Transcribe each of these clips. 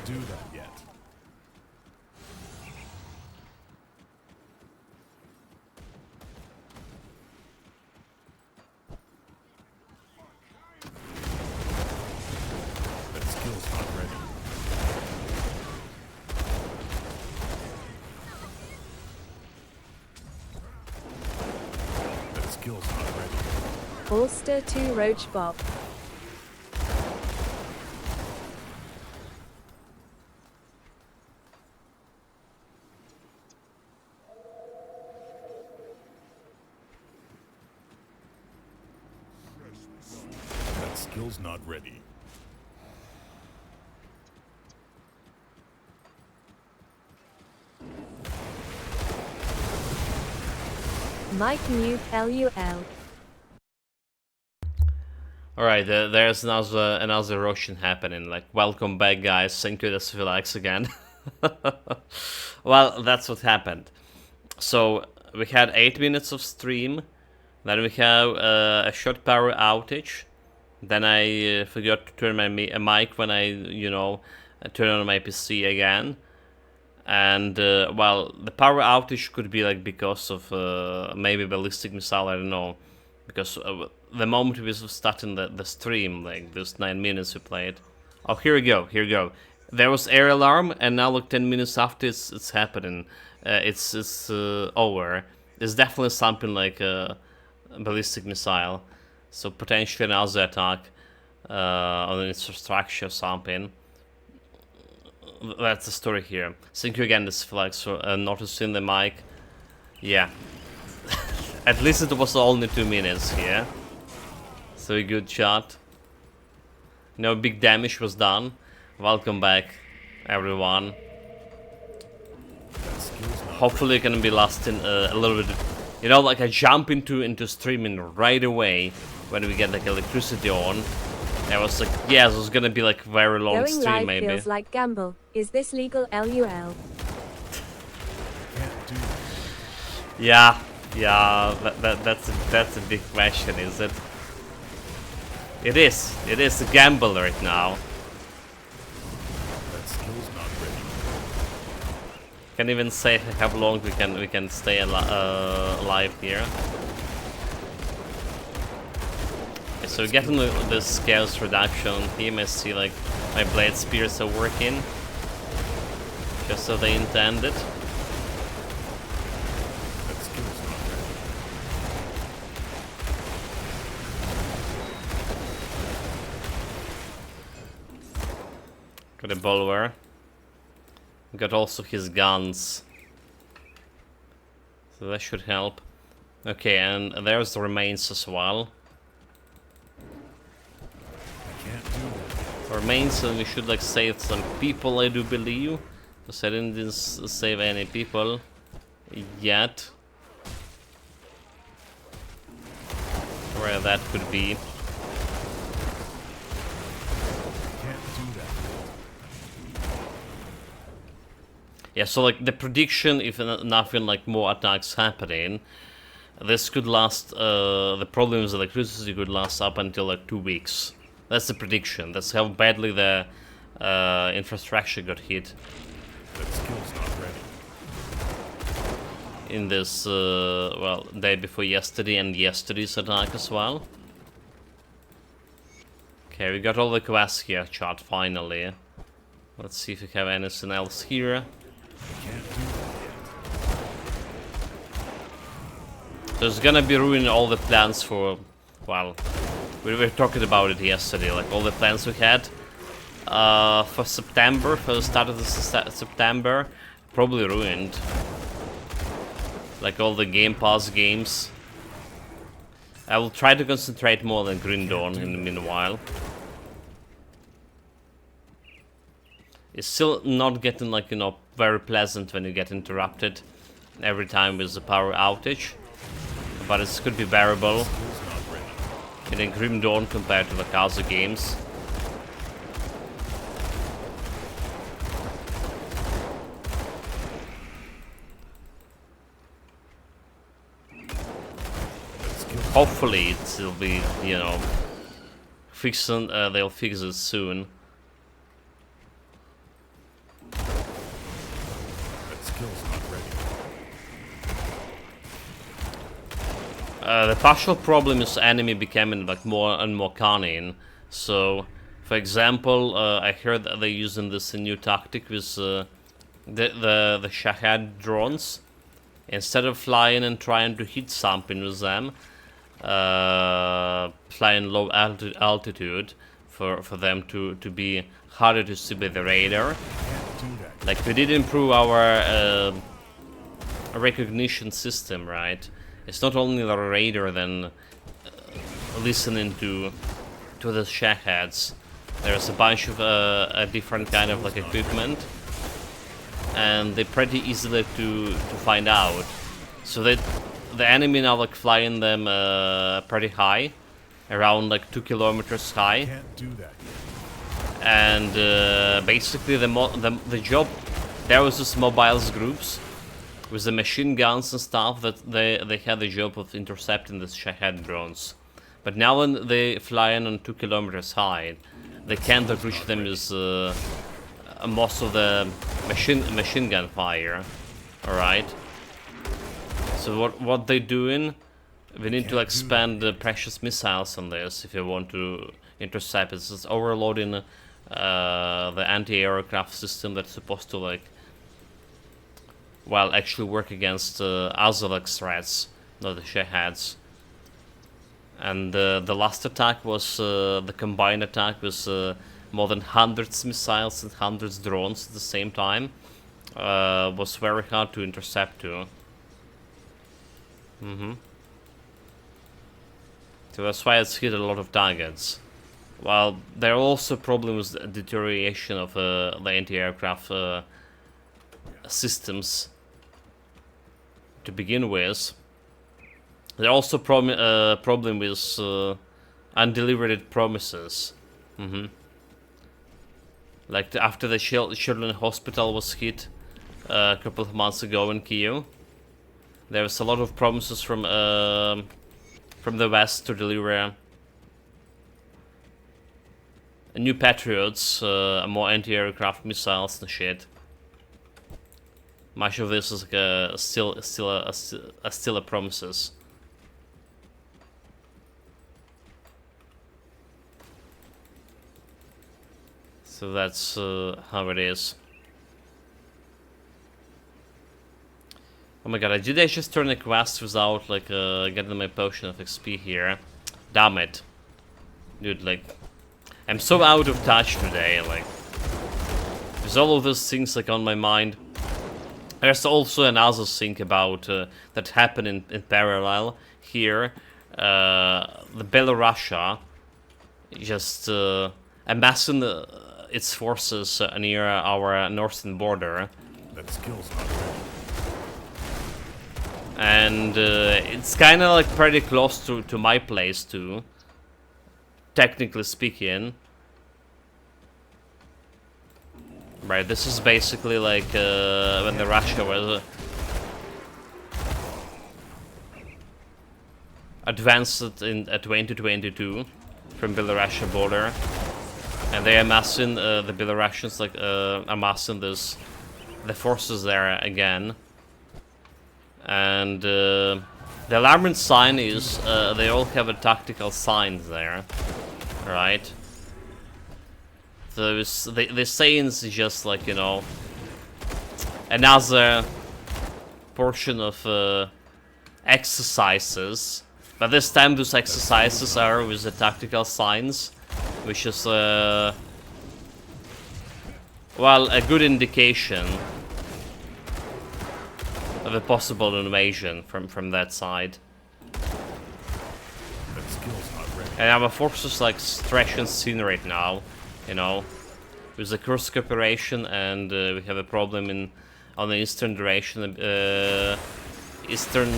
Can't do that yet. That skill's not ready. That skill's not ready. Ulster 2 Roach Bob. That skill's not ready. Mike New LUL. Alright, there's another Russian happening. Like, welcome back, guys. Thank you, that's Philax again. Well, that's what happened. So, we had 8 minutes of stream. Then we have a short power outage. Then I forgot to turn my mic when I, turn on my PC again. And, well, the power outage could be, like, because of maybe ballistic missile, I don't know. Because the moment we were starting the stream, like, those 9 minutes we played. Oh, here we go. There was air alarm, and now, like, 10 minutes after it's happening. It's over. It's definitely something like a ballistic missile. So, potentially another attack on the infrastructure or something. That's the story here. Thank you again, this Flex, for noticing the mic. Yeah. At least it was only 2 minutes here. So a good shot. No big damage was done. Welcome back, everyone. Hopefully it can be lasting a little bit. You know, like I jump into streaming right away when we get like electricity on. I was like, yeah, this was gonna be like very long Going stream live maybe. feels like gamble. Is this legal LUL? Can't do that. Yeah, that's a big question, is it? It is a gamble right now. That skill's not ready. Can't even say how long we can stay alive here. Okay, so getting the scales reduction here, I see like my blade spears are working, just so they intended. That skill's not ready. Got a Bulwer. Got also his guns. So that should help. Okay, and there's the remains as well. I can't do that. Remains, and we should like save some people, I do believe. Because I didn't save any people yet. Where that could be. Can't do that. Yeah, so like the prediction, if nothing like more attacks happening, this could last, the problems with electricity could last up until like 2 weeks. That's the prediction. That's how badly the infrastructure got hit That skill's not ready. in this, well, day before yesterday and yesterday's attack as well. Okay, we got all the quests here, chat, finally. Let's see if we have anything else here. I can't do that yet. So it's gonna be ruining all the plans for, well, we were talking about it yesterday, like all the plans we had for September, for the start of the September, probably ruined. Like all the Game Pass games. I will try to concentrate more on Green Dawn in the meanwhile. It's still not getting like, very pleasant when you get interrupted every time with the power outage. But it could be bearable Skill's not ready. in a Grim Dawn compared to the other games. That skill's Hopefully it will be, fixing, they'll fix it soon. skill's not ready. The partial problem is enemy becoming like more and more cunning. So, for example, I heard that they're using this new tactic with the Shahed drones. Instead of flying and trying to hit something with them, flying low altitude for them to be harder to see by the radar. Can't do that. Like, we did improve our recognition system, right? It's not only the radar then listening to the Shaheads. There's a bunch of different kind of like equipment, and they're pretty easily to find out. So that the enemy now like flying them pretty high, around like 2 kilometers high. Can't do that. And basically the job, there was this mobiles groups with the machine guns and stuff that they had the job of intercepting the Shahed drones. But now when they flying on 2 kilometers high, they can't reach them with most of the machine gun fire. All right. So what they're doing? We need to expand the precious missiles on this if you want to intercept. It's just overloading the anti-aircraft system that's supposed to like, well, actually work against other like threats, not the Shaheads. And the last attack was the combined attack with more than hundreds missiles and hundreds drones at the same time. Was very hard to intercept too. So that's why it's hit a lot of targets. While there are also problems with the deterioration of the anti-aircraft systems to begin with. There are also problem with undelivered promises. Like after the children's hospital was hit a couple of months ago in Kyiv, there was a lot of promises from the West to deliver new Patriots, more anti-aircraft missiles and shit. Much of this is like still a promises. So that's how it is. Oh my god, did I just turn a quest without like getting my potion of XP here? Damn it. Dude, like, I'm so out of touch today, like, with all of those things like on my mind. There's also another thing about that happened in parallel here. The Belarusia just amassing its forces near our northern border. That skill's not ready. And it's kind of like pretty close to my place too, technically speaking. Right, this is basically like when the Russia was advanced in 2022 from Belarusian border, and they amassing the Belarusians like amassing the forces there again. And the alarming sign is they all have a tactical sign there, right? So the saying is just like, you know, another portion of exercises, but this time those exercises are with the tactical signs, which is well, a good indication of a possible invasion from that side. That skill's not ready. And our forces like stretching thin right now, you know, with the Kursk operation, and we have a problem on the eastern direction, eastern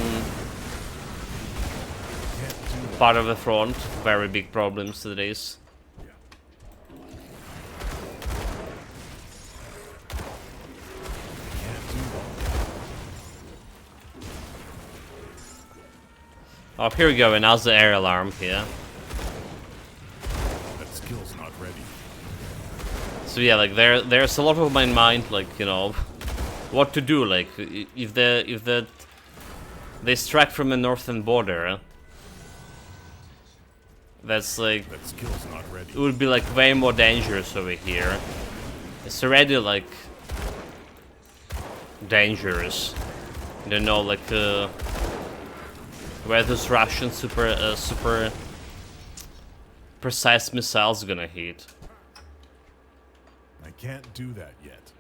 part of the front. Very big problems it is. Oh, here we go, another air alarm here. That skill's not ready. So yeah, like there's a lot of my mind, like, you know, what to do. Like if they strike from the northern border, that's like That skill's not ready. it would be like way more dangerous over here. It's already like dangerous. You don't know like where those Russian super precise missiles gonna hit. I can't do that yet.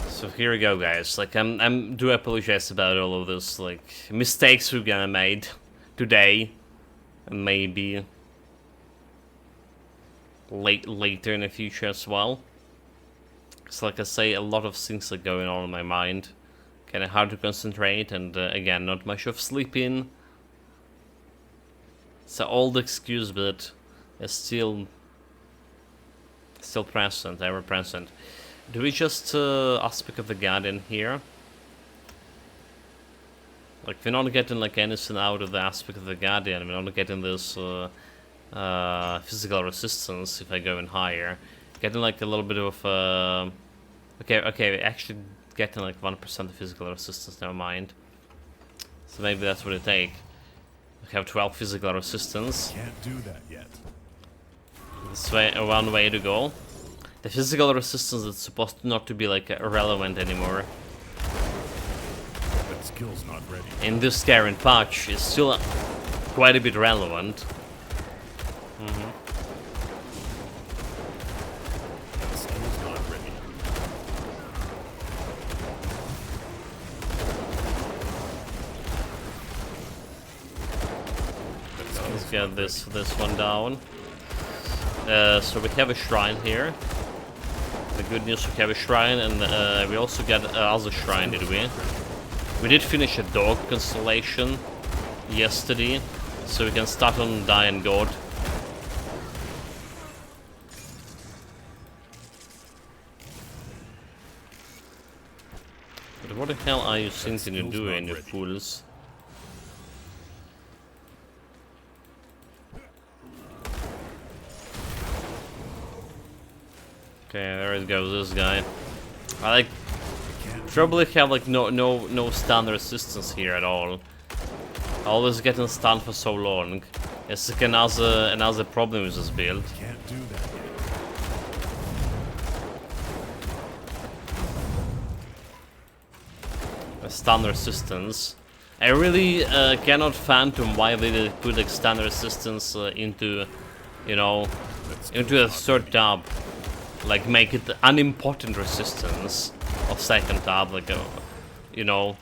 So here we go, guys. Like I'm do apologize about all of this like mistakes we're gonna made today, and maybe later in the future as well. So like I say, a lot of things are going on in my mind. Kind of hard to concentrate, and again, not much of sleeping. It's an old excuse, but it's still present, ever present. Do we just aspect of the Guardian here? Like we're not getting like anything out of the aspect of the Guardian. We're not getting this physical resistance if I go in higher. Getting like a little bit of okay, actually getting like 1% of physical resistance. Never mind. So maybe that's what it take. We have 12 physical resistance. Can't do that yet. This way, one way to go. The physical resistance is supposed not to be like irrelevant anymore. That skill's not ready. In this current patch, it's still quite a bit relevant. That skill's not ready. That skill's Let's get not this one down. So we have a shrine here. The good news, we have a shrine, and we also got other shrine, did we? We did finish a dog constellation yesterday, so we can start on Dying God. But what the hell are you thinking you're doing, you fools? Okay, there it goes, this guy. I like probably have like no stun resistance here at all. Always getting stunned for so long. It's like another problem with this build. Can't do that yet. Stun resistance. I really cannot fathom why they put like stun resistance into, you know, into a third tab. Like make it unimportant resistance of second tab, like you know,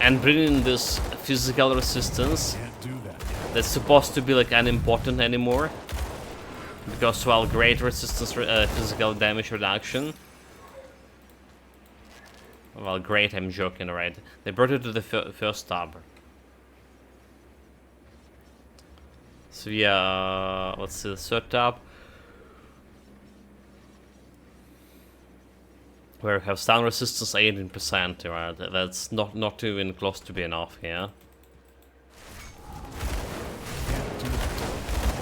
and bring in this physical resistance Can't do that yet. that's supposed to be like unimportant anymore, because while great resistance physical damage reduction. Well, great, I'm joking, right? They brought it to the first tab. So yeah, what's the third tab? Where we have stun resistance 18%, right? That's not even close to be enough here.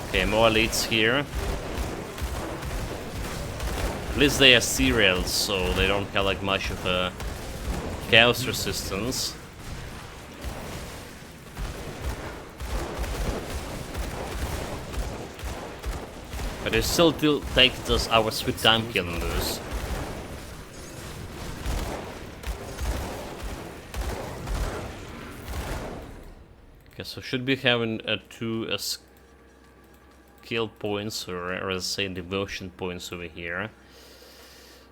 Okay, more elites here. At least they are cereals, so they don't have like much of a chaos resistance. But they still do take this our sweet time killing those. Okay, so should be having two skill points, or let's say devotion points over here.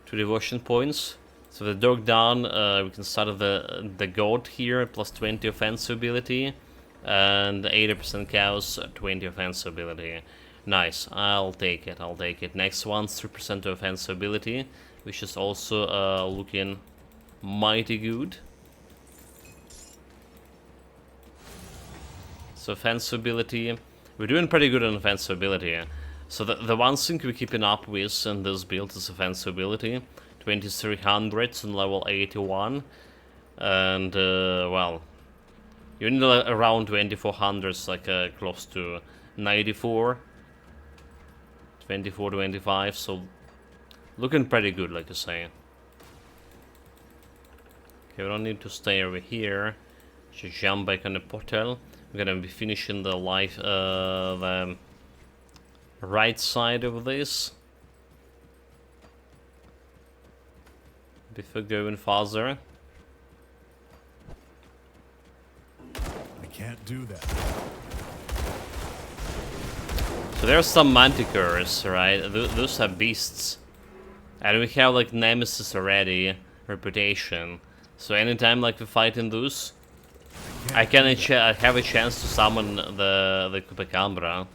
2 devotion points. So the dog down, we can start with the god here, plus 20 offensive ability, and 80% chaos, 20 offensive ability. Nice, I'll take it, I'll take it. Next one's 3% offensive ability, which is also looking mighty good. So offensive ability, we're doing pretty good on offensive ability. So the one thing we're keeping up with in this build is offensive ability. 2300s on level 81, and well, you need around 2400s, like close to 94, 24 to 25, so Looking pretty good, like I say. Okay, we don't need to stay over here. Just jump back on the portal. We're gonna be finishing the the right side of this before going farther. I can't do that. So there's some manticores, right? Those are beasts. And we have like Nemesis already, reputation. So anytime like we fight in those, I can have a chance to summon the Chupacabra.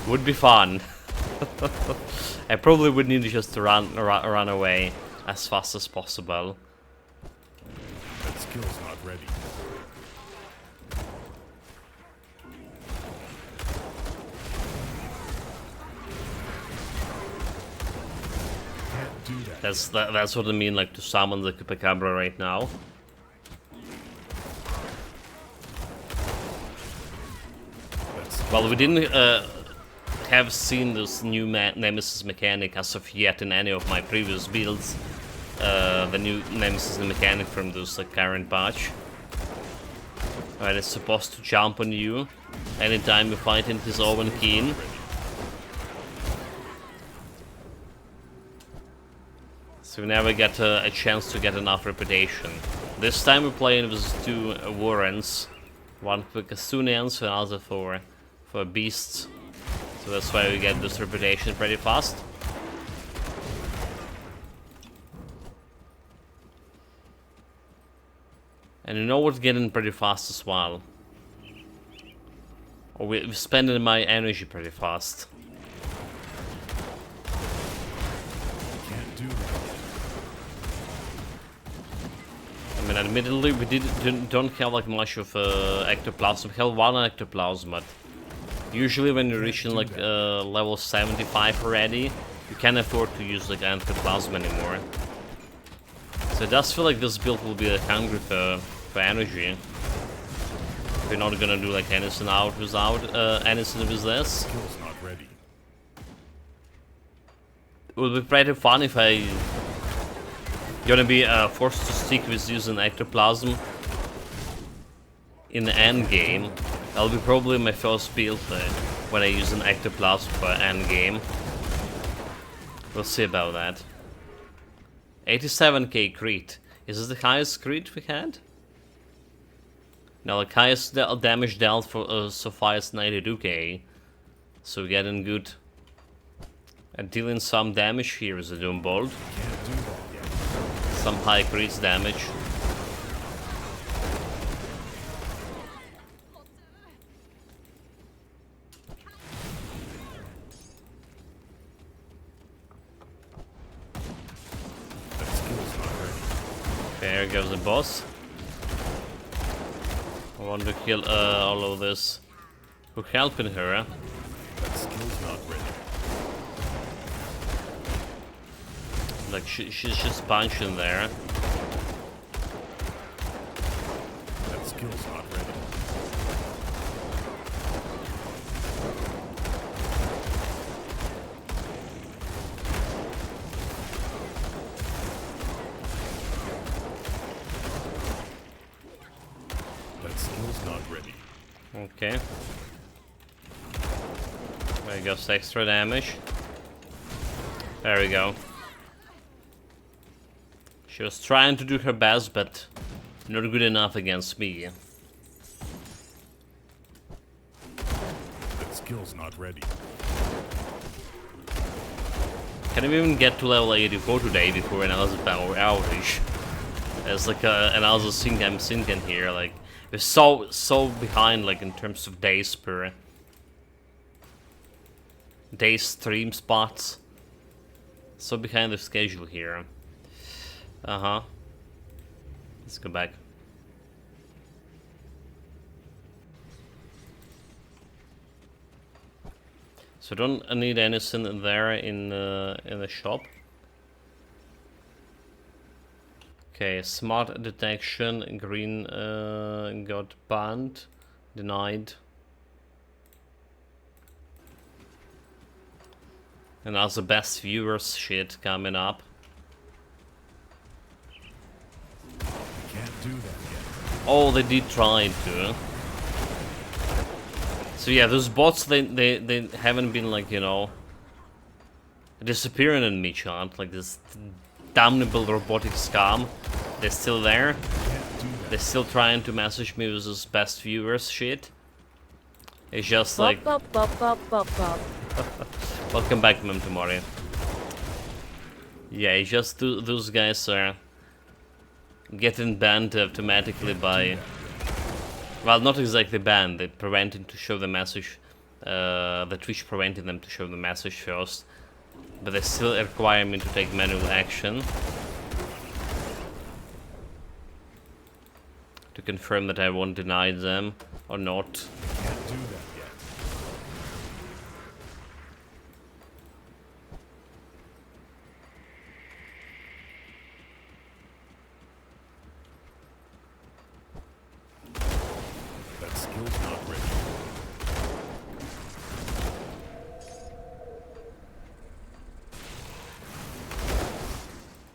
Would be fun. I probably would need just to run away as fast as possible. That skill's not ready. Can't do that. That's what I mean, like to summon the Chupacabra right now. Well, we didn't have seen this new Nemesis mechanic as of yet in any of my previous builds. The new Nemesis mechanic from this like current patch. Right, it's supposed to jump on you anytime you fight in his Owen Keen. So we never get a chance to get enough reputation. This time we're playing with two Warrens. One for Kasunians and another for Beasts. So that's why we get this reputation pretty fast. And you know what's getting pretty fast as well? Or we're spending my energy pretty fast. Can't do that. I mean, admittedly, we don't have like much of ectoplasm. We have one ectoplasm, but usually when you're reaching like level 75 already, you can't afford to use like ectoplasm anymore. So it does feel like this build will be like hungry for energy. We're not gonna do like anything out without anything with this. Skill's not ready. It would be pretty fun if I gonna be forced to stick with using ectoplasm in the end game. That'll be probably my first build when I use an ectoplasm for end game. We'll see about that. 87k crit. Is this the highest crit we had? No, like highest damage dealt for so far is 92k. So we're getting good at dealing some damage here with the Doombolt. Can't do that yet. Some high crit damage. That skill's not ready. There goes the boss. I want to kill all of this. Who helping her? That skill's not ready. Like she's just punching there. That skill's not ready. That skill's not ready. Okay. There goes extra damage. There we go. She was trying to do her best, but not good enough against me. That skill's not ready. Can we even get to level 84 today before another power outage? There's like another thing I'm thinking here, like we're so behind like in terms of days per day stream spots. So behind the schedule here. Uh-huh. Let's go back. So don't need anything there in the shop. Okay, smart detection, green got banned, denied. And also best viewers shit coming up. Can't do that yet. Oh, they did try to. So yeah, those bots, they haven't been like, you know, disappearing in Meat Hunt, like this damnable robotic scam. They're still there. Can't do that. They're still trying to message me with this best viewers shit. It's just Bop, like, bop, bop, bop, bop, bop. welcome back, Memtomori. Yeah, it's just those guys are getting banned automatically by... Well, not exactly banned, they're preventing to show the message. The Twitch preventing them to show the message first. But they still require me to take manual action. To confirm that I won't deny them or not. Can't do that yet. That skill's not ready.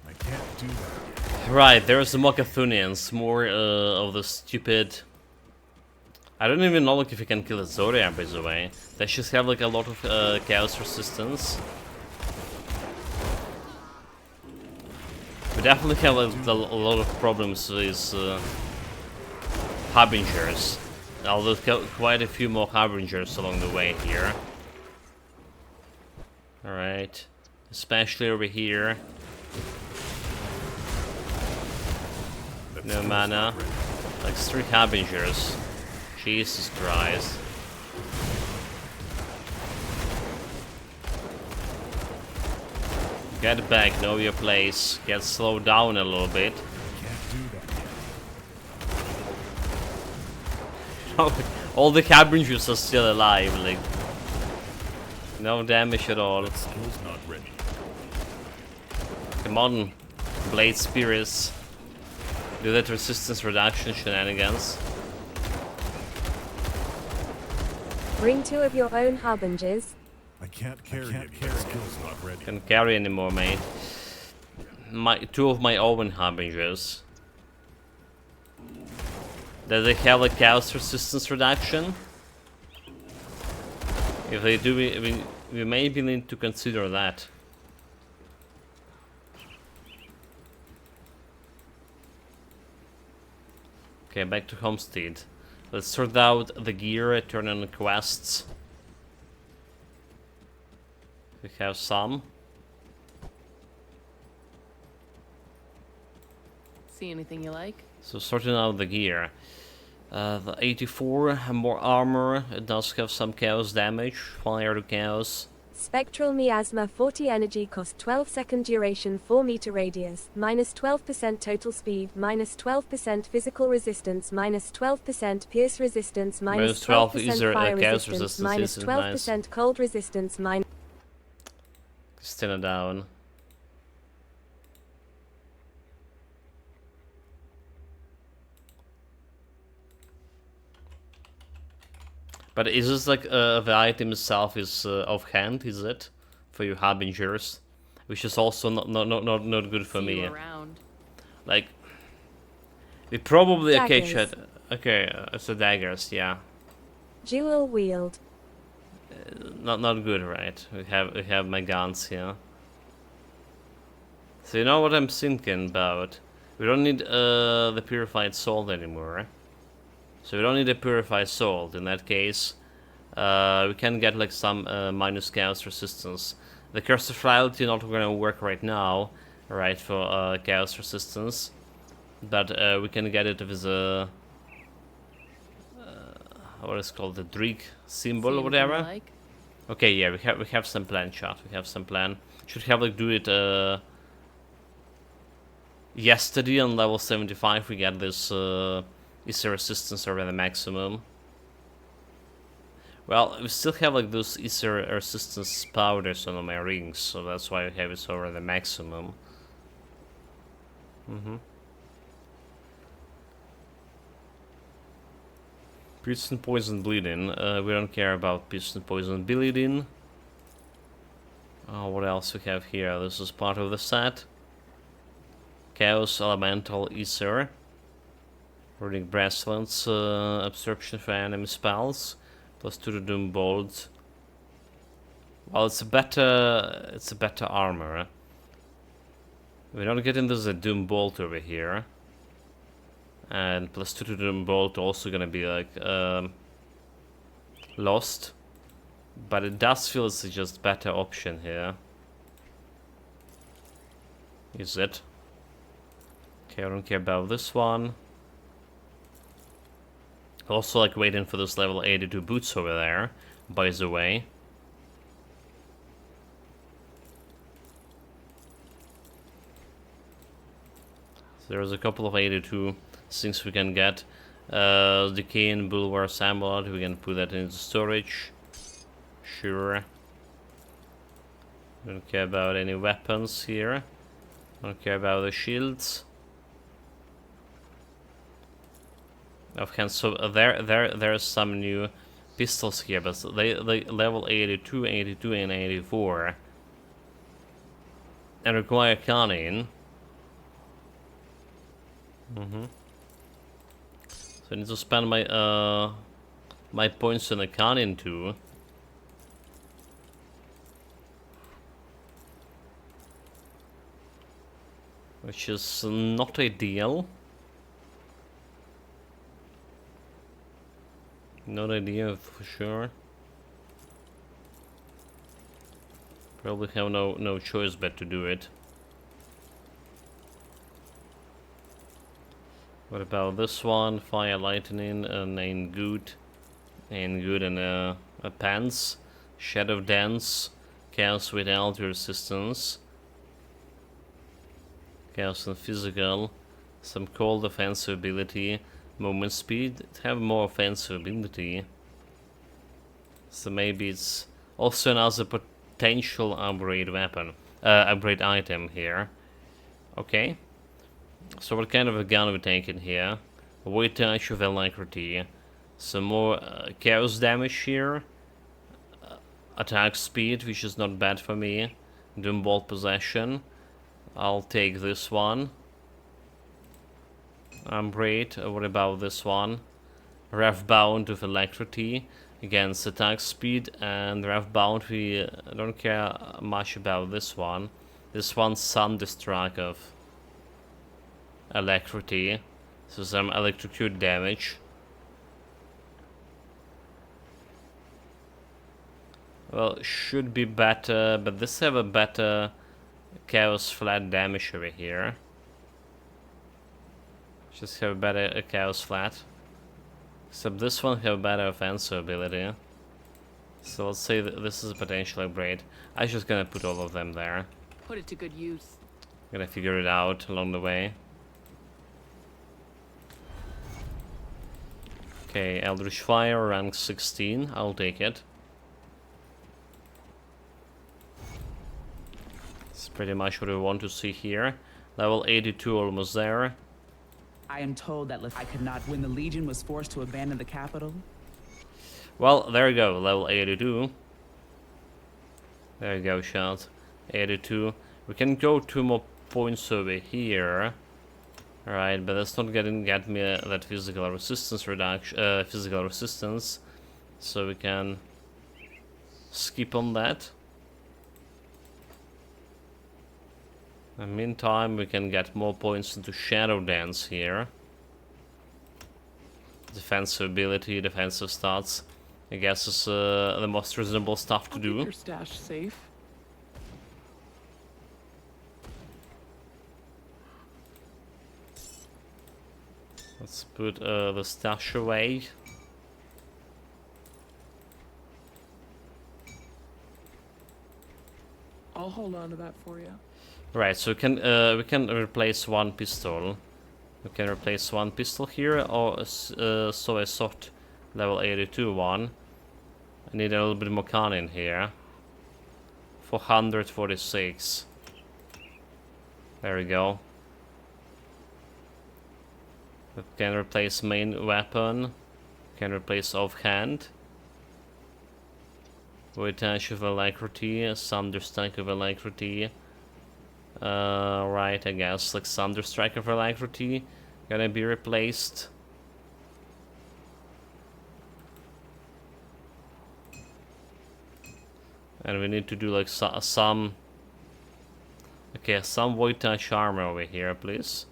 I can't do that yet. Right, there's the Mokathunians, more of the stupid... I don't even know like if you can kill a Zodiac, by the way. They just have like a lot of chaos resistance. We definitely have like, a lot of problems with Harbingers. Although quite a few more Harbingers along the way here. Alright. Especially over here. That No skill's mana. not ready. Like 3 Harbingers. Jesus Christ. Get back, know your place. Get slowed down a little bit. Can't do that yet. All the Harbingers are still alive, like... No damage at all. That skill's not ready. Come on, Blade Spirits. Do that resistance reduction shenanigans. Bring 2 of your own harbingers. I can't carry it. That skill's not ready. Can't carry anymore, mate. 2 of my own Harbingers. Does they have like chaos resistance reduction? If they do, we maybe need to consider that. Okay, back to Homestead. Let's sort out the gear, turn on quests. We have some. See anything you like? So sorting out the gear. The 84, more armor, it does have some chaos damage, fire to chaos. Spectral Miasma 40 energy cost 12 second duration 4 meter radius, minus 12% total speed, minus 12% physical resistance, minus 12% pierce resistance, minus 12 is 12% fire chaos resistance, resistance, minus isn't 12% cold resistance, minus Still down. But is this like the item itself is offhand, is it? For you Harbingers? Which is also not good for See me. you around. Like, we probably... Okay, Daggers. chat. Okay, it's the daggers, yeah. dual wield. Not good, right? We have my guns here. So you know what I'm thinking about? We don't need the purified salt anymore. So we don't need a purified salt. In that case, we can get like some minus chaos resistance. The curse of frailty not gonna work right now, right? For chaos resistance, but we can get it with a what is it called, the Dreek symbol See or anything whatever. you like? Okay, yeah, we have some plan, chat. We have some plan. Should have like do it yesterday on level 75. We get this Ether resistance over the maximum. Well, we still have like those Ether resistance powders on my rings, so that's why we have it over the maximum. Piston poison bleeding. We don't care about piston poison bleeding. What else we have here? This is part of the set. Chaos Elemental Ether. Runic Bracelets, absorption for enemy spells. +2 to Doom Bolt. Well, it's a better armor. We're not getting this Doom Bolt over here. And +2 to Doom Bolt also gonna be like lost. But it does feel it's just better option here. Is it? Okay, I don't care about this one. Also like waiting for this level 82 boots over there, by the way. So there's a couple of 82 things we can get. Decaying Bulwark's Amulet, we can put that into storage. Sure. Don't care about any weapons here. Don't care about the shields. Okay, so there's some new pistols here, but they level 82, 82, and 84, and require cunning. So I need to spend my my points on the cunning too. Which is not ideal. Not ideal for sure. Probably have no choice but to do it. What about this one? Fire Lightning and ain't good. Ain't good and a pants. Shadow Dance. Chaos without resistance. Chaos and physical. Some cold offensive ability. Movement speed. Have more offensive ability. So maybe it's also another potential upgrade weapon. Upgrade item here. Okay. So what kind of a gun are we taking here? Void Touch of Alacrity. Some more chaos damage here. Attack speed, which is not bad for me. Doom Bolt Possession. I'll take this one. Great. What about this one? Rev Bound with Alacrity against attack speed, and Rev Bound, we don't care much about this one. This one's Thunderstruck of Alacrity, so some electrocute damage. Well, should be better, but this have a better Chaos Flat damage over here. Just have a better Chaos Flat. Except this one have better offensive ability. So let's say that this is a potential upgrade. I'm just gonna put all of them there. Put it to good use. Gonna figure it out along the way. Okay, Eldritch Fire, rank 16. I'll take it. It's pretty much what we want to see here. Level 82, almost there. I am told that I could not when the Legion was forced to abandon the capital. Well, there you go, level 82. There you go, Shad. 82. We can go 2 more points over here. Alright, but that's not get me that physical resistance reduction, physical resistance. So we can skip on that. In the meantime, we can get more points into Shadow Dance here. Defensive ability, defensive stats. I guess is the most reasonable stuff to do. Keep your stash safe. Let's put the stash away. I'll hold on to that for you. Right, so we can replace one pistol. We can replace one pistol here, or so I thought level 82 one. I need a little bit more cunning here. 446. There we go. We can replace main weapon. Can replace offhand. Voyage of Alacrity, Thunderstrike of Alacrity. Right, I guess, like Thunderstrike of Alacrity gonna be replaced. And we need to do like some... Okay, some Void Touch armor over here, please.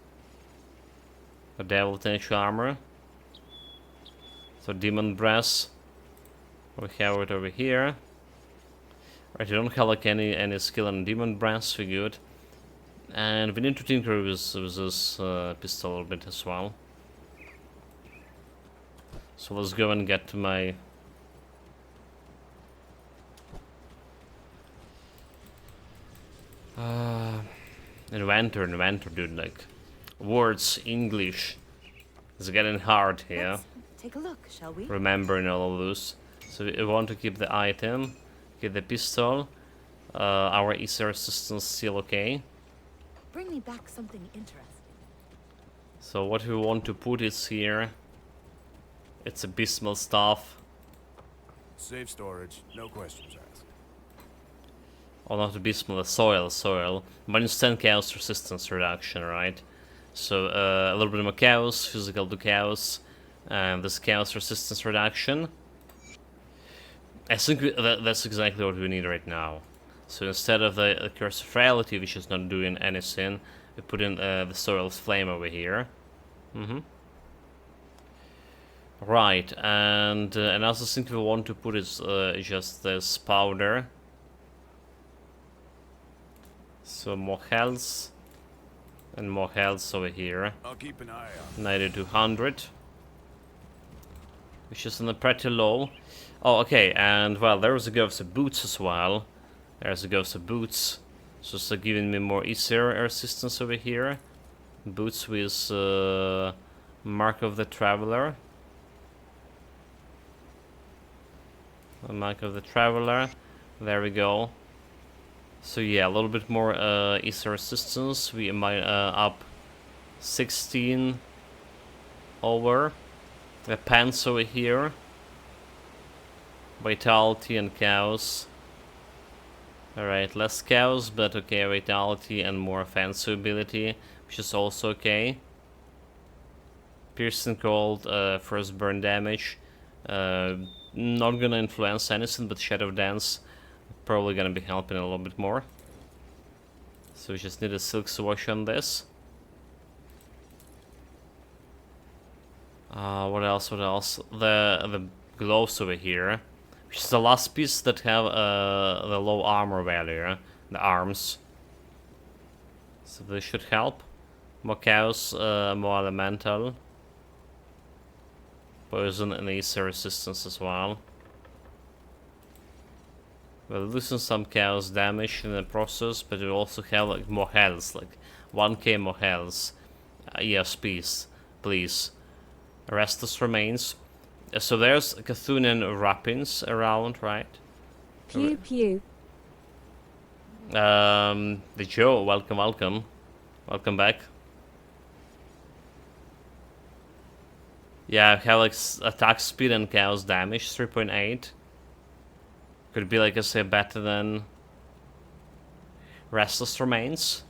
A Devil Touch armor. So Demon Brass. We have it over here. Right, you don't have like any skill on Demon Brass, we good. And we need to tinker with this pistol a little bit as well. So let's go and get to my... inventor, dude, like... Words, English. It's getting hard here. Let's take a look, shall we? Remembering all of those. So we want to keep the item, get the pistol. Our ESA resistance still okay. Bring me back something interesting. So what we want to put is here. It's abysmal stuff. Safe storage, no questions asked. Oh, not abysmal, the soil. Minus 10 chaos resistance reduction, right? So a little bit more chaos, physical to chaos, and this chaos resistance reduction. I think that's exactly what we need right now. So instead of the Curse of Reality, which is not doing anything, we put in the Soil's Flame over here. Right, and another thing we want to put is just this powder. So more health. And more health over here. I'll keep an eye on. 9200. Which is on the pretty low. Oh, okay, and well, there's a Ghost of Boots as well. There's a Ghost of Boots. So it's giving me more easier resistance over here. Boots with Mark of the Traveler. Mark of the Traveler. There we go. So yeah, a little bit more easy resistance. We might up 16 over. The pants over here. Vitality and chaos. Alright, less chaos, but okay, vitality and more offensive ability, which is also okay. Piercing Cold, first burn damage. Not gonna influence anything, but Shadow Dance probably gonna be helping a little bit more. So we just need a Silk Swash on this. What else? The gloves over here, which is the last piece that have the low armor value, the arms. So this should help. More chaos, more elemental. Poison and easy resistance as well. We're losing some chaos damage in the process, but we also have like more health, like 1k more health. Yes, please. Restless Remains. So there's Cthulhian wrappings around, right? Pew pew. The Joe, welcome back. Yeah, I have like attack speed and chaos damage 3.8. Could be, like I say, better than Restless Remains,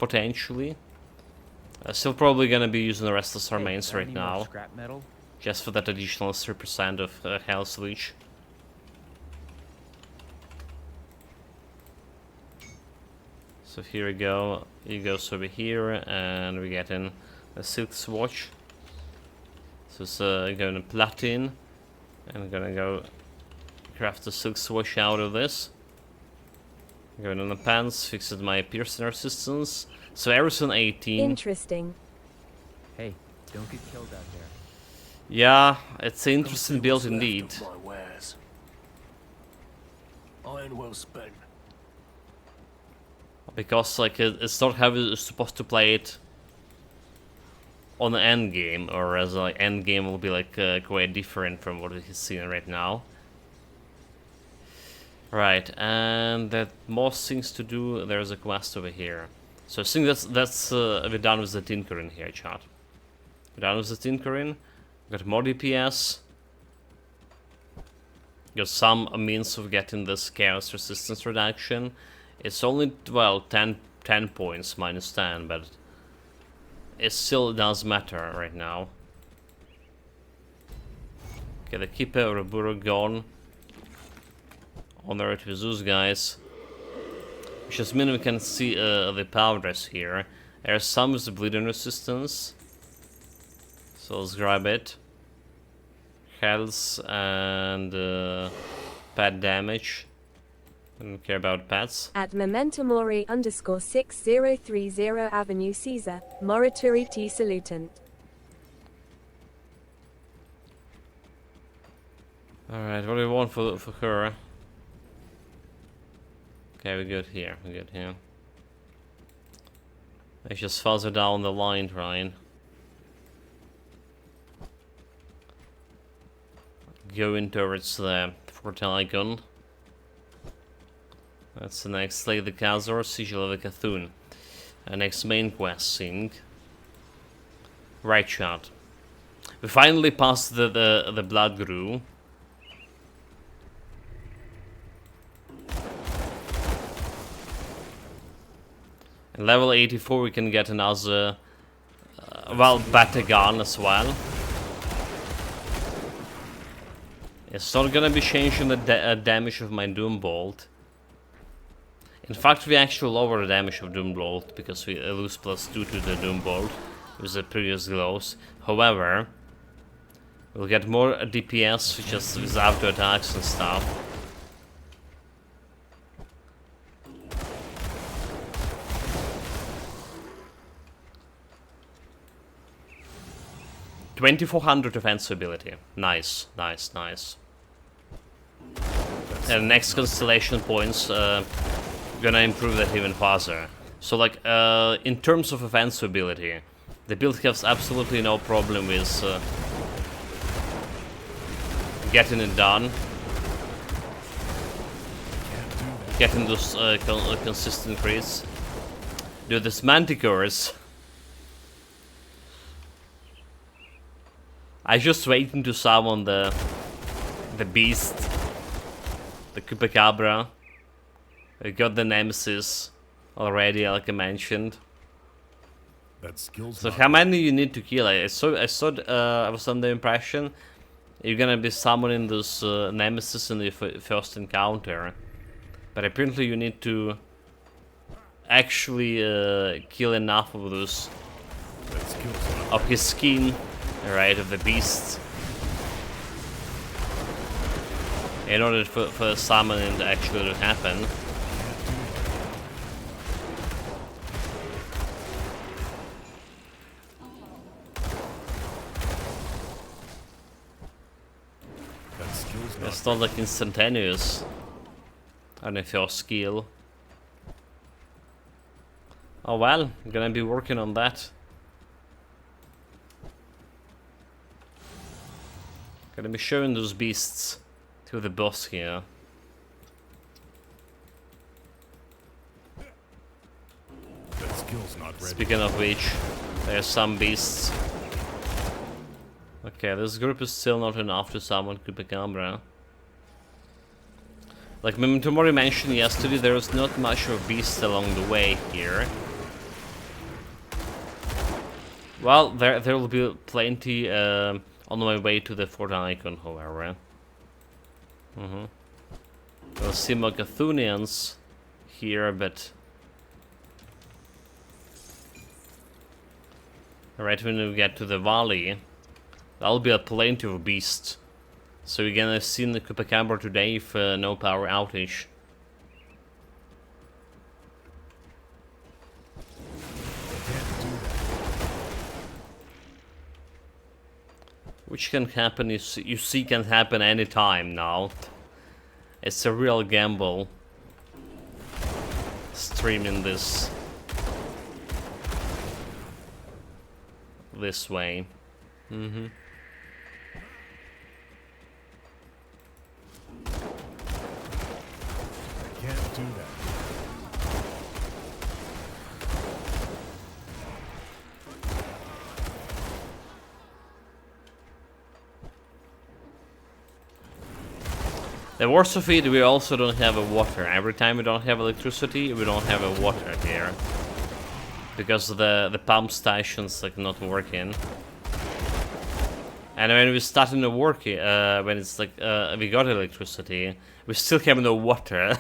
potentially. Still probably gonna be using the Restless Remains right now, Scrap metal? just for that additional 3% of health leech. So here we go. He goes over here, and we get in a Silk Swatch. So it's going to platin, and I'm gonna go craft a Silk Swash out of this. Going on the pants, fixed my piercing resistance. So everything 18. Interesting. Hey, don't get killed out there. Yeah, it's an interesting build indeed. My wares. Iron well spent. Because like it's not how you're supposed to play it on the end game, or as like end game will be like quite different from what he's seeing right now. Right, and that most things to do. There's a quest over here. So I think that's we're done with the tinkering here, chat. We're done with the tinkering. Got more DPS. got some means of getting this chaos resistance reduction. It's only, well, 10 points, minus 10, but it still does matter right now. Okay, the Keeper of Uruburu gone. On the road with those guys. Which just means we can see the powders here. There's some with the bleeding resistance. So let's grab it. Health and pet damage. I don't care about pets. At Mementomori _6030 Avenue Caesar, Morituri T. Salutant. Alright, what do we want for her? Okay, we're good here. We're good here. It's just further down the line, Ryan. Going towards the Fort Icon. That's the next Slay the Khazor, Sigil of the Cthulhu. Next main quest thing. Right shot. We finally passed the Blood Grew. And level 84 we can get another well, Batagon as well. It's not gonna be changing the damage of my Doom Bolt. In fact, we actually lower the damage of Doom Bolt because we lose +2 to the Doom Bolt with the previous glows. However, we'll get more DPS just with after attacks and stuff. $2,400 defense ability. Nice, nice, nice. And next constellation points gonna improve that even faster. So like in terms of offensive ability, the build has absolutely no problem with getting it done. Getting those consistent crits. Dude, this Manticores. I just waiting to summon the beast, the Chupacabra. I got the Nemesis already, like I mentioned. That skill's So not how many you need to kill? I was under the impression you're gonna be summoning those Nemesis in the first encounter, but apparently you need to actually kill enough of those that skill's not of his skin. Right, of the beast. In order for summoning actually to happen. that skill's not It's not like instantaneous on a first skill. Oh well, I'm gonna be working on that. Gonna be showing those beasts to the boss here. that skill's not ready. Speaking of which, there's some beasts. Okay, this group is still not enough to summon Chupacabra. Like Mementomori mentioned yesterday, there is not much of a beast along the way here. Well, there will be plenty on my way to the Fort Icon, however. We'll see more Cthulhians here, but right when we get to the valley, that'll be a plenty of beasts. So we're gonna see the Chupacabra today if no power outage. Which can happen, you see can happen anytime now. It's a real gamble streaming this way. I can't do that. The worst of it, we also don't have a water. Every time we don't have electricity, we don't have a water here. Because the pump station's like not working. And when we started to work, when it's like we got electricity, we still have no water.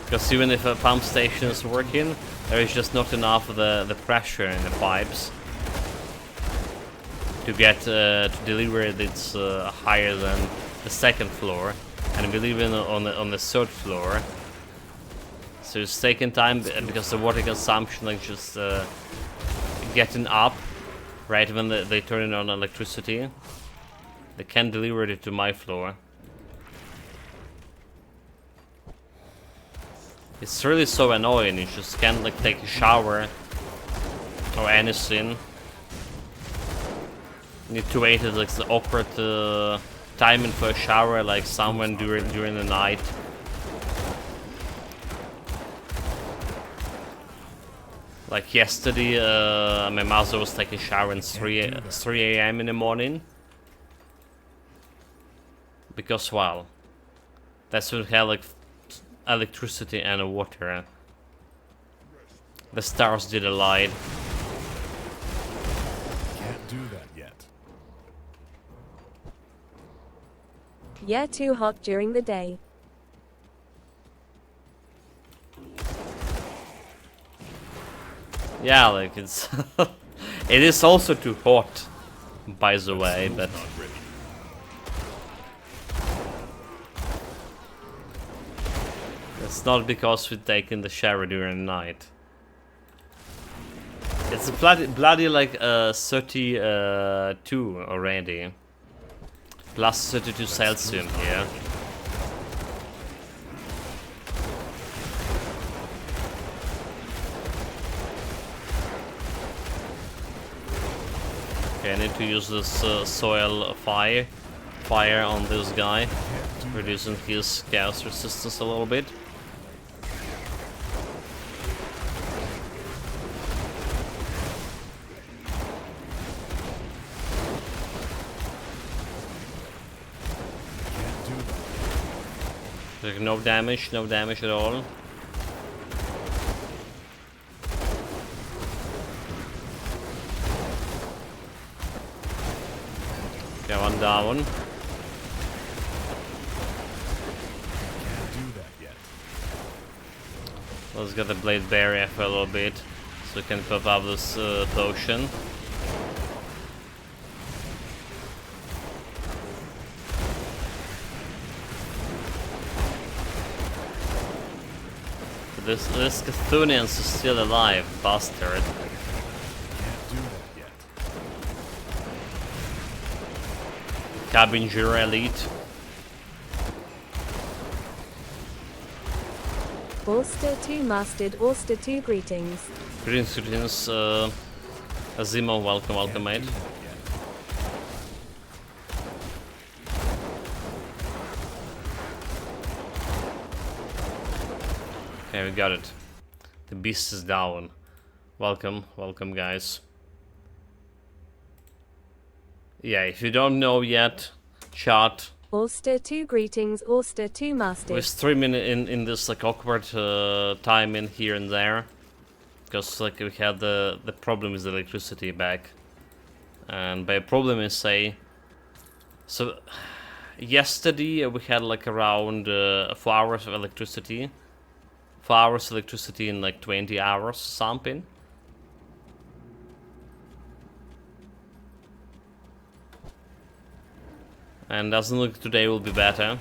Because even if a pump station is working, there is just not enough of the pressure in the pipes to get to deliver it. It's higher than the second floor, and we live on the third floor. So it's taking time because the water consumption like just getting up right when they turn on electricity. They can't deliver it to my floor. It's really so annoying. You just can't like take a shower or anything. You need to wait at like the awkward timing for a shower, like someone during the night. Like yesterday, my mother was taking a shower at 3 a.m. in the morning. Because, well, that's when we had like electricity and water. The stars did align. Can't do that yet. Yeah, too hot during the day. Yeah, like it's it is also too hot, by the way, but Not ready. it's not because we're taking the shower during the night. It's bloody like 32 already. Plus 32 Celsius here. Okay, I need to use this soil fire on this guy, reducing his chaos resistance a little bit. Can't do that. Like no damage at all. Okay, one down. Can't do that yet. Let's get the blade barrier for a little bit, so we can pop up this potion. This Cthulhian is still alive, bastard. Can't do that yet. Scavenger Elite. Auster 2 mastered, Auster 2 greetings. Greetings, Azimo, welcome, mate. Do that yet. Okay, we got it. The beast is down. Welcome, guys. Yeah, if you don't know yet, chat. Auster 2 greetings, Auster 2 mastered. We're streaming in this like awkward time in here and there, because like we had the problem with electricity back, and by problem I say, so yesterday we had like around 4 hours of electricity. 4 hours electricity in like 20 hours something. And doesn't look today will be better.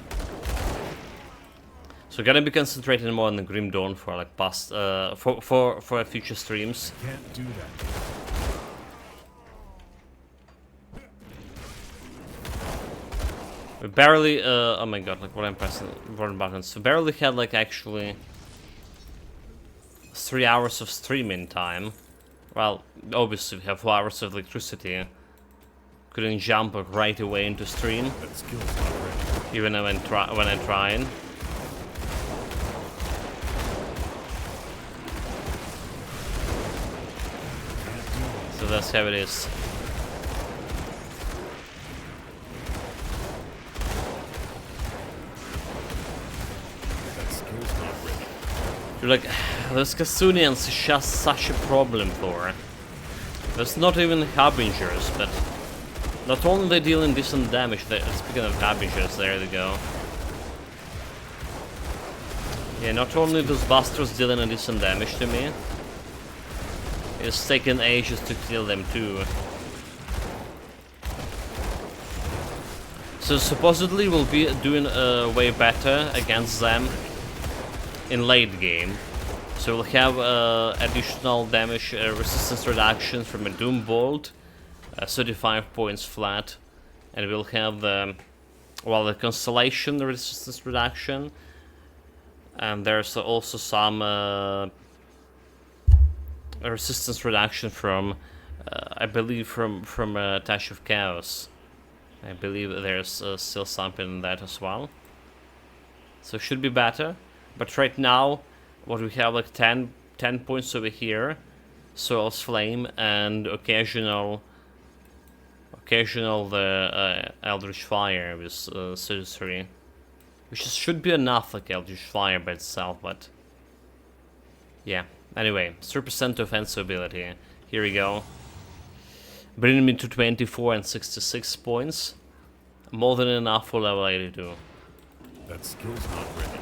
So gonna be concentrating more on the Grim Dawn for like past for future streams. Can't do that yet. We barely oh my god, like what I'm pressing important buttons. We barely had like actually 3 hours of streaming time. Well, obviously we have 4 hours of electricity. Couldn't jump right away into stream, That skill's not ready. even when I'm trying. Can't do that. So that's how it is. You're like, those Kasunians is just such a problem for. There's not even Harbingers, but not only they dealing decent damage, speaking of Harbingers, there they go. Yeah, not only those bastards dealing a decent damage to me, it's taking ages to kill them too. So supposedly we'll be doing way better against them in late game. So we'll have additional damage resistance reduction from a Doom Bolt, 35 points flat, and we'll have the Constellation resistance reduction, and there's also some resistance reduction from, I believe, from Touch of Chaos. I believe there's still something in that as well. So it should be better, but right now, what we have like 10 points over here, Soil's Flame, and occasional the Eldritch Fire with Sorcery, which should be enough like Eldritch Fire by itself, but yeah. Anyway, 3% offensive ability. Here we go. Bringing me to 24 and 66 points. More than enough for level 82. That skill's not ready.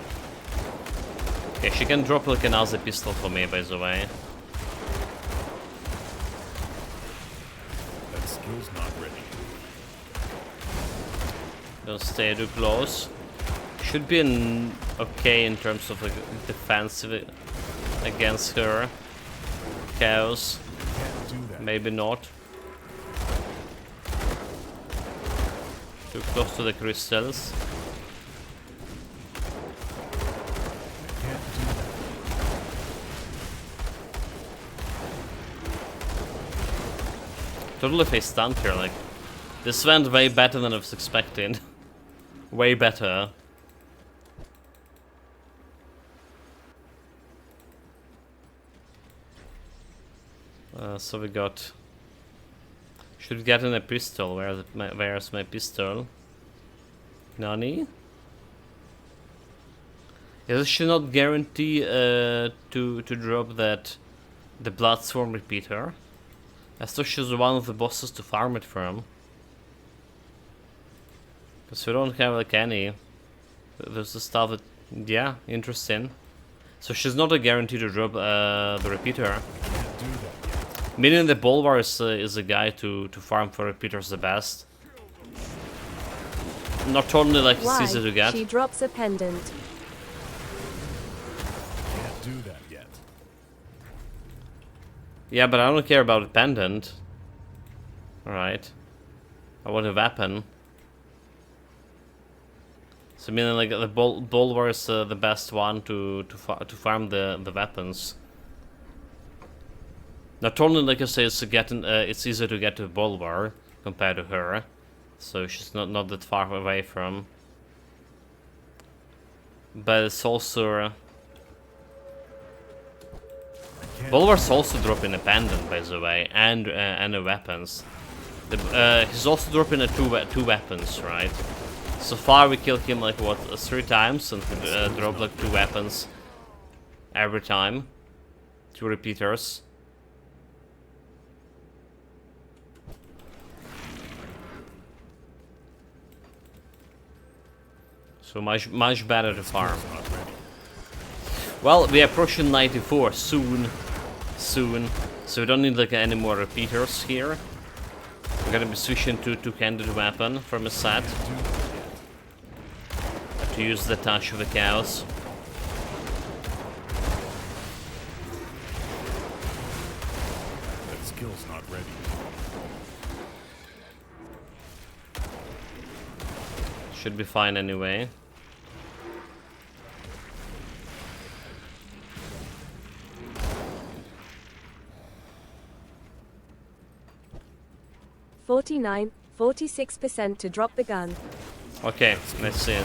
Okay, she can drop like another pistol for me, by the way. That skill's not ready. Don't stay too close. Should be okay in terms of like defensive against her. Chaos. Can't do that. Maybe not. Too close to the crystals. Can't do that. Totally face stunned here, like this went way better than I was expecting. Way better. So we got. Should get in a pistol. Where's my pistol? Nani? Is she not guarantee to drop the Bloodsworn repeater? I thought she's one of the bosses to farm it from. Because we don't have like any. There's the stuff that, yeah, interesting. So she's not a guarantee to drop the repeater. Can't do that yet. Meaning the Bolvar is a guy to farm for repeaters the best. Not only like it's Why? easy to get. She drops a pendant. Can't do that yet. Yeah, but I don't care about the pendant. Alright. I want a weapon. So meaning like the Bolvar is the best one to farm the weapons. Not only, like I say, it's easier to get to Bolvar compared to her, so she's not that far away from. But it's also Bolvar's also dropping a pendant, by the way, and the weapons. He's also dropping two weapons, right? So far we killed him like what 3 times, and he dropped like 2 weapons every time, 2 repeaters. So much better to farm. Well, we are approaching 94 soon, so we don't need like any more repeaters here. We're gonna be switching to two-handed weapon from a set to use the Touch of the Chaos. That skill's not ready. Should be fine anyway. (49, 46% to drop the gun. Okay, let's see.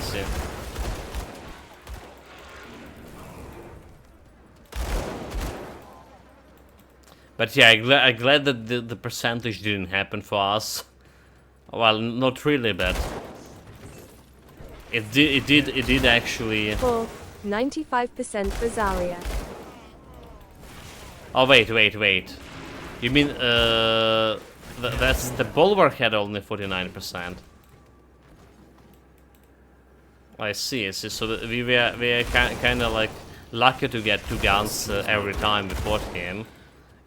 But yeah, I'm glad that the percentage didn't happen for us. Well, not really, but it did actually. For 95% for Zarya. Oh, wait. You mean, that's the Bulwark had only 49%. I see. So we were kind of like lucky to get 2 guns every time we fought him.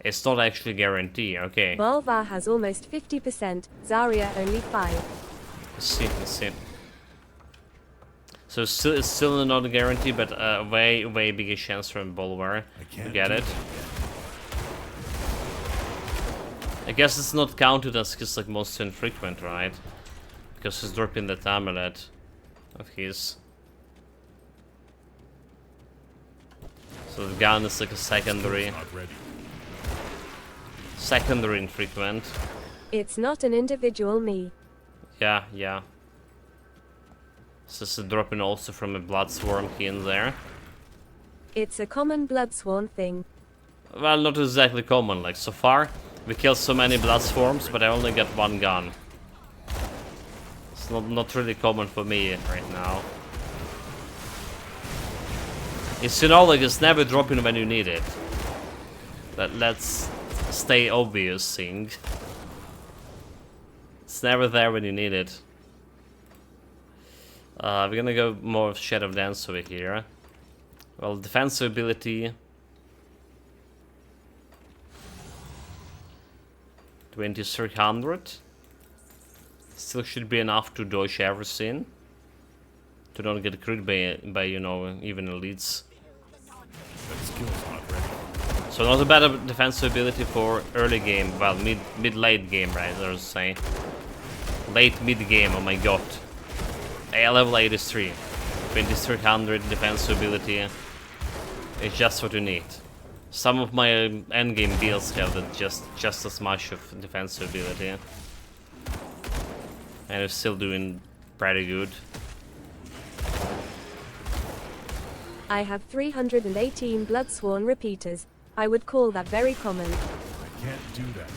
It's not actually guaranteed, okay. Bolvar has almost 50%, Zarya only 5. Let's see. So it's still not a guarantee, but way bigger chance from Bolvar to get it. I guess it's not counted as his like most infrequent, right? Because he's dropping that amulet of his. So the gun is like a secondary infrequent. It's not an individual me. Yeah. So this is dropping also from a Bloodsworn here and there. It's a common Bloodsworn thing. Well, not exactly common. Like so far, we killed so many Bloodsworns, but I only got 1 gun. It's not really common for me right now. It's, you know, like it's never dropping when you need it. Let's stay obvious thing. It's never there when you need it. We're gonna go more of Shadow Dance over here. Well, defensive ability 2300. Still should be enough to dodge everything. To not get crit by you know, even elites. That skill's not ready. So not a bad defensive ability for early game, well, mid-late game, right, I would say. Late mid-game, oh my god. Level 83. 2300 defensive ability. It's just what you need. Some of my endgame builds have it just as much of defensive ability. And it's still doing pretty good. I have 318 Bloodsworn repeaters. I would call that very common. I can't do that.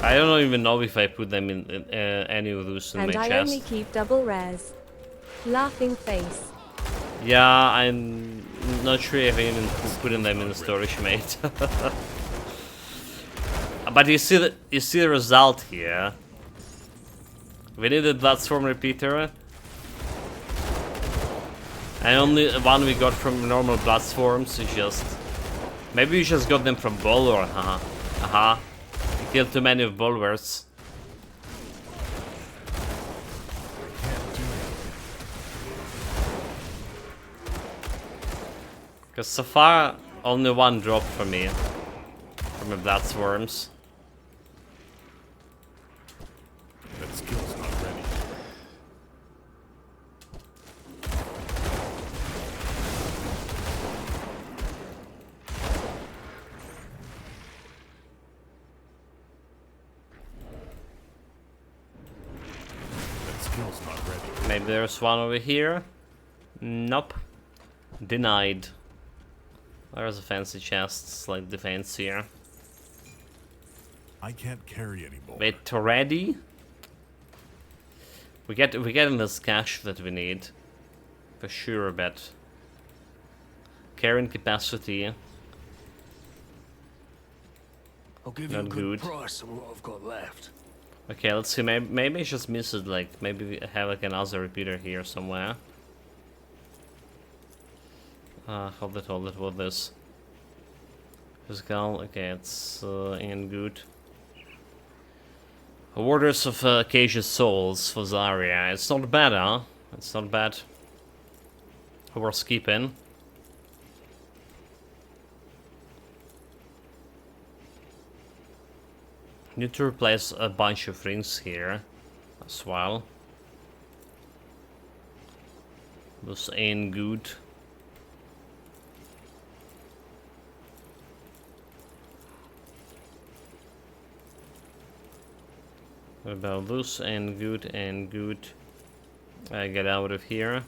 I don't even know if I put them in any of those in And my I chest. only keep double rares. Laughing face. Yeah, I'm not sure if I even putting them in the storage, mate. But you see the result here. We need a Bloodsworn repeater. And only one we got from normal Bloodsworns is just... Maybe we just got them from Bolvar, haha. We killed too many of Bolvars. Because so far, only 1 drop for me. From the Bloodsworns. That skill's not ready. That skill's not ready. Maybe there's one over here. Nope. Denied. There's a fancy chest, slight defense here. I can't carry anymore. Wait, ready? We're getting this cash that we need. For sure, but... Carrying capacity. I'll give Not you a good. good price on what I've got left. Okay, let's see, maybe I just missed it, like, maybe we have like another repeater here somewhere. Hold it, what this? Physical, okay, it's in good. Warders of Acacia Souls for Zarya. It's not bad, huh? It's not bad. Worth keeping. Need to replace a bunch of rings here as well. Those ain't good. What about this? And good and good. I get out of here.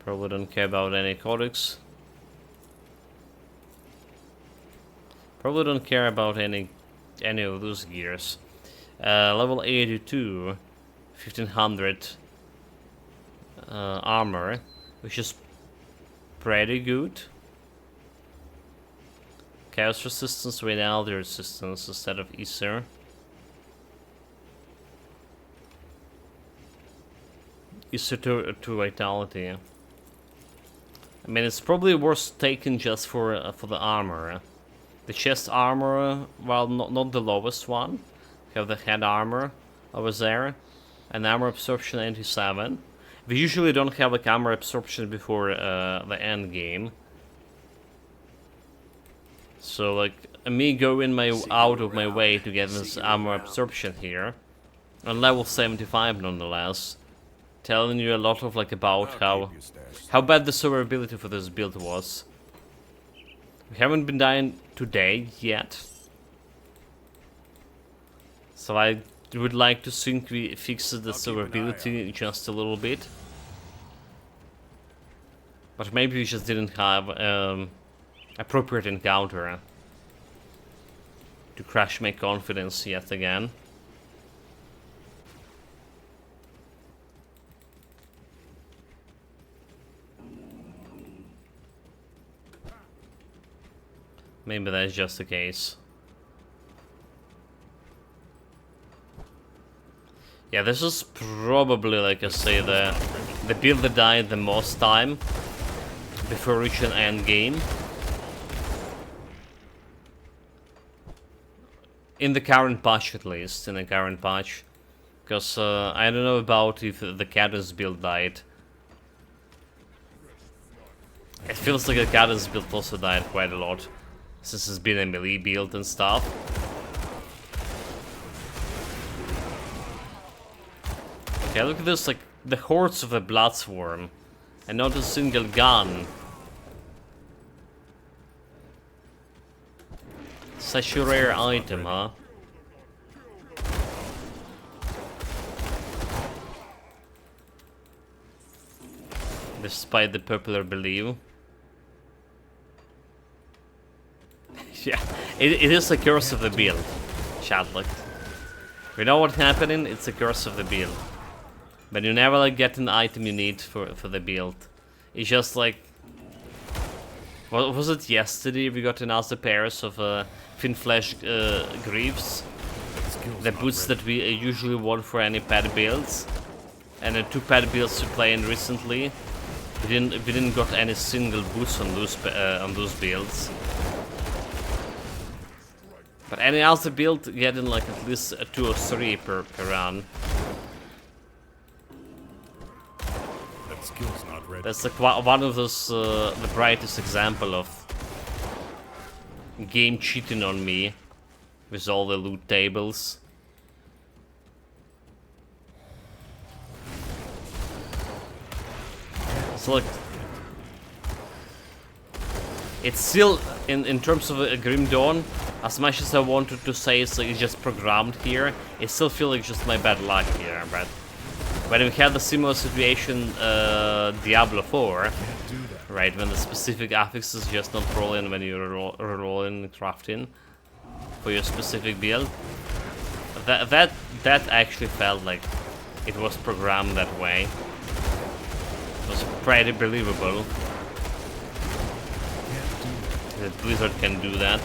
Probably don't care about any codex. Probably don't care about any of those gears. Level 82, 1500. armor, which is pretty good. Chaos resistance with Aldi resistance instead of Aether. Aether to vitality. I mean, it's probably worth taking just for the armor. The chest armor, well, not the lowest one. We have the head armor over there, and armor absorption 87. We usually don't have like armor absorption before the end game. So like me going out of my way to get this armor absorption here, on level 75 nonetheless, telling you a lot of like about how bad the survivability for this build was. We haven't been dying today yet, so I would like to think we fixed the survivability just a little bit. But maybe we just didn't have appropriate encounter to crash my confidence yet again. Maybe that's just the case. Yeah, this is probably, like I say, the build that died the most time before reaching end game. In the current patch, at least, in the current patch. Because I don't know about if the Cadence build died. It feels like the Cadence build also died quite a lot, since it's been a melee build and stuff. Okay, look at this, like, the hordes of a Bloodsworn, and not a single gun. Such a rare item, huh? Despite the popular belief. Yeah, it is a curse of the build, Chadlock. We know what's happening, it's a curse of the build. But you never like get an item you need for the build. It's just like... What was it yesterday we got another pairs of Thin Flesh Greaves? The boots that we usually want for any pet builds. And the 2 pet builds we played recently. We didn't got any single boots on those builds. But any other build getting like at least 2 or 3 per run. That skill's not ready. That's like one of those the brightest example of game cheating on me with all the loot tables. So like, it's still in terms of a Grim Dawn, as much as I wanted to say it's like it's just programmed here, it still feels like just my bad luck here. But when we had the similar situation Diablo 4, right, when the specific affixes just not rolling when you're rolling crafting for your specific build, that actually felt like it was programmed that way. It was pretty believable that Blizzard can do that.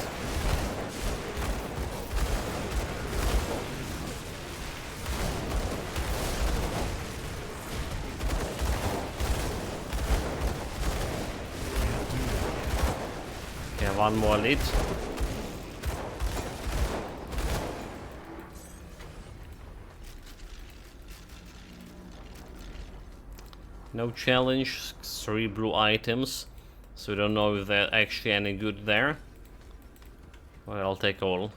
Okay, one more lead. No challenge, 3 blue items, so we don't know if they're actually any good there. Well, I'll take all.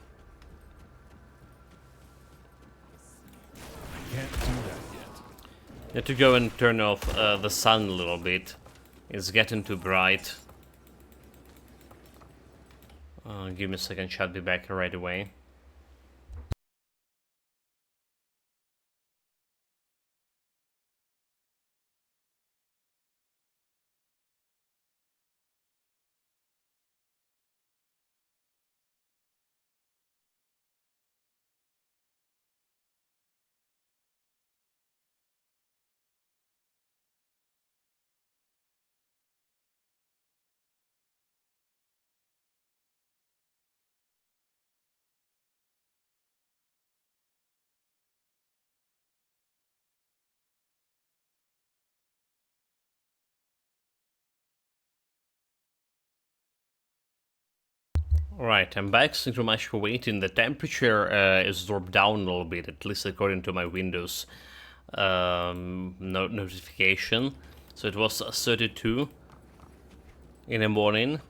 Can't do that yet. Need to go and turn off the sun a little bit. It's getting too bright. Give me a second, I'll be back right away. Right, I'm back since I'm actually waiting. The temperature is dropped down a little bit, at least according to my Windows notification. So it was 32 in the morning,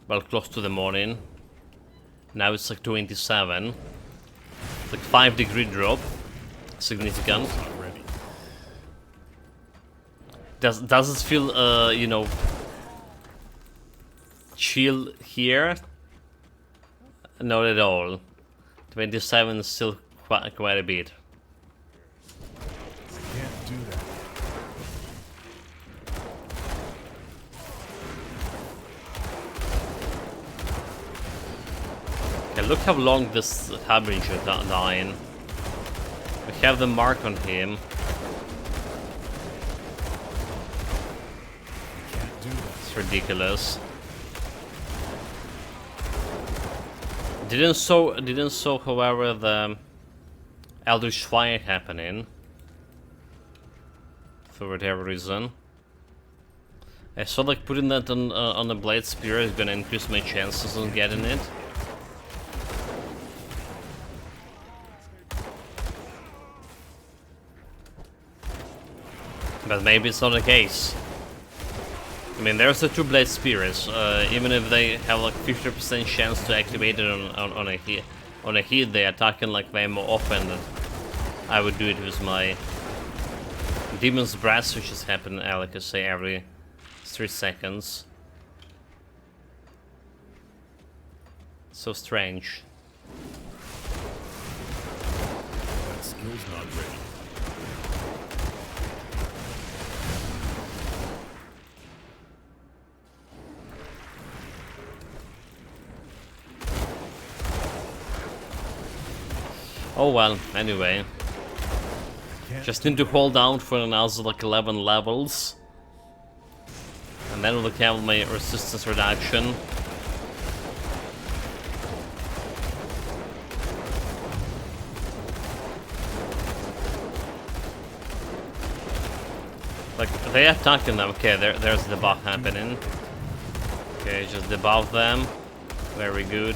well, close to the morning. Now it's like 27. It's like 5-degree drop, significant. Not ready. Does it feel, you know, chill here? Not at all. 27 is still quite a bit. I can't do that. Okay, look how long this Harbinger dying. We have the mark on him. I can't do that. It's ridiculous. Didn't saw, however, the Eldritch Fire happening for whatever reason. I saw like putting that on the Blade Spear is gonna increase my chances on getting it. But maybe it's not the case. I mean, there's the 2 Blade Spears. Even if they have like 50% chance to activate it on a hit, they attacking like way more often than I would do it with my Demon's Breath, which is happening, like I say, every 3 seconds. So strange. That skill's not ready. Oh well, anyway. Can't Just need to hold down for another like 11 levels. And then we'll have my resistance reduction. Like, they attacking them. Okay, there's the buff happening. Okay, just debuff them. Very good.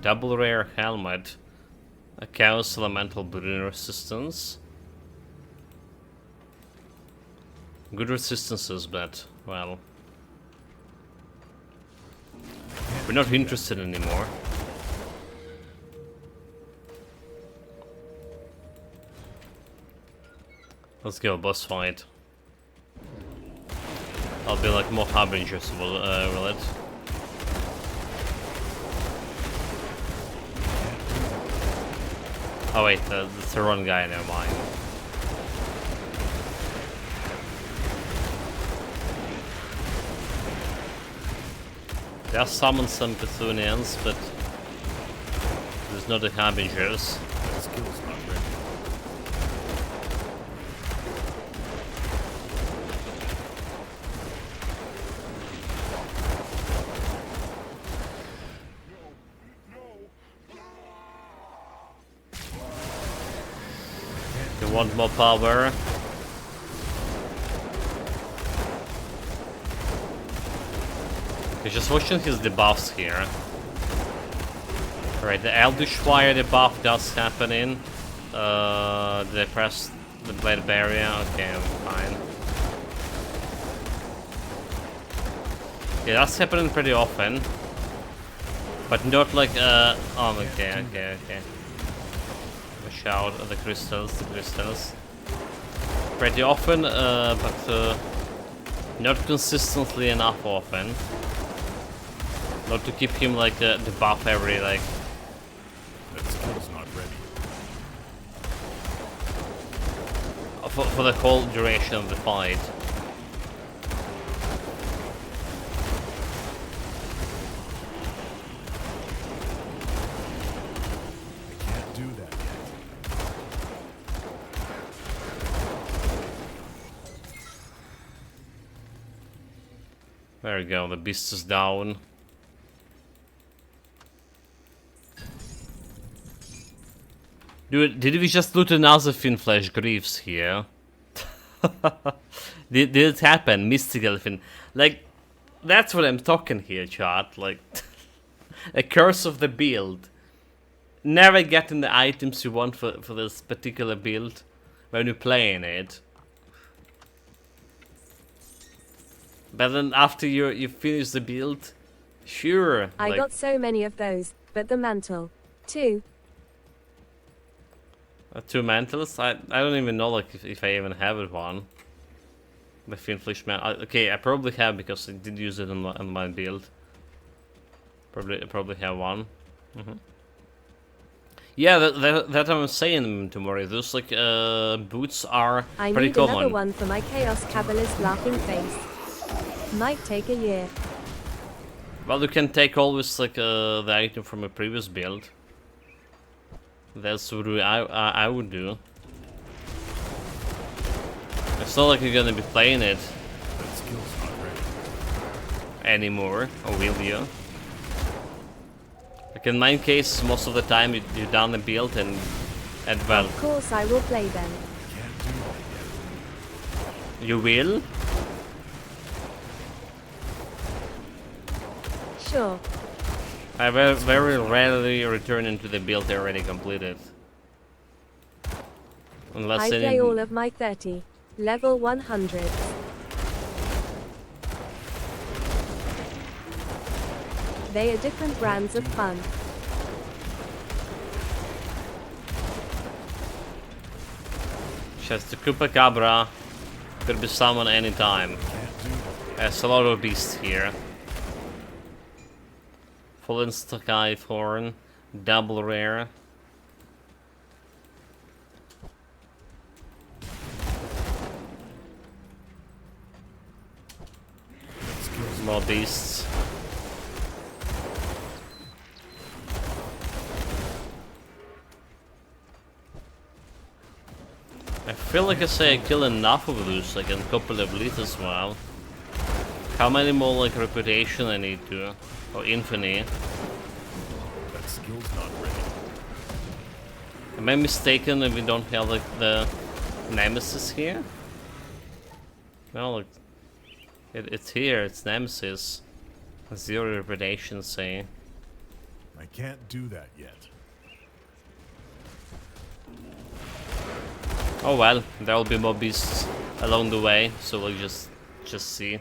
Double rare helmet. A Chaos Elemental Burden resistance. Good resistances, but, well... we're not interested anymore. Let's go, boss fight. I'll be like more Harbingers will it? Oh wait, that's the wrong guy, never mind. There are summoned some Bethunians, but there's not the Harbingers. That skill's not ready. You want more power? You're just watching his debuffs here. Right, the Eldritch Fire debuff does happen. Did I press the Blade Barrier? Okay, I'm fine. Yeah, that's happening pretty often. But not like, oh, okay. Watch out, the crystals. Pretty often, but not consistently enough often. Not to keep him like the buff every like. That skill's not ready. For the whole duration of the fight. I can't do that yet. There we go, the beast is down. Dude, did we just loot another Finnflesh Greaves here? did it happen? Mystical Fin. Like, That's what I'm talking here, chat. Like, a curse of the build. Never getting the items you want for this particular build when you're playing it. But then after you finish the build, sure. I like, got so many of those, but the mantle. 2. 2 mantles? I don't even know like if I even have one. The Finflish man. Okay, I probably have because I did use it on my build. I probably have one. Yeah, that I'm saying tomorrow. Those like boots are I pretty need common. another one for my Chaos Cabalist laughing face. Might take a year. Well, you can take always like the item from a previous build. That's what I would do. It's not like you're gonna be playing it That skill's not ready. anymore, or will you? Like in mine case, most of the time you're done the build and well, Of course I will play them. Can't do that yet. you will? Sure. I very rarely return into the build already completed. Unless I any... play all of my 30. Level 100. They are different brands of fun. Just the Chupacabra could be summoned anytime. Can't do that. There's a lot of beasts here. Fallen Skythorn, double rare. That skill's More beasts. I feel like I say I kill enough of those, like a couple of leads as well. How many more like reputation I need to? Or infamy? that skill's not ready. Am I mistaken if we don't have like the Nemesis here? No, look. It's here, it's Nemesis. 0 reputation, say. I can't do that yet. Oh well, there will be more beasts along the way, so we'll just see.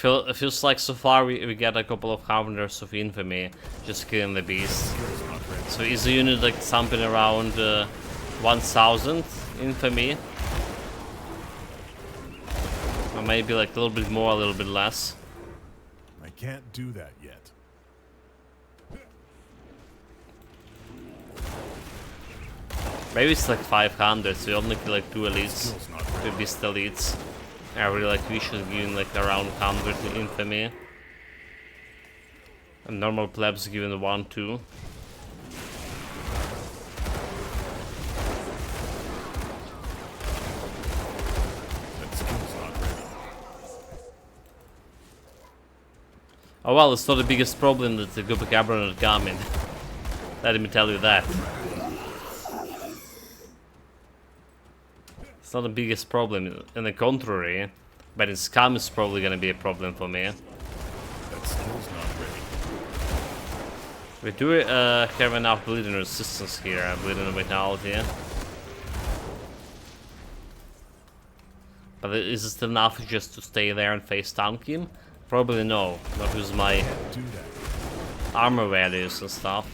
It feels like so far we get a couple of Harbingers of Infamy just killing the beasts. Skill's not ready. So is the unit like something around 1000 Infamy? Or maybe like a little bit more, a little bit less. I can't do that yet. Maybe it's like 500, so you only kill like 2 elites. Skill's not ready. 2 beast elites. I really like we should give like around 100 infamy. And normal plebs given 1, 2. That skill's not ready. Oh well, it's not the biggest problem that the Chupacabra not coming. Let me tell you that. It's not the biggest problem, on the contrary, but in Scum is probably gonna be a problem for me. That skill's not ready. We do have enough bleeding resistance here, bleeding vitality. But is it enough just to stay there and face tank him? Probably no, not with my Do that. armor values and stuff.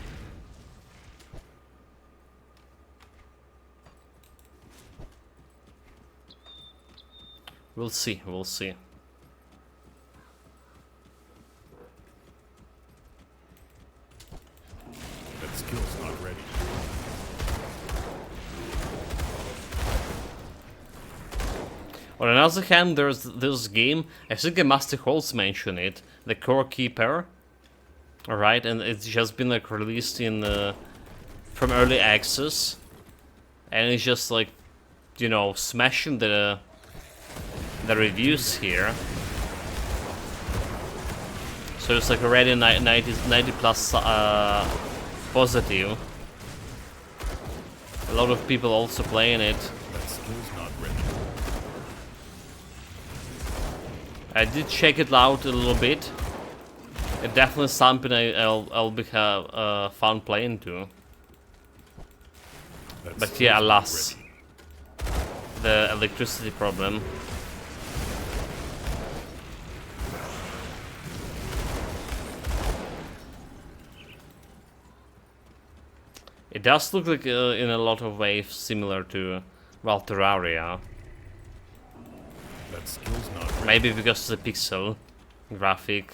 We'll see, we'll see. That skill's not ready. On another hand, there's this game, I think Master Holtz mentioned it, the Core Keeper. Alright, and it's just been like released in from early access. And it's just like, you know, smashing the reviews here. So it's like already 90 plus positive. A lot of people also playing it. That skill's not ready. I did check it out a little bit. It's definitely something I'll be fun playing to. That But skill's yeah, not alas, ready. the electricity problem. It does look like, in a lot of ways, similar to, well, Terraria. That skill's not ready. Maybe because of the pixel graphic.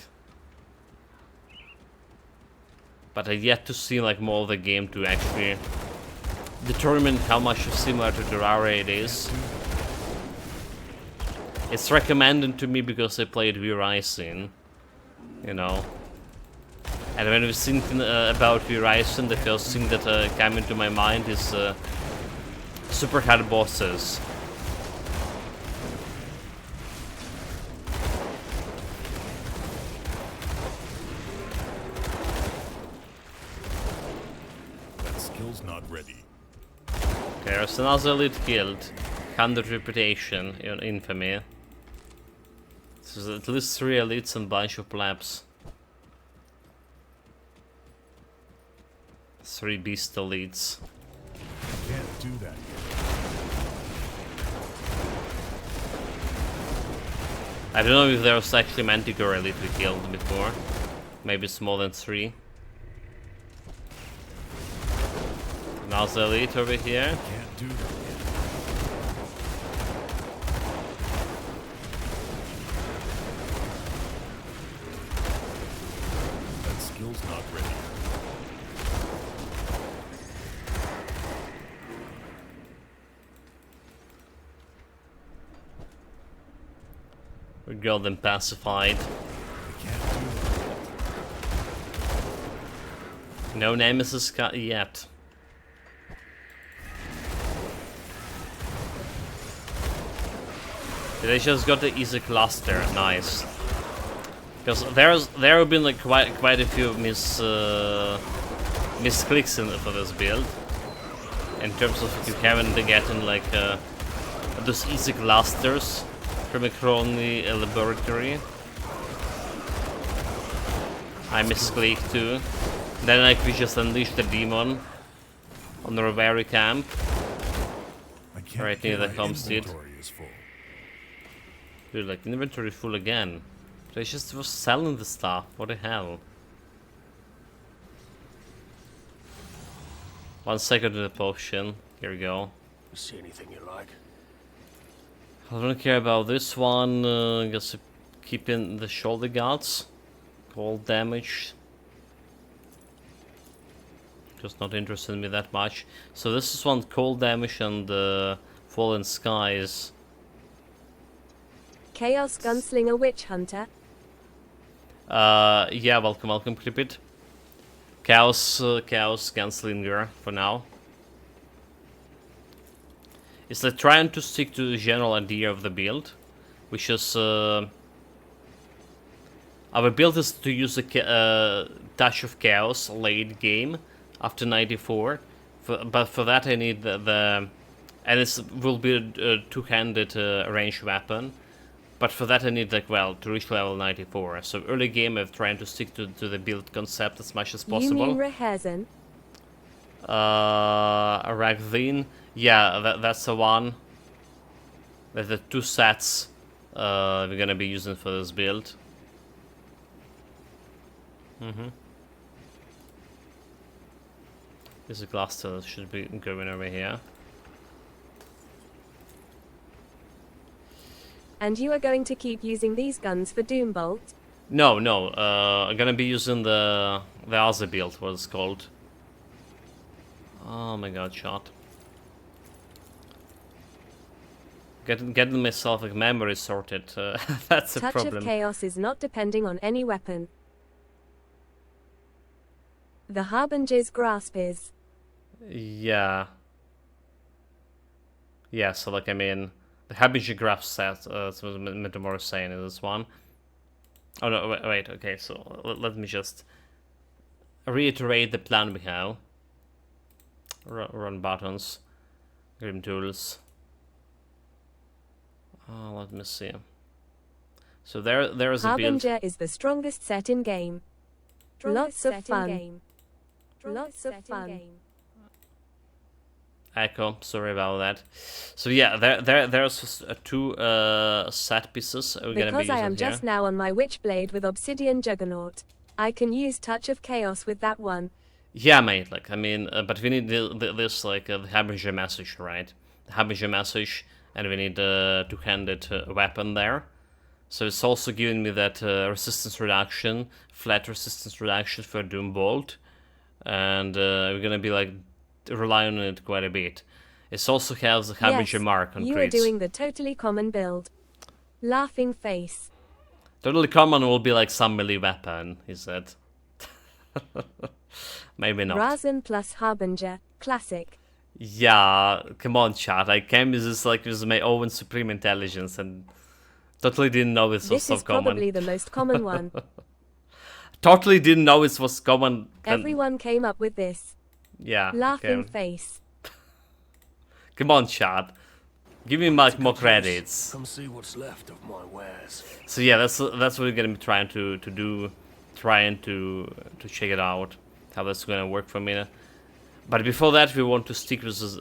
But I yet to see like more of the game to actually determine how much similar to Terraria it is. It's recommended to me because I played V-Rising, you know. And when we're thinking about V-Rising, the first thing that came into my mind is super hard bosses. That skill's not ready. There's another elite killed. 100 reputation in infamy. So there's at least 3 elites and a bunch of plebs. 3 beast elites. Can't do that yet. I don't know if there was actually Manticore elite we killed before. Maybe it's more than 3. Another elite over here. Can't do that yet. That skill's not ready. We got them pacified. I can't do that yet. No nemesis yet. They just got the easy cluster, nice. Because there have been like quite a few misclicks for this build. In terms of if you haven't gotten like those easy clusters from a Crony laboratory. I misclicked too. Then like we just unleashed the demon on the Reverie camp. I can't Right near feel the my homestead. inventory is full. Dude, like inventory full again. They just was selling the stuff. What the hell? 1 second to the potion. Here we go. See anything you like? I don't care about this one. I guess keeping the shoulder guards. Cold damage. Just not interested in me that much. So this is one cold damage and Fallen Skies. Chaos Gunslinger Witch Hunter. Yeah, welcome, Clipit. Chaos Gunslinger for now. It's like trying to stick to the general idea of the build, which is our build is to use a touch of chaos late game after 94, but for that I need the and it will be a two-handed ranged weapon. But for that I need, like, well, to reach level 94. So early game I'm trying to stick to the build concept as much as possible. You mean Reherzen? Ragdin. Yeah, that's the one. That's the 2 sets we're gonna be using for this build. This cluster should be going over here. And you are going to keep using these guns for Doombolt? No, I'm gonna be using the other build, what it's called. Oh my god, shot. Getting myself like memory sorted, that's a Touch problem. of Chaos is not depending on any weapon. The Harbinger's Grasp is. Yeah. Yeah, so like I mean, the Harbinger graph set, that's what Metamor is saying in this one. Oh no, wait, okay, so let me just reiterate the plan we have. Run buttons, Grim Tools. Let me see. So there is a build. Harbinger is the strongest set in game. Lots of fun. Lots of fun. Echo, sorry about that. So yeah, there's two set pieces we're gonna be Because using I am here. just now on my Witchblade with Obsidian Juggernaut. I can use Touch of Chaos with that one. Yeah, mate. Like, I mean, but we need this like the Harbinger message, right? The Harbinger message, and we need two-handed weapon there. So it's also giving me that resistance reduction, flat resistance reduction for Doom Bolt, and we're gonna be like relying on it quite a bit. It also has the Harbinger Yes, mark on you crits. are doing the totally common build. Laughing face. Totally common will be like some melee weapon, is that? Maybe not. Razan plus Harbinger. Classic. Yeah, come on, chat. I came with this like with my own supreme intelligence and totally didn't know this was This so is common. probably the most common one. Totally didn't know it was common. and- Everyone came up with this. Yeah. Laughing okay. face. Come on, chat. Give me more credits. Come see what's left of my wares. So yeah, that's what we're gonna be trying to do, trying to check it out, how that's gonna work for me. But before that, we want to stick with this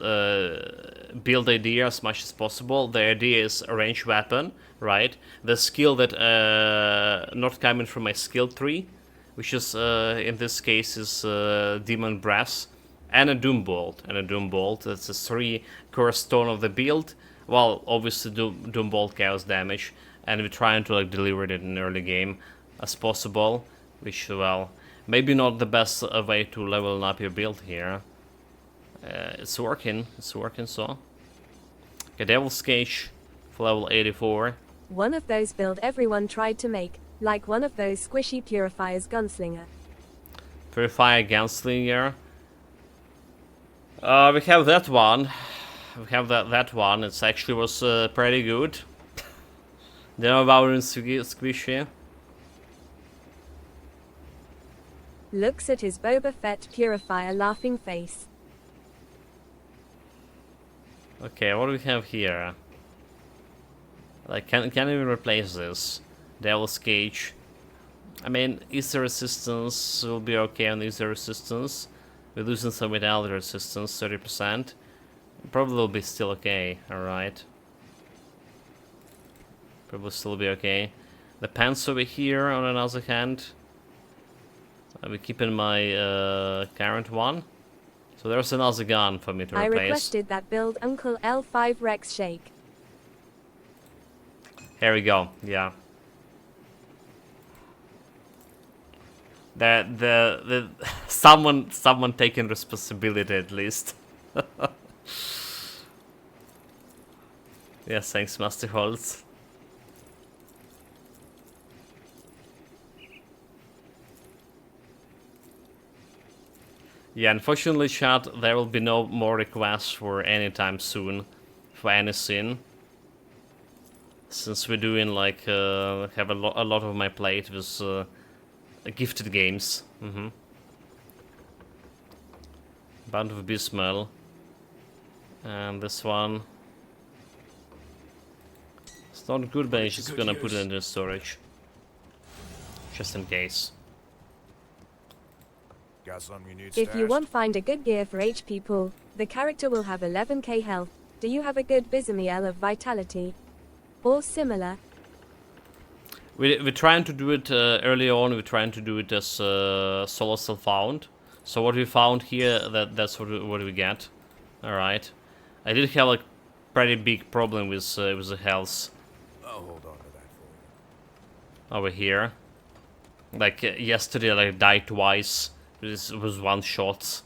build idea as much as possible. The idea is a ranged weapon, right? The skill that not coming from my skill tree, which is in this case is Demon Brass, and a Doom Bolt. That's a 3 cornerstone of the build. Well, obviously Doom Bolt chaos damage, and we're trying to like deliver it in early game as possible. Which, well, maybe not the best way to level up your build here. It's working so. Okay, Devil's Cage for level 84. One of those build everyone tried to make, like one of those squishy purifiers gunslinger. Purifier Gunslinger. We have that one. We have that one. It actually was pretty good. Then about Squishy. Looks at his Boba Fett purifier laughing face. Okay, what do we have here? Like, can we replace this? Devil's Cage. I mean, Easter Resistance will be okay on Easter Resistance. We're losing some vitality resistance, 30%. Probably will be still okay, alright. Probably still be okay. The pants over here, on another hand. I will keep in my current one. So there's another gun for me to I replace. requested that build Uncle L5 Rex Shake. Here we go, yeah. The someone taking responsibility at least. Yeah, thanks, Master Holtz. Yeah, unfortunately, chat, there will be no more requests for any time soon for anything. Since we're doing like have a lot of my plate with gifted games. Band of Bismel. And this one. It's not good, but I'm just gonna put it into storage. Just in case. Got something you need If you stashed? want find a good gear for HP pool, the character will have 11k health. Do you have a good Bizamiel of vitality? Or similar? We're trying to do it early on. We're trying to do it as solo self-found. So what we found here, that's what we get. All right. I did have like pretty big problem with the health I'll hold on to that for you. over here. Like yesterday, I died twice. This was one shot.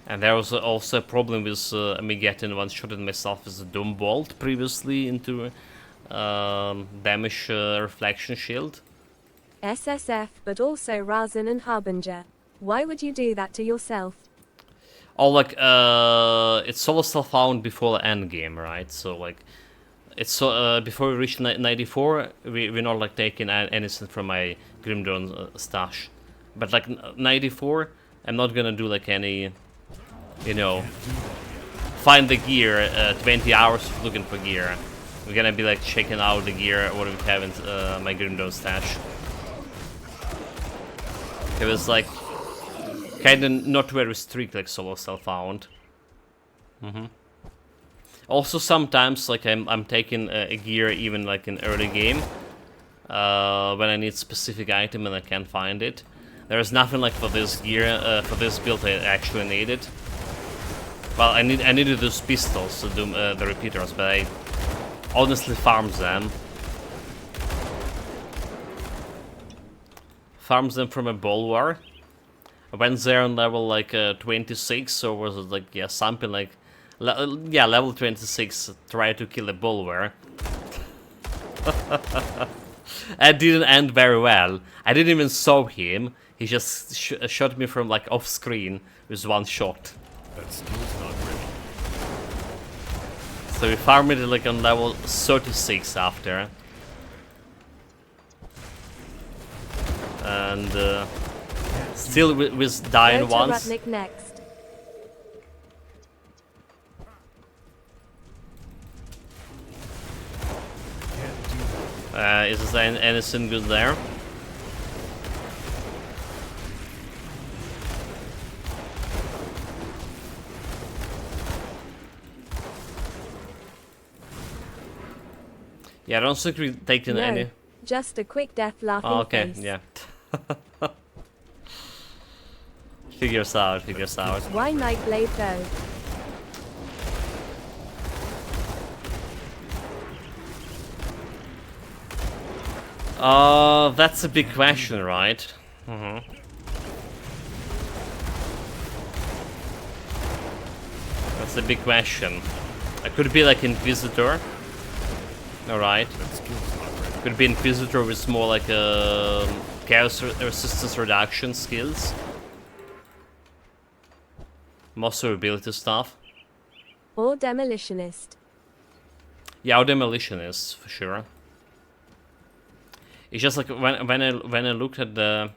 And there was also a problem with me getting one shot at myself with the Doom Bolt previously into damage reflection shield. SSF, but also Razan and Harbinger. Why would you do that to yourself? Oh, like it's solo self-found before the end game, right? So like, it's before we reach 94, we're not like taking anything from my Grim Dawn stash. But like 94, I'm not gonna do like any, you know, find the gear, 20 hours of looking for gear. We're gonna be like checking out the gear what we have in my Grimdom stash. It was like kind of not very strict like solo self found. Also sometimes like I'm taking a gear even like in early game when I need specific item and I can't find it. There is nothing like for this gear for this build I actually need it. Well, I needed those pistols to do the repeaters, but I honestly farmed them. Farms them from a Bulwark. I went there on level like 26, or was it like, yeah, something like, yeah, level 26, try to kill a Bulwark. It didn't end very well. I didn't even saw him. He just shot me from like off screen with one shot. That skill's not ready. So we farmed it like on level 36 after. And still with dying Go to once. Rudnick next. Can't do that. Is there anything good there? Yeah, I don't think we've taken No, any. just a quick death laughing Oh, okay, face. yeah. Figures out, figures out. Why Nightblade though? That's a big question, right? That's a big question. I could be like Inquisitor. Alright. That skill's not ready. Could be Inquisitor with more like chaos resistance reduction skills. More survivability stuff. Or Demolitionist. Yeah, or Demolitionist for sure. It's just like when I looked at the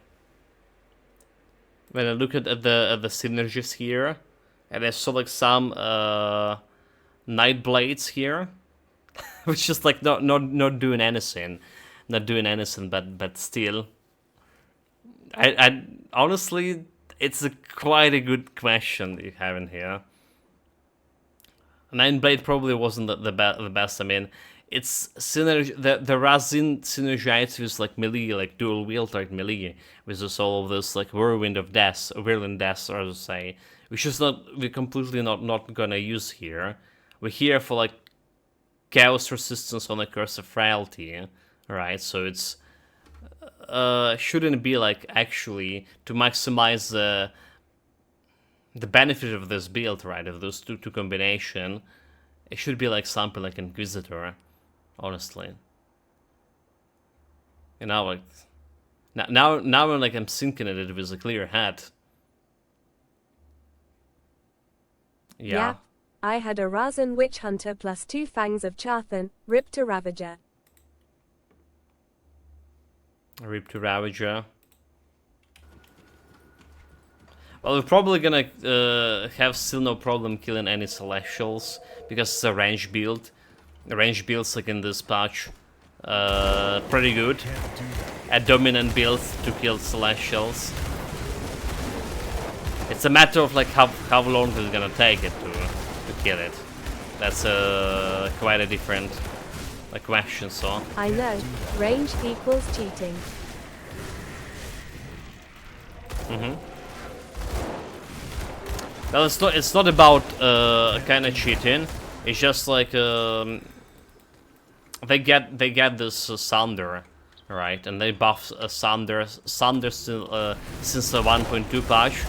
the synergies here, and I saw like some Night Blades here, which is like not doing anything, but still, I honestly, it's quite a good question that you have in here. Nine Blade probably wasn't the best. I mean, it's synergy. The Razin synergizes with like melee, like dual wield like melee, with just all of this like whirlwind death, or to say, which is we're completely not gonna use here. We're here for like chaos resistance on the Curse of Frailty, right? So it's shouldn't be like actually to maximize the benefit of this build, right? Of those two combination, it should be like something like Inquisitor, honestly. You know, like now I'm like I'm thinking at it with a clear head. Yeah. I had a Razan Witch Hunter plus 2 Fangs of Charthan, Rip to Ravager. Rip to Ravager. Well, we're probably gonna have still no problem killing any Celestials, because it's a range build. The range builds like in this patch, pretty good. Can't do that. A dominant build to kill Celestials. It's a matter of like how long it's gonna take it to kill it. That's quite a different like question. So I know, range equals cheating. well, it's not about kind of cheating. It's just like they get this Sunder, right? And they buff Sunder still, since the 1.2 patch,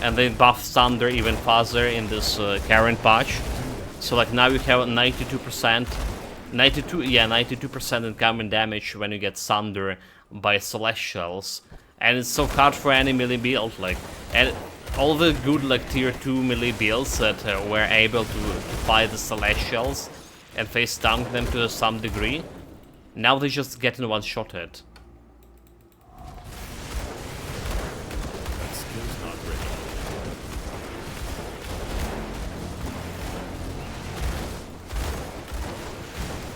and they buff Sunder even faster in this current patch. So like now you have 92% incoming damage when you get Sunder by Celestials, and it's so hard for any melee build. Like, and all the good like tier 2 melee builds that were able to fight the Celestials and face tank them to some degree, now they just getting one-shotted. That skill's not ready.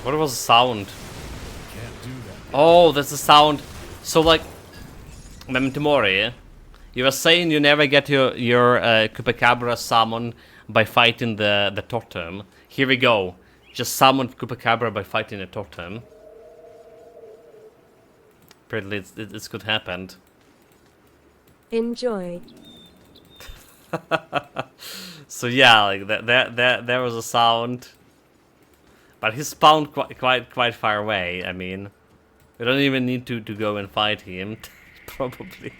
What was the sound? Can't do that. Oh, that's the sound. So like, Memento Mori, you were saying you never get your Chupacabra summon by fighting the totem. Here we go. Just summon Chupacabra by fighting a totem. Apparently it's could happen. Enjoy. So yeah, like there was a sound, but he spawned quite far away. I mean, we don't even need to go and fight him. Probably,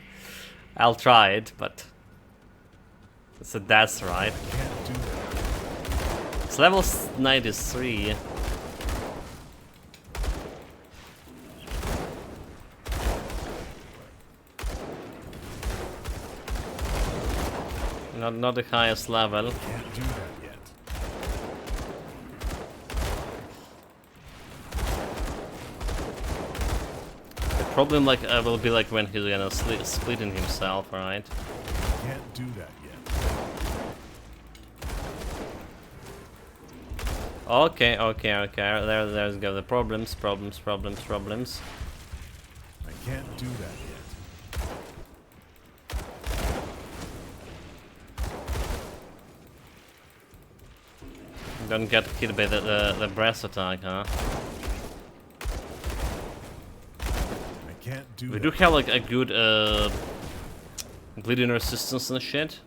I'll try it, but so that's right. Can't do that. It's level 93. Not the highest level. Can't do that yet. The problem like will be like when he's gonna split in himself, right? Can't do that yet. Okay. There's go the problems. I can't do that yet. Don't get hit by the breast attack, huh? I can't do We that. do have like a good bleeding resistance and shit.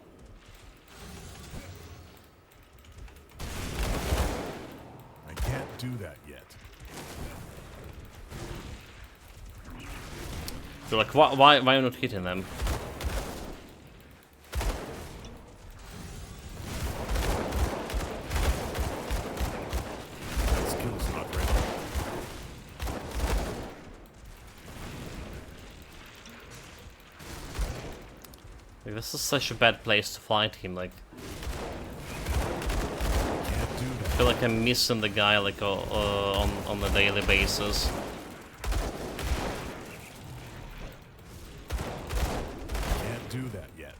I can't do that yet. So like, why are you not hitting them? That skill's not ready. Like, this is such a bad place to fight him. Like, Can't do I that. feel like I'm missing the guy like on a daily basis. Can't do that yet.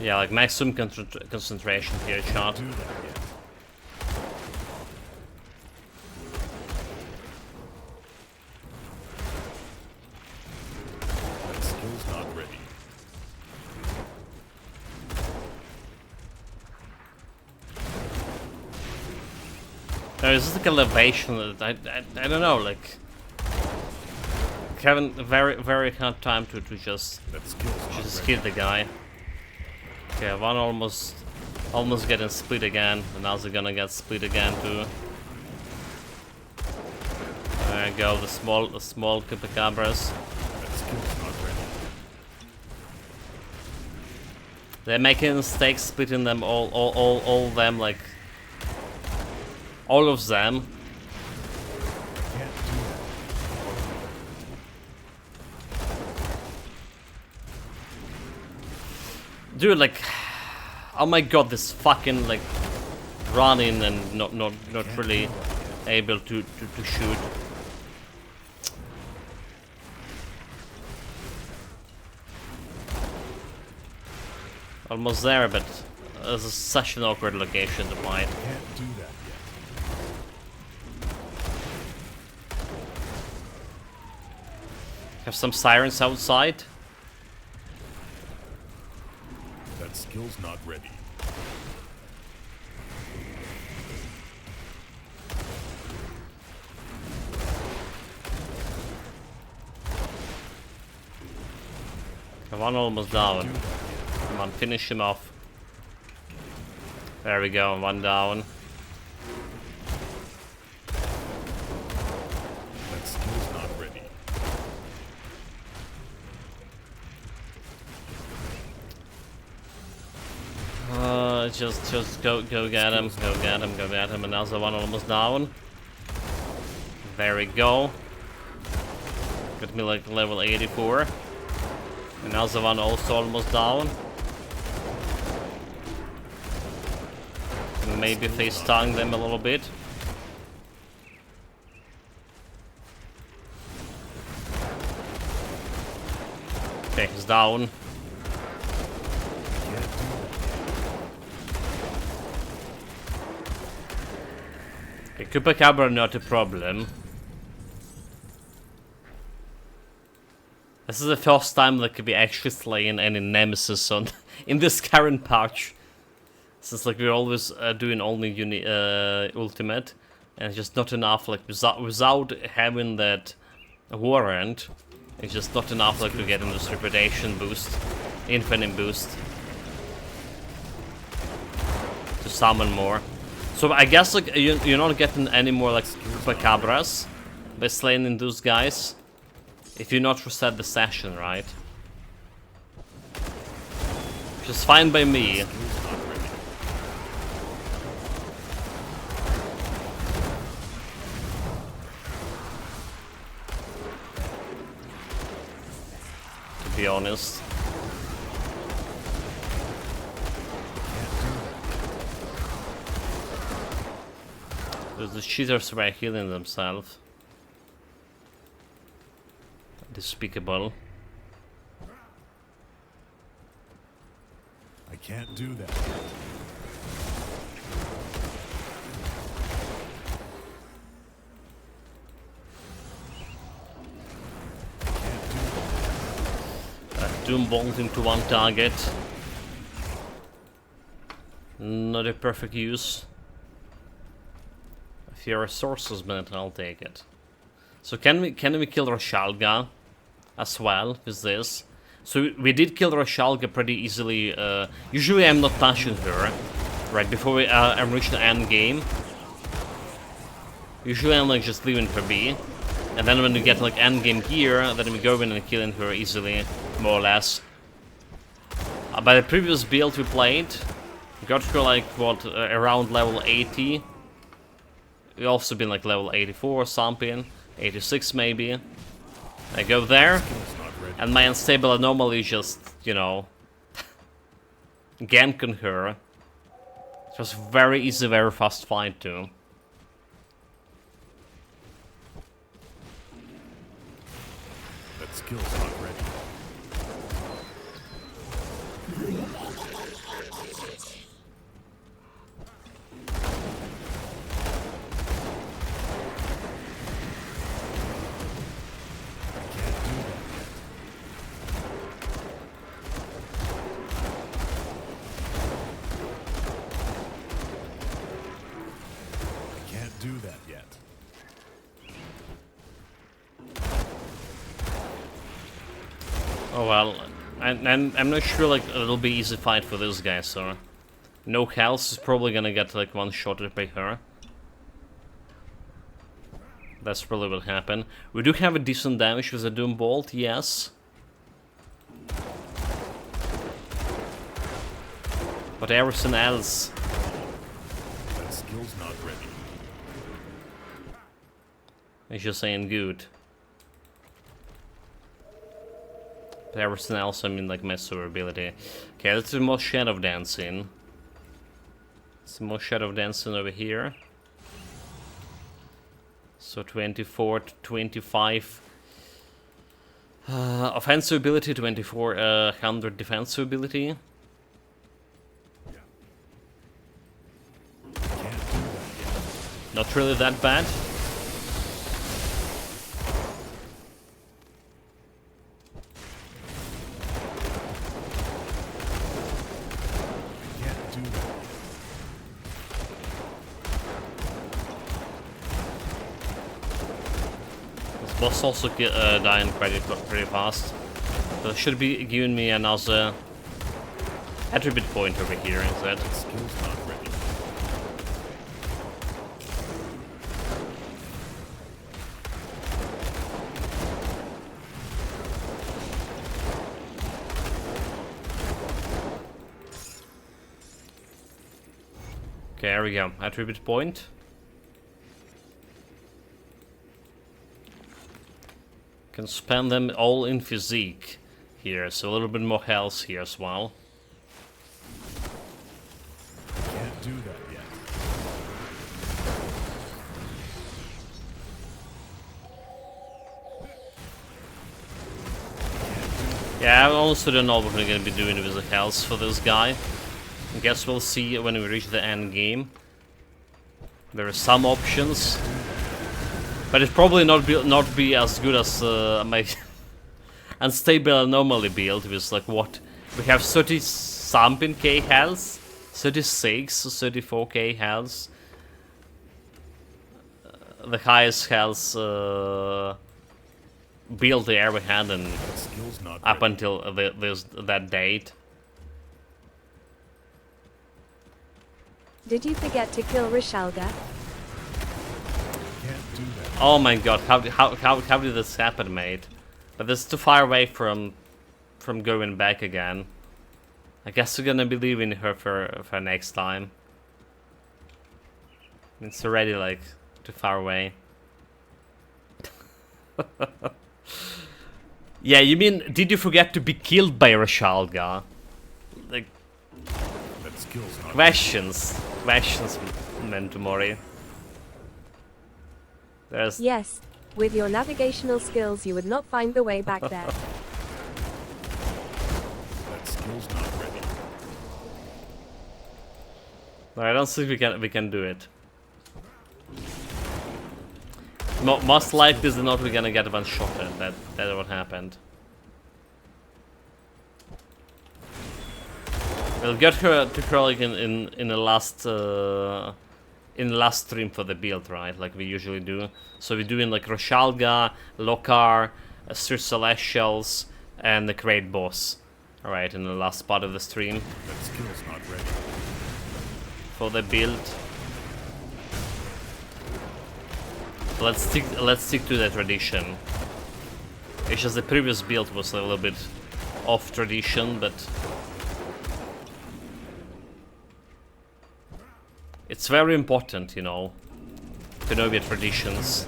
Yeah, like maximum concentration here, shot. Do that yet. That skill's not ready. There is like elevation that I don't know, like having a very hard time to just That skill's not ready. hit the guy. Okay, one almost getting split again, and now they're gonna get split again too. There you go, the small Chupacabras. That skill's not ready. They're making mistakes splitting them all them like all of them. Can't do that. Dude, like, oh my god, this fucking like running and not really able to shoot. Almost there, but this is such an awkward location to fight. Can't do that yet. Have some sirens outside. That skill's not ready. One almost down. Do that yet. Come on, finish him off. There we go, one down. That skill's not ready. Just go get him, go get him. Another one almost down. There we go. Got me like level 84. Another one also almost down. And maybe face tongue them a little bit. He's down. Can't do that. Okay, Chupacabra not a problem. This is the first time like we actually slain any nemesis on in this current patch. Since like we're always doing only ultimate, and it's just not enough like without having that warrant, it's just not enough like to get in this reputation boost, infinite boost, to summon more. So I guess like you're not getting any more like Chupacabras by slaying those guys if you not reset the session, right? Which is fine by me. To be honest. Because the cheaters were healing themselves. Despicable. I can't do that. Doom bolt into one target. Not a perfect use. If your resources minute, I'll take it. So can we kill Roshalga as well with this? So we did kill Roshalga pretty easily. Usually I'm not touching her, right before I'm reaching the end game. Usually I'm like just leaving her be, and then when we get like end game gear, then we go in and killing her easily, more or less. By the previous build we played, we got her like what around level 80. We also been like level 84 or something, 86 maybe. I go there, and my unstable anomaly just, you know, ganking her. It was very easy, very fast fight too. That skill's not ready. Do that yet. Oh well, I'm not sure like it'll be easy fight for this guy, so no health is probably gonna get like one shotted by her. That's probably what happen. We do have a decent damage with the Doom Bolt, yes. But everything else, That skill's not ready. it's just saying good. But everything else, I mean, like my survivability. Okay, let's do more Shadow Dancing. Some more Shadow Dancing over here. So 24 to 25. Offensive ability, 2400 defensive ability. Not really that bad. Can't do that. This boss also dying pretty fast. So it should be giving me another attribute point over here instead. That skill's not ready. Okay, there we go. Attribute point. Can spend them all in physique here, so a little bit more health here as well. Can't do that yet. Yeah, I also don't know what we're gonna be doing with the health for this guy. I guess we'll see when we reach the end game. There are some options, but it's probably not be as good as my unstable anomaly build with like what we have 30 something K health, 36, 34K health. The highest health build they ever had, and Skill's not up ready. until that date. Did you forget to kill Rishalga? Can't do that. Oh my god, how did this happen, mate? But this is too far away from going back again. I guess we're gonna be leaving her for next time. It's already like too far away. Yeah, you mean, did you forget to be killed by Rashalga? Like, That skill's not questions, Mentomori. There's Yes. With your navigational skills, you would not find the way back there. That skill's not ready. No, I don't think we can do it. Most likely is not we're gonna get one shot at that. That's what happened. We'll get her to her like in the last stream for the build, right? Like we usually do. So we're doing like Rashalga, Lokar, Sir Celestials, and the Great Boss. Alright, in the last part of the stream That skill's not ready. for the build. Let's stick to the tradition. It's just the previous build was a little bit off tradition, but it's very important, you know, to know your traditions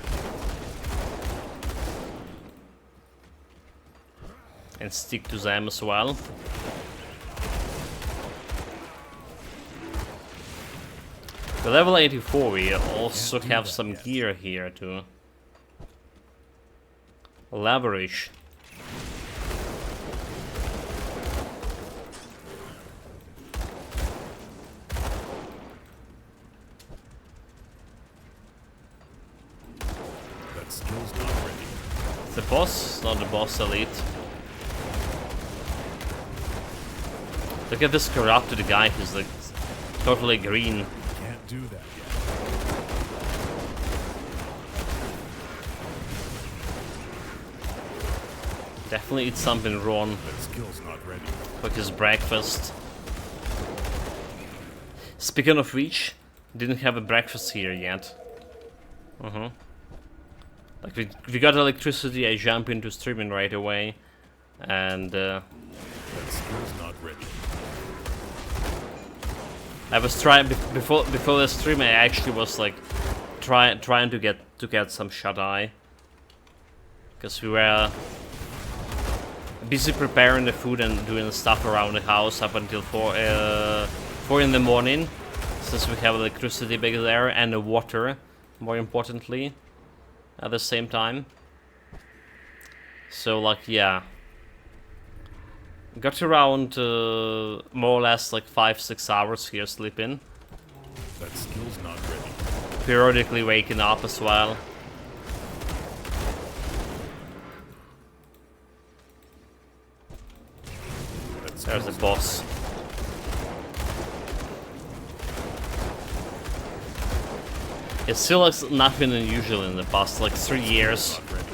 and stick to them as well. The level 84, we also have some gear here to leverage. That skill's not ready. The boss, not the boss elite. Look at this corrupted guy who's like totally green. Can't do that yet. Definitely eat something wrong That skill's not ready. for his breakfast. Speaking of which, didn't have a breakfast here yet. Like we got electricity, I jump into streaming right away, and That skill's not ready. I was trying before the stream. I actually was like trying to get some shut eye, because we were busy preparing the food and doing stuff around the house up until 4 in the morning, since we have electricity back there and the water, more importantly, at the same time. So like, yeah, got around more or less like 5-6 hours here sleeping, That skill's not ready. periodically waking up as well. That There's skill's the boss. It still looks nothing unusual in the past like 3 years. not ready.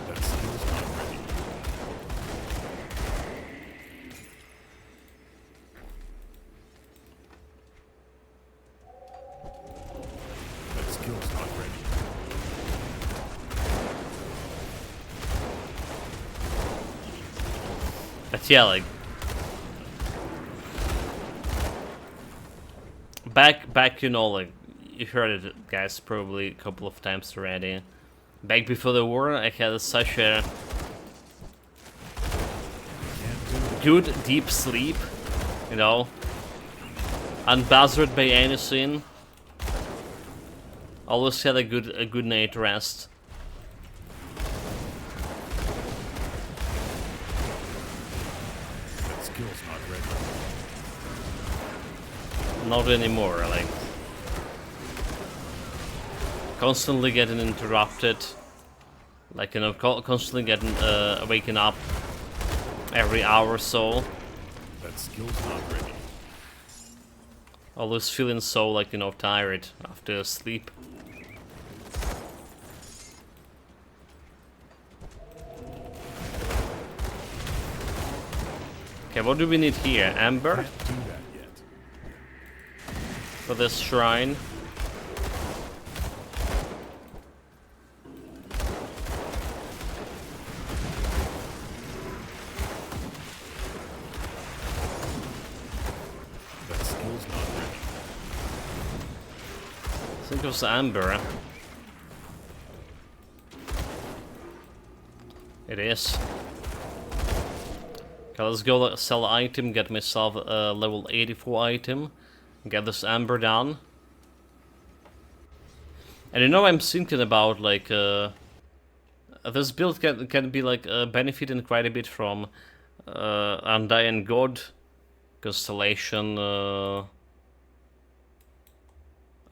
That skill's not ready. That skill's not ready. But yeah, like back, you know, like you heard it, guys, probably a couple of times already. Back before the war, I had such a Can't do that. good deep sleep, you know. Unbothered by anything. Always had a good night rest. That skill's not ready. Not anymore, like constantly getting interrupted, like, you know, constantly getting waking up every hour or so. That skill's not ready. Always feeling so, like, you know, tired after sleep. Okay, what do we need here? Amber Can't do that yet. for this shrine. That skill's not ready. I think it was Amber. It is. Okay, let's go sell item, get myself a level 84 item, get this Amber down. And you know, I'm thinking about, like, this build can be, like, benefiting quite a bit from Undying God constellation,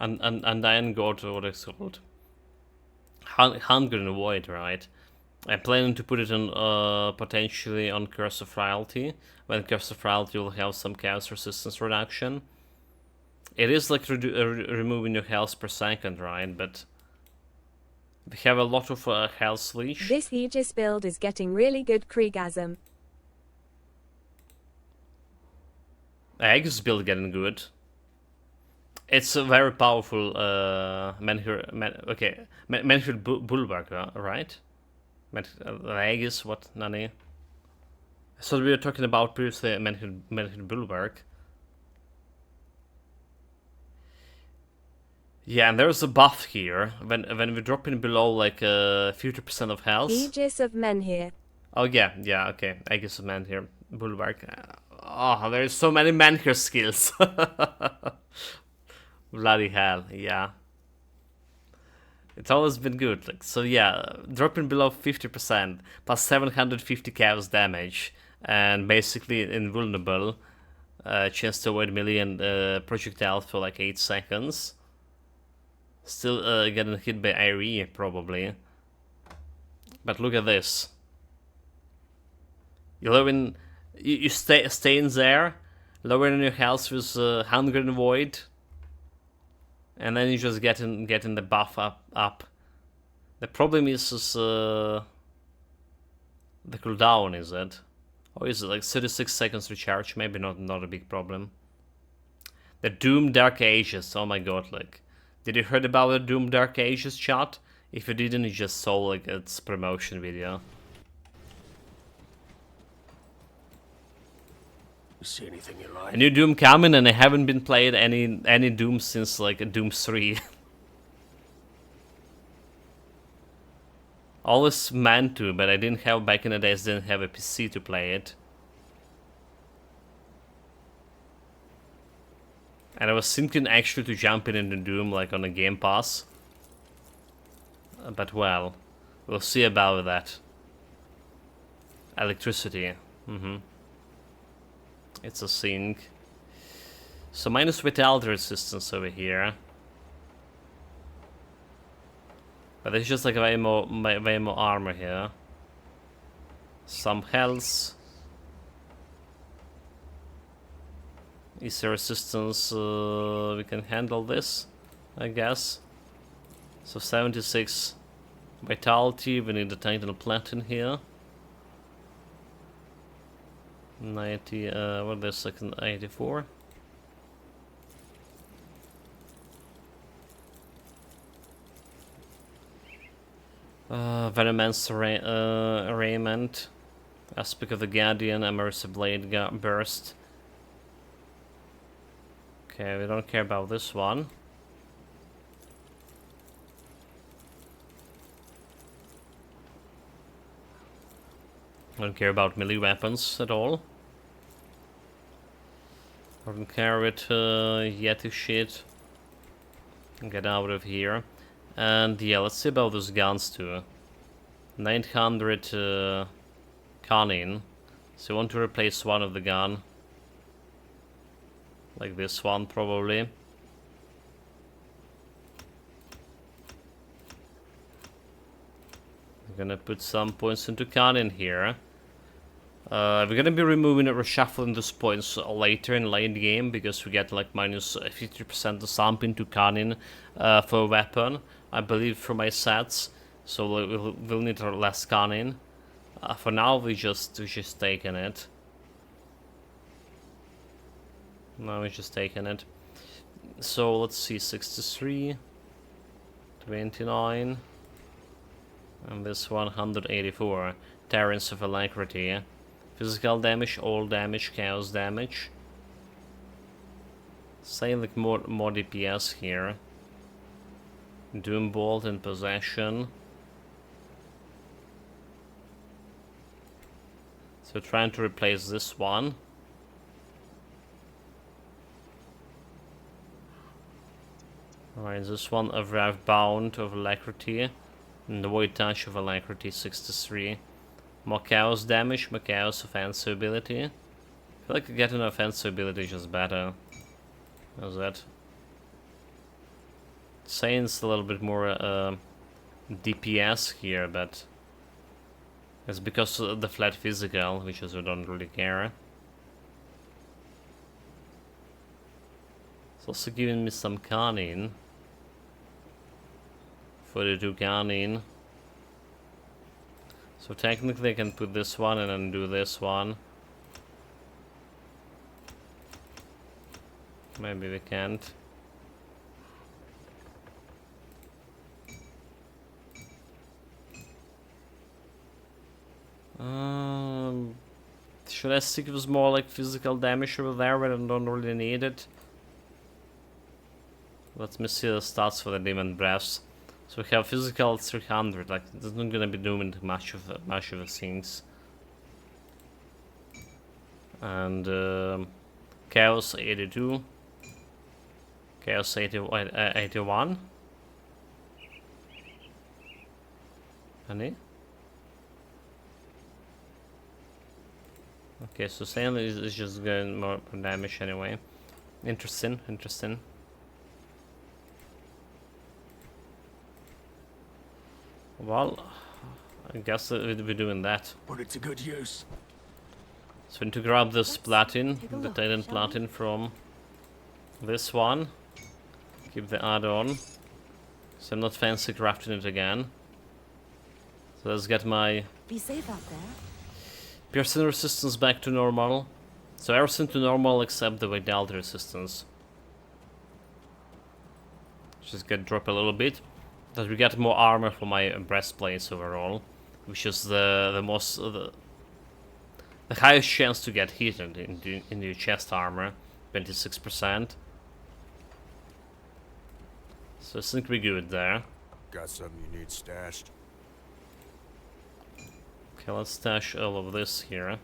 Undying God, what it's called, Hunger and Void, right? I'm planning to put it on potentially on Curse of Frailty, when Curse of Frailty will have some chaos resistance reduction. It is like removing your health per second, right? But we have a lot of health leech. This Aegis build is getting really good Kriegasm. Aegis build getting good. It's a very powerful Menhir Bulwark, right? Aegis, what, Nani? So we were talking about previously Menhir Bulwark. Yeah, and there's a buff here when we drop in below like 50% of health. Aegis of Menhir. Oh yeah, okay. Aegis of Menhir Bulwark. Oh, there's so many Menhir skills. Bloody hell, yeah. It's always been good. Like, so yeah, dropping below 50% plus 750 chaos damage and basically invulnerable. Chance to avoid melee and projectile for like 8 seconds. Still getting hit by IRE probably. But look at this. You stay in there, lowering your health with Hunger and Void. And then you just getting the buff up. The problem is the cooldown, is it? Or is it like 36 seconds recharge? Maybe not a big problem. The Doom Dark Ages, oh my god, like, did you heard about the Doom Dark Ages, chat? If you didn't, you just saw like its promotion video. You see anything you like? A new Doom coming, and I haven't been played any Doom since like Doom 3. Always meant to, but I didn't have, back in the days, didn't have a PC to play it. And I was thinking actually to jump into Doom like on a Game Pass. But well, we'll see about that. Electricity. It's a thing. So minus vitality resistance over here. But there's just like way more armor here. Some health. Is there resistance? We can handle this, I guess. So 76 vitality. We need the Titan Platinum here. 90. What is second? 84. Venomance Raiment. Aspect of the Guardian. Immersive Blade Burst. Okay, we don't care about this one. Don't care about melee weapons at all. Don't care with Yeti shit. Get out of here. And yeah, let's see about those guns too. 900 Canin. So you want to replace one of the gun. Like this one probably. I'm gonna put some points into Canin here. We're gonna be removing or reshuffling those points later in late game because we get like minus 50% sump into Canin for a weapon, I believe, for my sets. So we'll need less Canin. For now, we just taking it. No, we're just taking it. So let's see, 63, 29, and this one 184. Terrence of Alacrity. Physical damage, all damage, chaos damage. Say like more DPS here. Doombolt in possession. So trying to replace this one. Alright, this one of Wrath Bound of Alacrity. And the Void Touch of Alacrity 63. More chaos damage, more chaos offensive ability. I feel like getting offensive ability is just better. How's that? Saint's a little bit more DPS here, but it's because of the flat physical, which is we don't really care. It's also giving me some Canin. 42 Canin. So technically I can put this one and then do this one. Maybe we can't. Should I stick with more like physical damage over there when I don't really need it? Let me see the stats for the Demon Breaths. So we have physical 300, like it's not gonna be doing much of the things. And Chaos 82, Chaos 81. Any? Okay, so Saiyan is just getting more damage anyway. Interesting. Well, I guess we'll be doing that. Put it to good use. So we need to grab this platin, take a the look, Titan shall platin from this one. Keep the add-on. So I'm not fancy crafting it again. So let's get my Be safe out there. piercing resistance back to normal. So everything to normal except the vitality resistance. Just get drop a little bit. That we get more armor for my breastplates overall, which is the highest chance to get hit in your chest armor, 26%. So I think we're good there. Got something you need stashed? Okay, let's stash all of this here.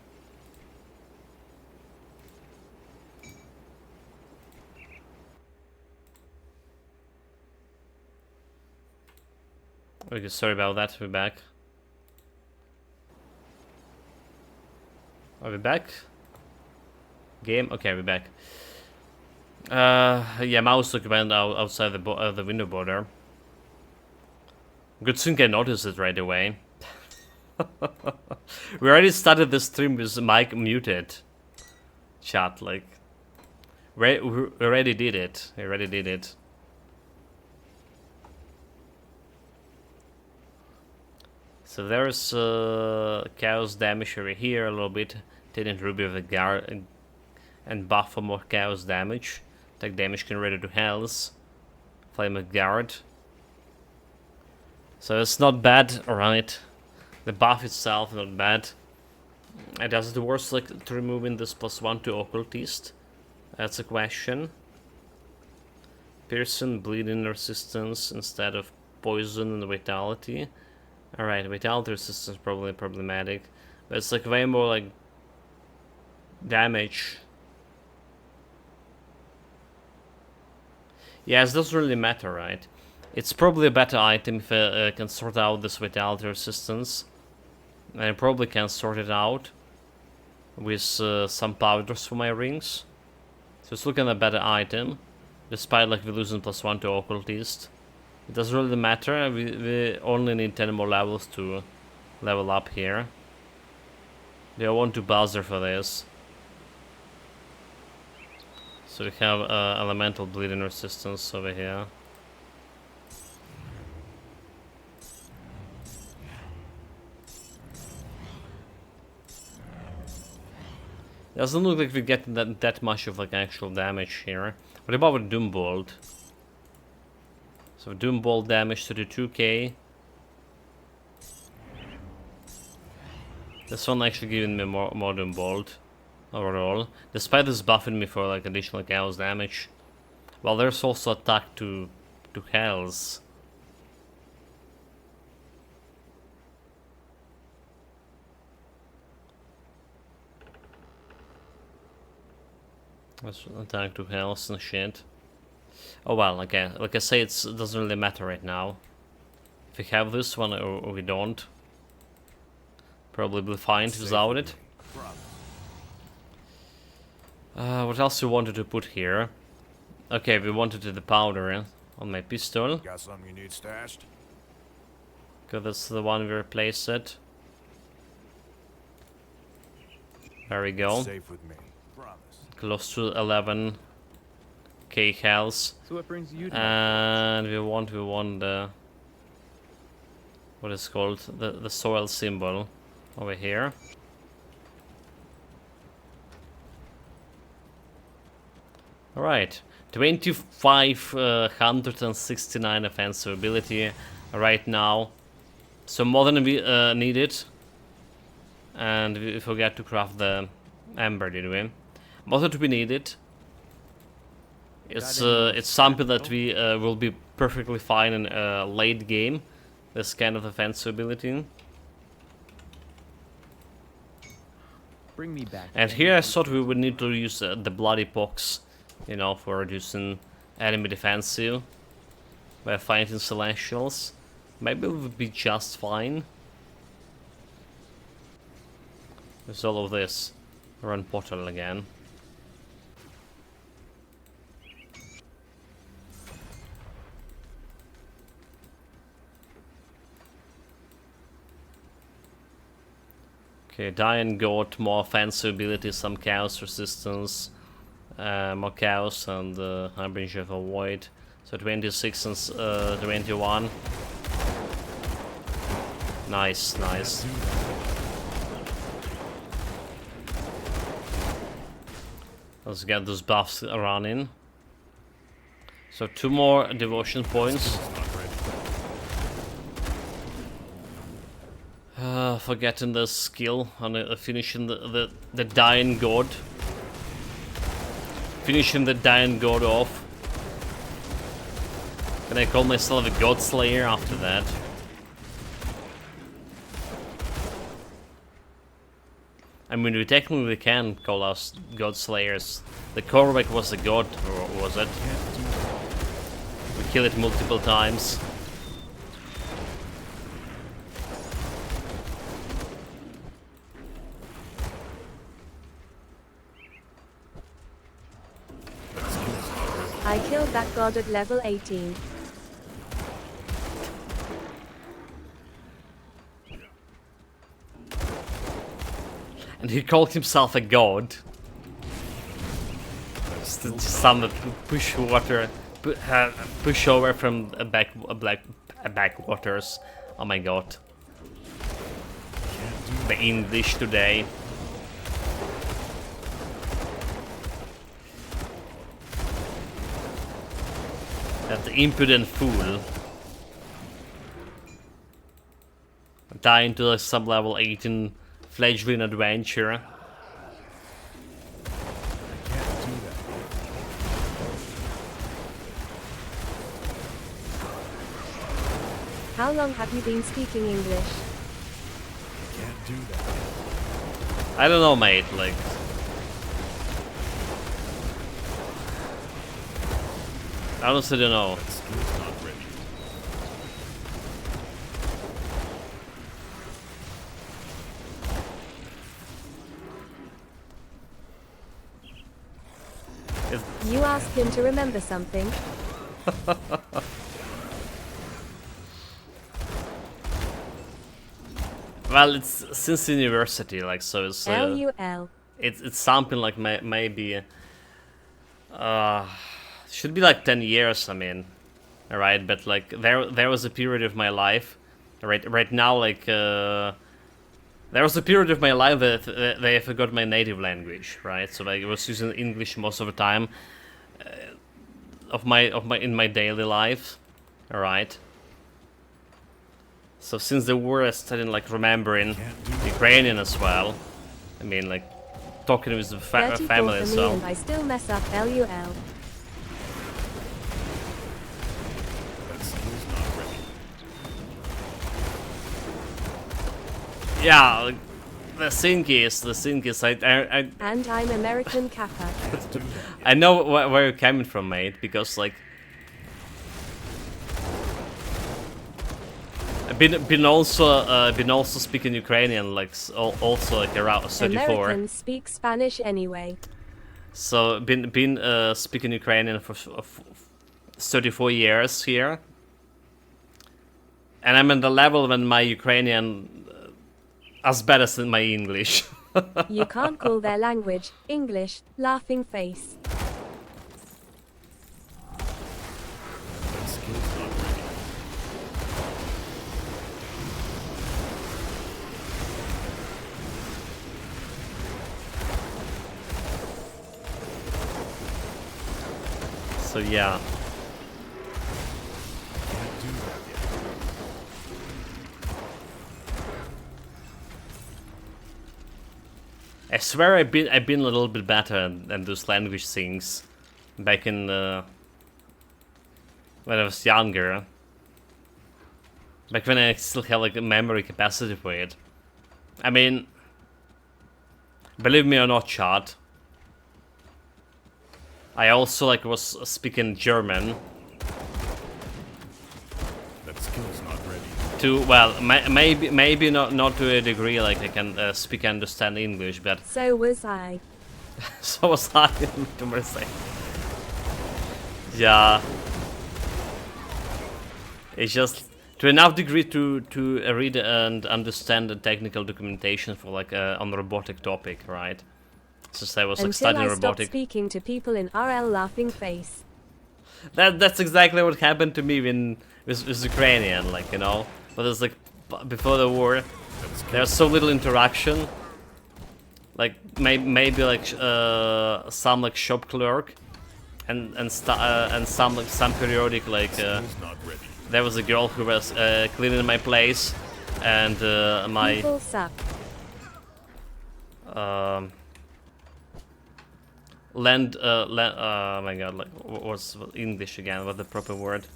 Okay, sorry about that, we're back. Are we back? Game? Okay, we're back. Yeah, mouse took went outside the window border. Good thing I noticed it right away. We already started the stream with mic muted. Chat, like... We already did it. We already did it. So there's chaos damage over here a little bit. Didn't Ruby with a guard and buff for more chaos damage. Take damage converted to health. Flame of guard. So it's not bad, alright. The buff itself not bad. It does it worse like to removing this +1 to occultist? That's a question. Piercing, bleeding resistance instead of poison and vitality. Alright, vitality resistance probably problematic, but it's like way more like damage Yeah, it doesn't really matter, right? It's probably a better item if I can sort out this vitality resistance. And I probably can sort it out with some powders for my rings. So it's looking a better item, despite like we're losing +1 to occultist. It doesn't really matter, we only need 10 more levels to level up here. They want to buzzer for this. So we have elemental bleeding resistance over here. Doesn't look like we're getting that much of like actual damage here. What about with Doombolt? So Doombolt damage to the 2k. This one actually giving me more Doombolt overall. Despite this buffing me for like additional chaos damage. Well, there's also attack to hells. Let's attack to hells and shit. Oh well, okay. Like I say, it doesn't really matter right now. If we have this one or we don't. Probably be fine without it. What else we wanted to put here? Okay, we wanted the powder on my pistol. Got something you need stashed? Because that's the one we replaced it. There we go. Safe with me. Promise. Close to 11k health. So what brings you to And we want the what is called the soil symbol over here. Alright, 2569 offensive ability right now. So more than we needed. And we forgot to craft the ember, did we? More than we needed. It's something that we will be perfectly fine in late game. This kind of offensive ability. bring me back? And here I thought we would need to use the Bloody Pox, you know, for reducing enemy defensive by fighting Celestials. Maybe it would be just fine. There's all of this. Run portal again. Okay, Dying Goat, more offensive ability, some chaos resistance, more chaos, and Harbinger of a Void. So 26 and 21. Nice, nice. Let's get those buffs running. So 2 more devotion points. Forgetting the skill on finishing the Dying God. Finishing the Dying God off. Can I call myself a God Slayer after that? I mean, we technically can call us God Slayers. The Korvac was a god, or was it? We killed it multiple times. I killed that god at level 18. And he called himself a god. Just some push water, push over from backwaters. Oh my god. The English today. That impudent fool. Dying to a sub-level 18 fledgling adventure. How long have you been speaking English? Can't do that. I don't know, mate, like... I honestly don't know. That skill's not ready. You ask him to remember something. Well, it's since university, like, so it's LUL. it's something like maybe should be like 10 years. I mean, alright, but like there was a period of my life, right now, like there was a period of my life that I forgot my native language, right? So like, I was using English most of the time of my in my daily life, alright. So since the war, I started like remembering Ukrainian as well. I mean, like talking with the 34 family for as me well. and I still mess up LUL. That skill's not ready. Yeah, like, the thing is, I And I'm American Kappa. I know where you're coming from, mate, because like I've been also speaking Ukrainian, like also like around 34. Americans speak Spanish anyway. So been speaking Ukrainian for 34 years here, and I'm at the level when my Ukrainian as bad as in my English. You can't call their language English. Laughing face. That skill's not ready. So yeah. Can't do that yet. I swear I've been a little bit better than those language things back in when I was younger. Back when I still had like a memory capacity for it. I mean, believe me or not, chat, I also like was speaking German That skill's not ready. to, well, maybe not to a degree like I can speak and understand English, but So was I. so was I. To my say. Yeah, it's just to enough degree to read and understand the technical documentation for like on the robotic topic, right? Since I was like Until studying I stopped robotic. speaking to people in RL laughing face. That's exactly what happened to me with Ukrainian, like, you know. But it's like before the war, there's so little interaction. Like maybe like some like shop clerk, and some like some periodic like Skill's not ready. there was a girl who was cleaning my place, and my People suck. oh my god, like what's English again? What's the proper word?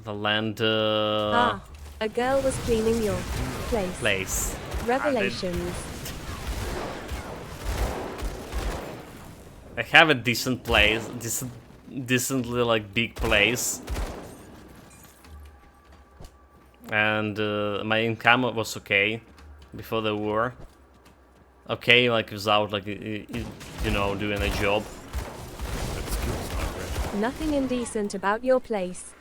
The land A girl was cleaning your place. place. Revelations. I have a decent place, decently like big place, and my income was okay before the war. Okay, like without like you know, doing a job. That skill's not ready. Nothing indecent about your place.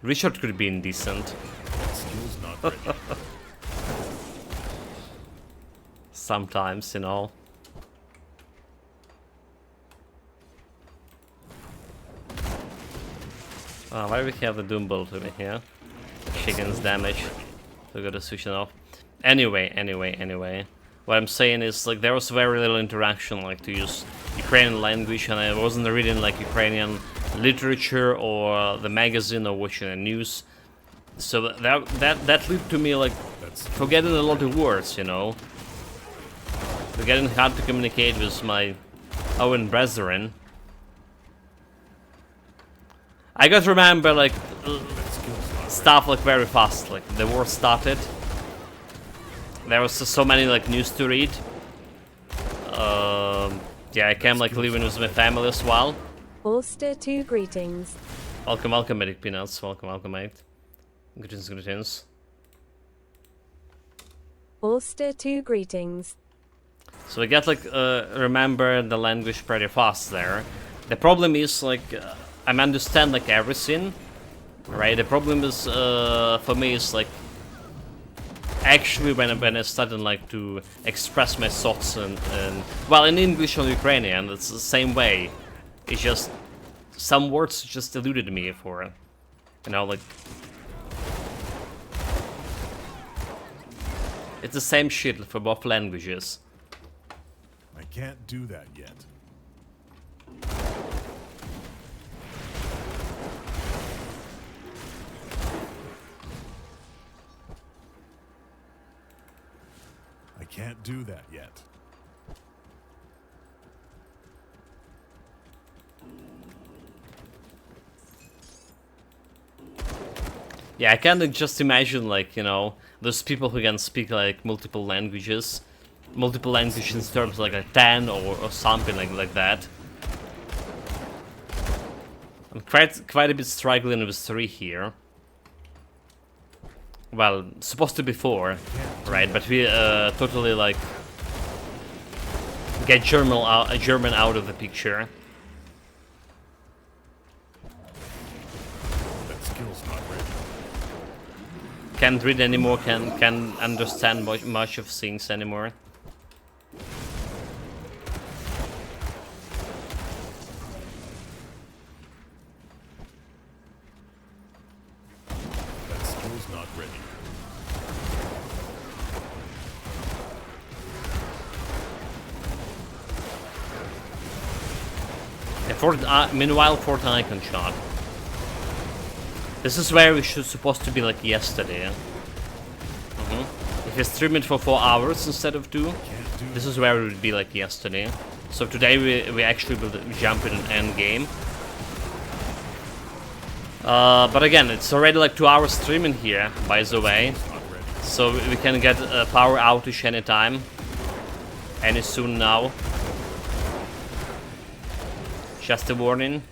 Richard could be indecent. That skill's not ready. Sometimes, you know. Why do we have the Doom Bolt over here? Chickens damage. So we gotta switch it off. Anyway. What I'm saying is, like, there was very little interaction, like, to use Ukrainian language, and I wasn't reading, like, Ukrainian literature or the magazine or watching the news. So that led to me, like, forgetting a lot of words, you know. Forgetting how to communicate with my own brethren. I got to remember, like, stuff, like, very fast. Like, the war started. there was so many like news to read. Yeah, I came like living with my family as well. Ulster 2 greetings. Welcome, welcome, Medic Peanuts. Welcome, welcome, mate. Greetings, greetings. Ulster 2 greetings. So we get like remember the language pretty fast there. The problem is like I understand like everything, right? The problem is for me is like actually when I started like to express my thoughts and well in English or Ukrainian it's the same way. It's just some words just eluded me for, you know, like it's the same shit for both languages. I can't do that yet. I can't do that yet. Yeah, I can just imagine, like, you know, those people who can speak, like, multiple languages in terms of, like, a 10 or something like that. I'm quite a bit struggling with 3 here. Well, supposed to be 4, right? But we totally, like, get German out of the picture. That skill's not ready. Can't read anymore, can understand much of things anymore. That skill's not ready. Meanwhile, fourth icon shot. This is where we should supposed to be like yesterday. If we stream it for 4 hours instead of 2, this is where we would be like yesterday. So today we actually will jump in an end game. But again, it's already like 2 hours streaming here, by the way. So we can get a power outage anytime. Any soon now. Just a warning.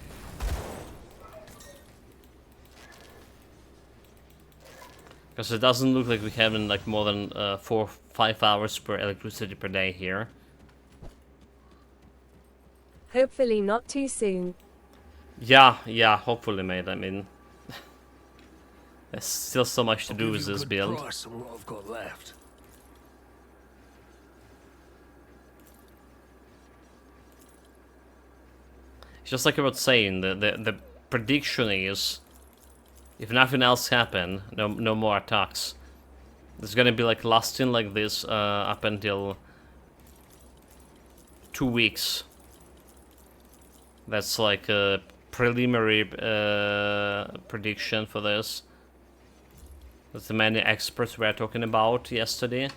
Because it doesn't look like we have like more than 4-5 hours per electricity per day here. Hopefully not too soon. Yeah, hopefully, mate. I mean, there's still so much to do with this build. Price on what I've got left. It's just like I was saying, the prediction is, if nothing else happen, no more attacks. It's gonna be like lasting like this up until 2 weeks. That's like a preliminary prediction for this. That's the many experts were talking about yesterday.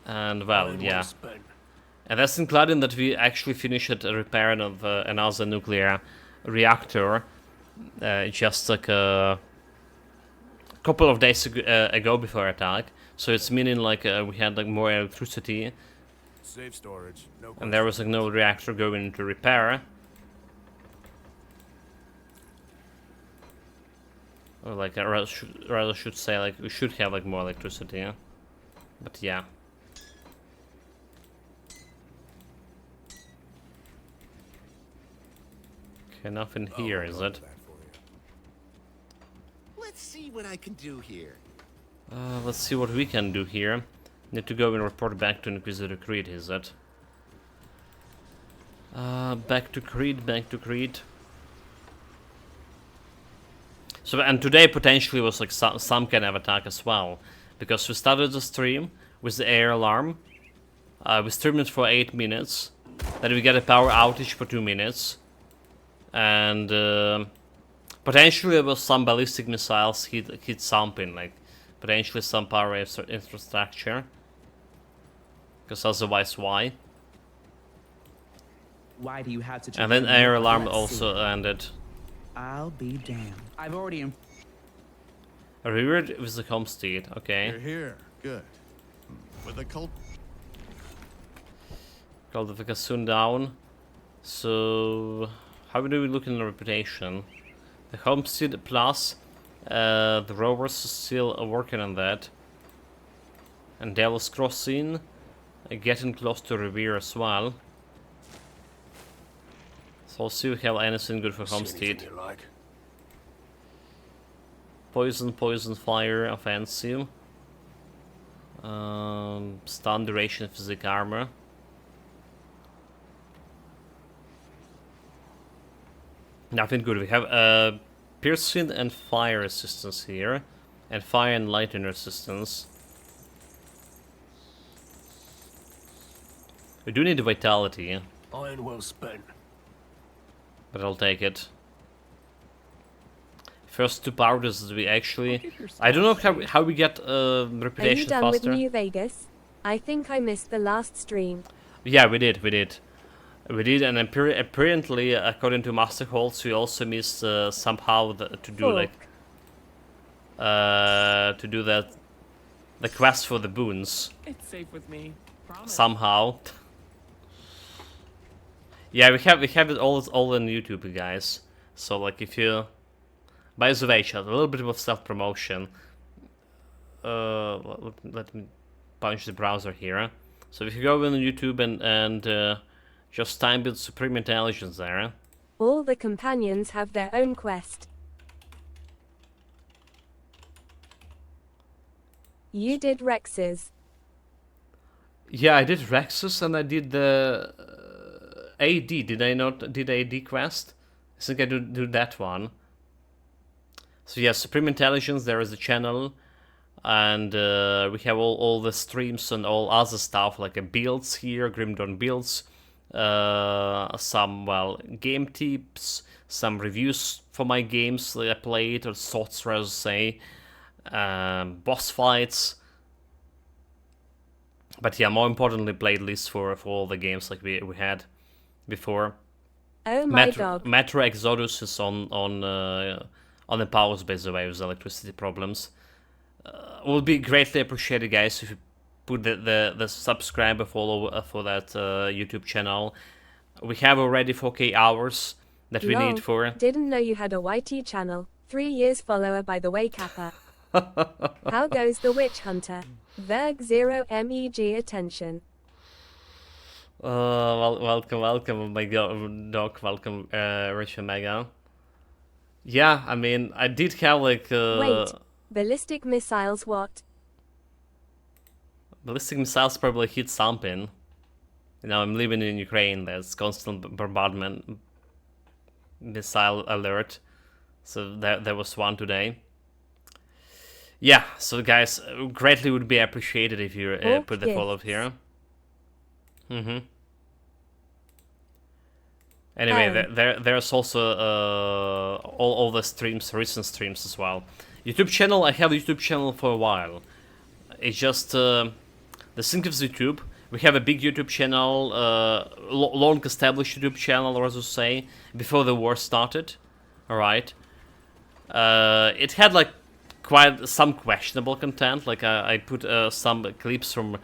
And well, yeah. And that's including that we actually finished a repair of another nuclear reactor just like a couple of days ago before attack. So it's meaning like we had like more electricity. Safe storage. No And there was like no reactor going into repair. Or like I rather should say like we should have like more electricity. Yeah? But yeah. Okay, nothing here, is it? Let's see what I can do here. Let's see what we can do here. Need to go and report back to Inquisitor Creed, is it? Back to Creed. So, and today potentially was like some kind of attack as well. Because we started the stream with the air alarm. We streamed it for 8 minutes. Then we get a power outage for 2 minutes. And potentially there was some ballistic missiles hit something, like potentially some power infrastructure. Because otherwise, why? Why do you have to? And then air alarm also ended. I'll be damned. I've already. A reward with the homestead. Okay. You're here. Good. With the cult. Qualification down. So, how do we look in the reputation? The homestead plus, the rovers are still working on that. And Devil's Crossing, getting close to Revere as well. So I'll see if we have anything good for See anything homestead. you like? Poison, poison, fire, offensive. Stun duration, physic armor. Nothing good. We have piercing and fire resistance here, and fire and lightning resistance. We do need vitality, Iron well spent. but I'll take it. First 2 powders that we actually... I don't know how we get Are you reputation done with faster. New Vegas? I think I missed the last stream. Yeah, we did, and apparently, according to Master Holtz, we also missed somehow to do like to do that the quest for the boons It's safe with me. Promise. somehow. Yeah, we have it all on YouTube, guys. So like if you, by the way, chat, a little bit of self promotion. Let me punch the browser here. So if you go on YouTube and just time build Supreme Intelligence there. All the companions have their own quest. You did Rex's. Yeah, I did Rexus and I did the AD. Did I not? Did AD quest? I think I do that one. So yeah, Supreme Intelligence. There is a channel, and we have all the streams and all other stuff like builds here, Grim Dawn builds. Some game tips, some reviews for my games that I played, or thoughts rather say, boss fights. But yeah, more importantly, playlists for all the games like we had before. Oh my dog. Metro Exodus is on the powers, by the way, with electricity problems. Will be greatly appreciated, guys, if you put the subscribe follow for that YouTube channel. We have already 4K hours that we Lol, need for. Didn't know you had a YT channel. 3 years follower by the way, Kappa. How goes the witch hunter? Verg 0 MEG attention. Welcome, my dog. Welcome, Rich Omega. Yeah, I mean, I did have like. Wait, ballistic missiles what? Ballistic missiles probably hit something. You know, I'm living in Ukraine. There's constant bombardment, missile alert. So there was one today. Yeah, so guys, greatly would be appreciated if you put the follow here. Anyway, there's also all the streams, recent streams as well. YouTube channel, I have a YouTube channel for a while. It's just the thing of YouTube. We have a big YouTube channel, long established YouTube channel, as to say, before the war started. Alright. It had like quite some questionable content. Like I put some clips from,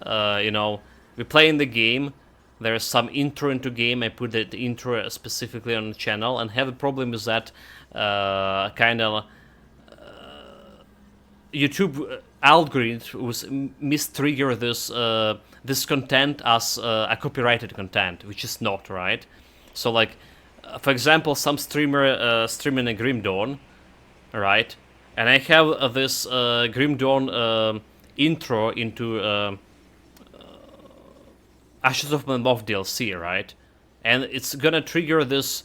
you know, we play in the game. There's some intro into game. I put the intro specifically on the channel, and have a problem with that kind of YouTube algorithm was mistrigger this content as a copyrighted content, which is not, right? So like, for example, some streamer streaming a Grim Dawn, right? And I have this Grim Dawn intro into Ashes of Mammoth DLC, right? And it's gonna trigger this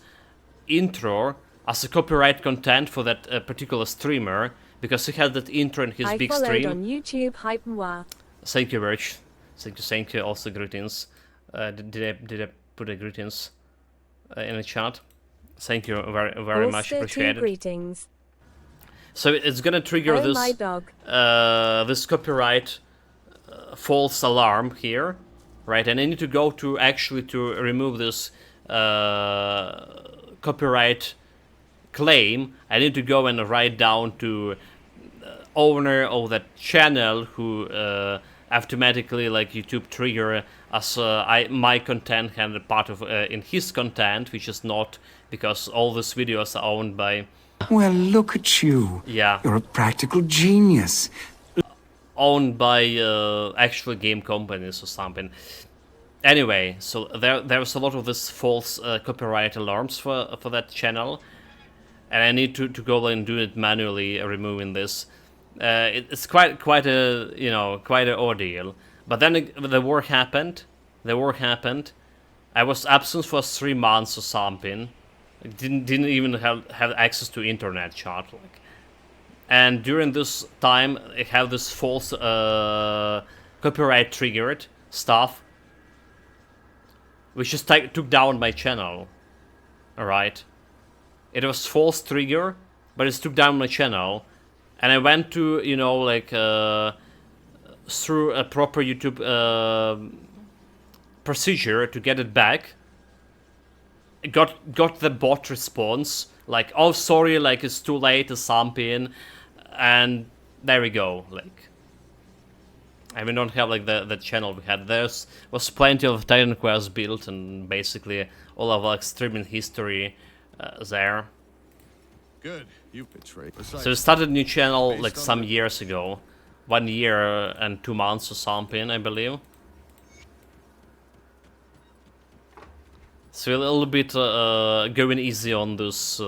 intro as a copyright content for that particular streamer, because he had that intro in his big stream. I followed on YouTube, hype moi. Thank you, Rich. Thank you. Also, greetings. Did I put a greetings in the chat? Thank you very much. Appreciated. Greetings. So it's gonna trigger this my dog. This copyright false alarm here, right? And I need to go to actually to remove this copyright claim. I need to go and write down to owner of that channel who automatically like YouTube trigger as my content had a part of in his content, which is not, because all these videos are owned by. Well, look at you. Yeah. You're a practical genius. Owned by actual game companies or something. Anyway, so there's a lot of this false copyright alarms for that channel, and I need to go and do it manually, removing this. It's quite a quite an ordeal. But then the war happened. I was absent for 3 months or something. Didn't even have access to internet chat, like. And during this time, I have this false copyright triggered stuff, which just took down my channel. Alright, it was false trigger, but it took down my channel, and I went to through a proper YouTube procedure to get it back. Got the bot response like, oh sorry, like it's too late or something, and there we go. Like, I mean, don't have like the channel we had. Was plenty of Titan Quest built, and basically all of like streaming history there. Good. You betrayed. So we started a new channel like some years ago, 1 year and 2 months or something, I believe. So a little bit going easy on those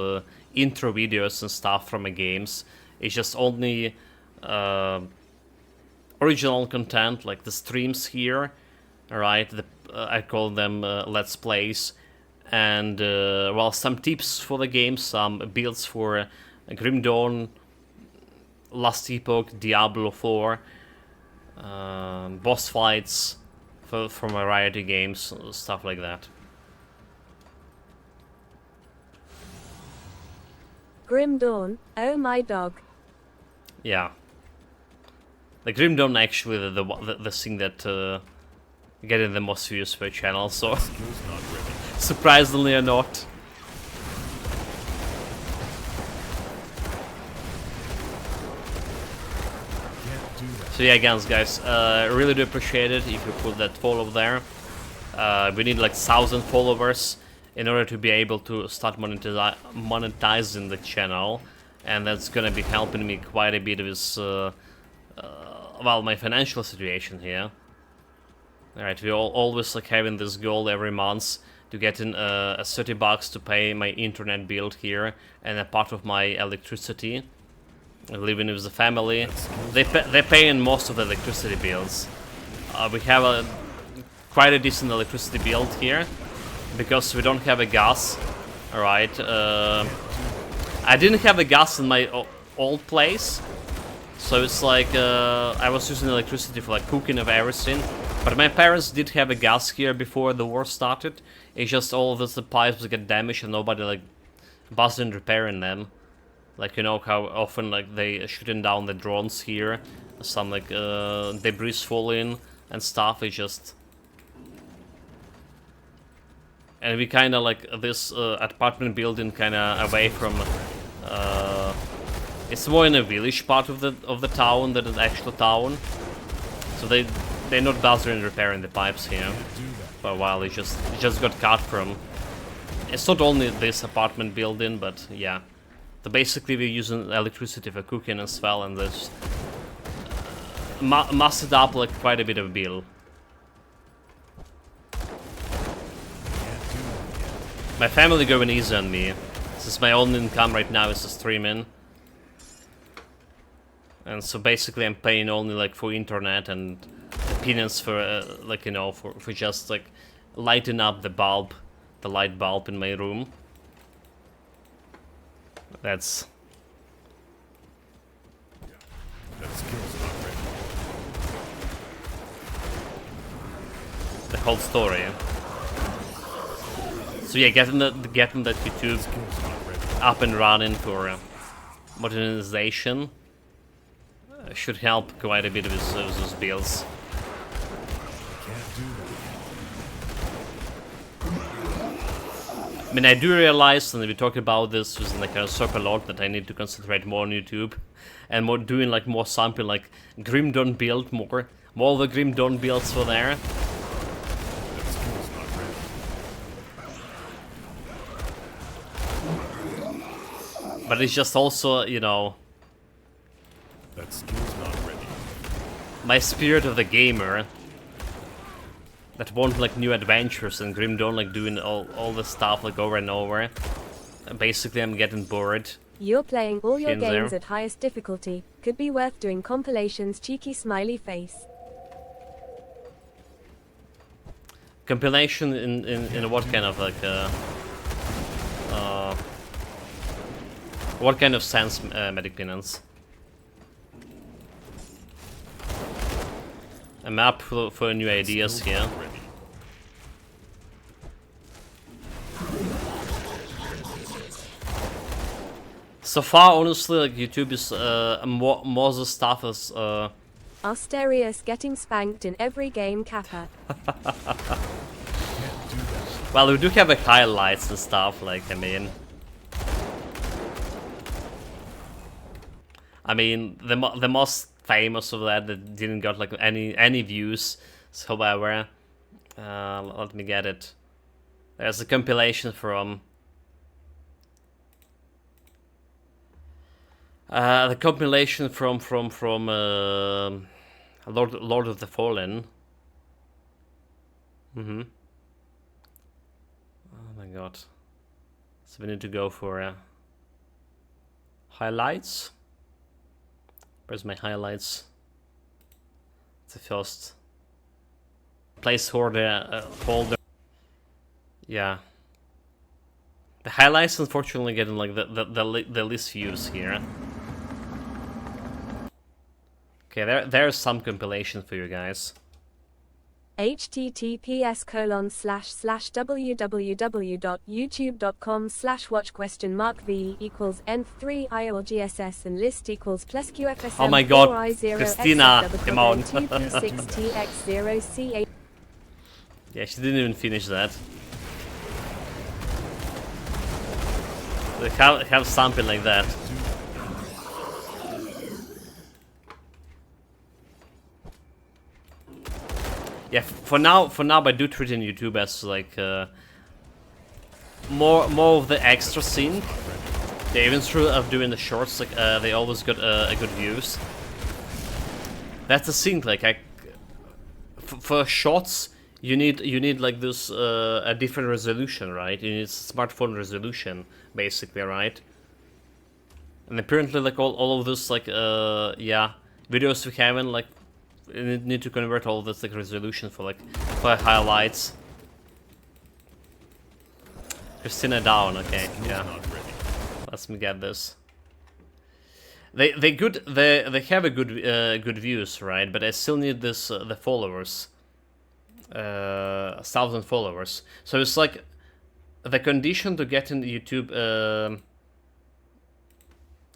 intro videos and stuff from the games. It's just only original content, like the streams here, alright? I call them Let's Plays. And, well, some tips for the game, some builds for Grim Dawn, Last Epoch, Diablo 4, boss fights from variety games, stuff like that. Grim Dawn, oh my dog. Yeah. The Grim Dawn actually the thing that getting the most views per channel, so surprisingly or not. So yeah, guys, really do appreciate it if you put that follow there. We need like 1,000 followers in order to be able to start monetizing the channel, and that's gonna be helping me quite a bit with well, my financial situation here. Alright, we're always like having this goal every month to get in a 30 bucks to pay my internet bill here and a part of my electricity. Living with the family, they're paying most of the electricity bills. We have quite a decent electricity bill here, because we don't have a gas. Alright, I didn't have a gas in my old place, so it's like I was using electricity for like cooking of everything. But my parents did have a gas here before the war started. It's just all of the pipes get damaged and nobody like bothered repairing them. Like, you know how often like they shooting down the drones here, some like debris falling and stuff. It's just. And we kind of like this apartment building kind of away from. It's more in a village part of the town than an actual town, so they're not bothering repairing the pipes here for a while. It just got cut from. It's not only this apartment building, but yeah. So basically we're using electricity for cooking as well, and there's mustered up like quite a bit of bill. My family going easy on me, since my only income right now is streaming. And so basically I'm paying only like for internet and peanuts for like, you know, for just like lighting up the light bulb in my room. That's the whole story. So yeah, getting that YouTube up and running for modernization should help quite a bit with those bills. I mean, I do realize, and we talked about this with like a circle a lot, that I need to concentrate more on YouTube and more doing like more sample, like Grim Dawn build more of the Grim Dawn builds for there. That skill's not ready. But it's just also, you know, That skill's not ready. my spirit of the gamer that want like new adventures, and Grim Dawn like doing all the stuff like over and over. And basically, I'm getting bored. You're playing all your In there. games at highest difficulty. Could be worth doing compilations. Cheeky smiley face. Compilation in what kind of like what kind of sense, Medic Penance? A map for new ideas here. Not ready. So far, honestly, like YouTube is more the stuff as Asterius getting spanked in every game, Kappa. well, we do have like highlights and stuff. Like, I mean, the most famous of that didn't got like any views. So, however, let me get it. There's a compilation from the compilation from Lord of the Fallen. Oh my god! So we need to go for highlights. Where's my highlights? It's the first placeholder holder. Yeah. The highlights unfortunately getting like the least views here. Okay, there's some compilation for you guys. https://www.youtube.com/watch?v equals nth3 ILGSS and list equals plus QFSM. Oh my god, Christina, come on. 2P6TX0C8. Yeah, she didn't even finish that. They have something like that. Yeah, for now, I do treat in YouTube as like more of the extra scene. Yeah, even through of doing the shorts, like they always got a good views. That's the thing. Like, for shorts, you need like this a different resolution, right? You need smartphone resolution, basically, right? And apparently, like all of this, like yeah, videos we haven't like. You need to convert all this like resolution for highlights. Christina down, okay, yeah. Let me get this. They have a good views, right? But I still need this the followers, 1,000 followers. So it's like the condition to get in YouTube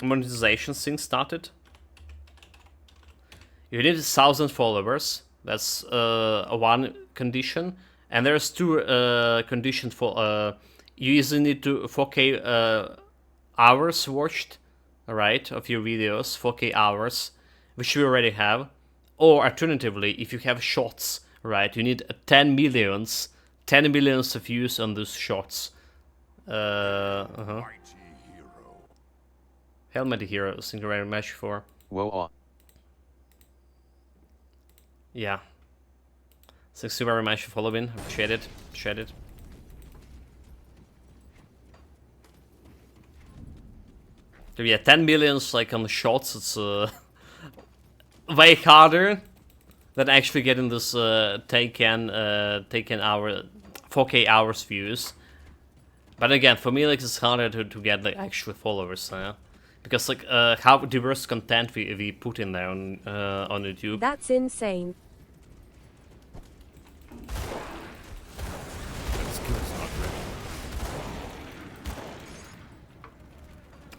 monetization thing started. You need 1,000 followers. That's one condition, and there's two conditions for. You either need to 4K hours watched, right, of your videos, 4K hours, which you already have, or alternatively, if you have shorts, right, you need 10 millions of views on those shorts. Helmet Hero, thank you very much for. Whoa. Yeah. Thanks you very much for following. Appreciate it. So yeah, 10 millions like on the shots, it's way harder than actually getting this taken hour 4K hours views. But again, for me, like it's harder to get the actual followers, because like how diverse content we put in there on YouTube. That's insane. That skill's not ready.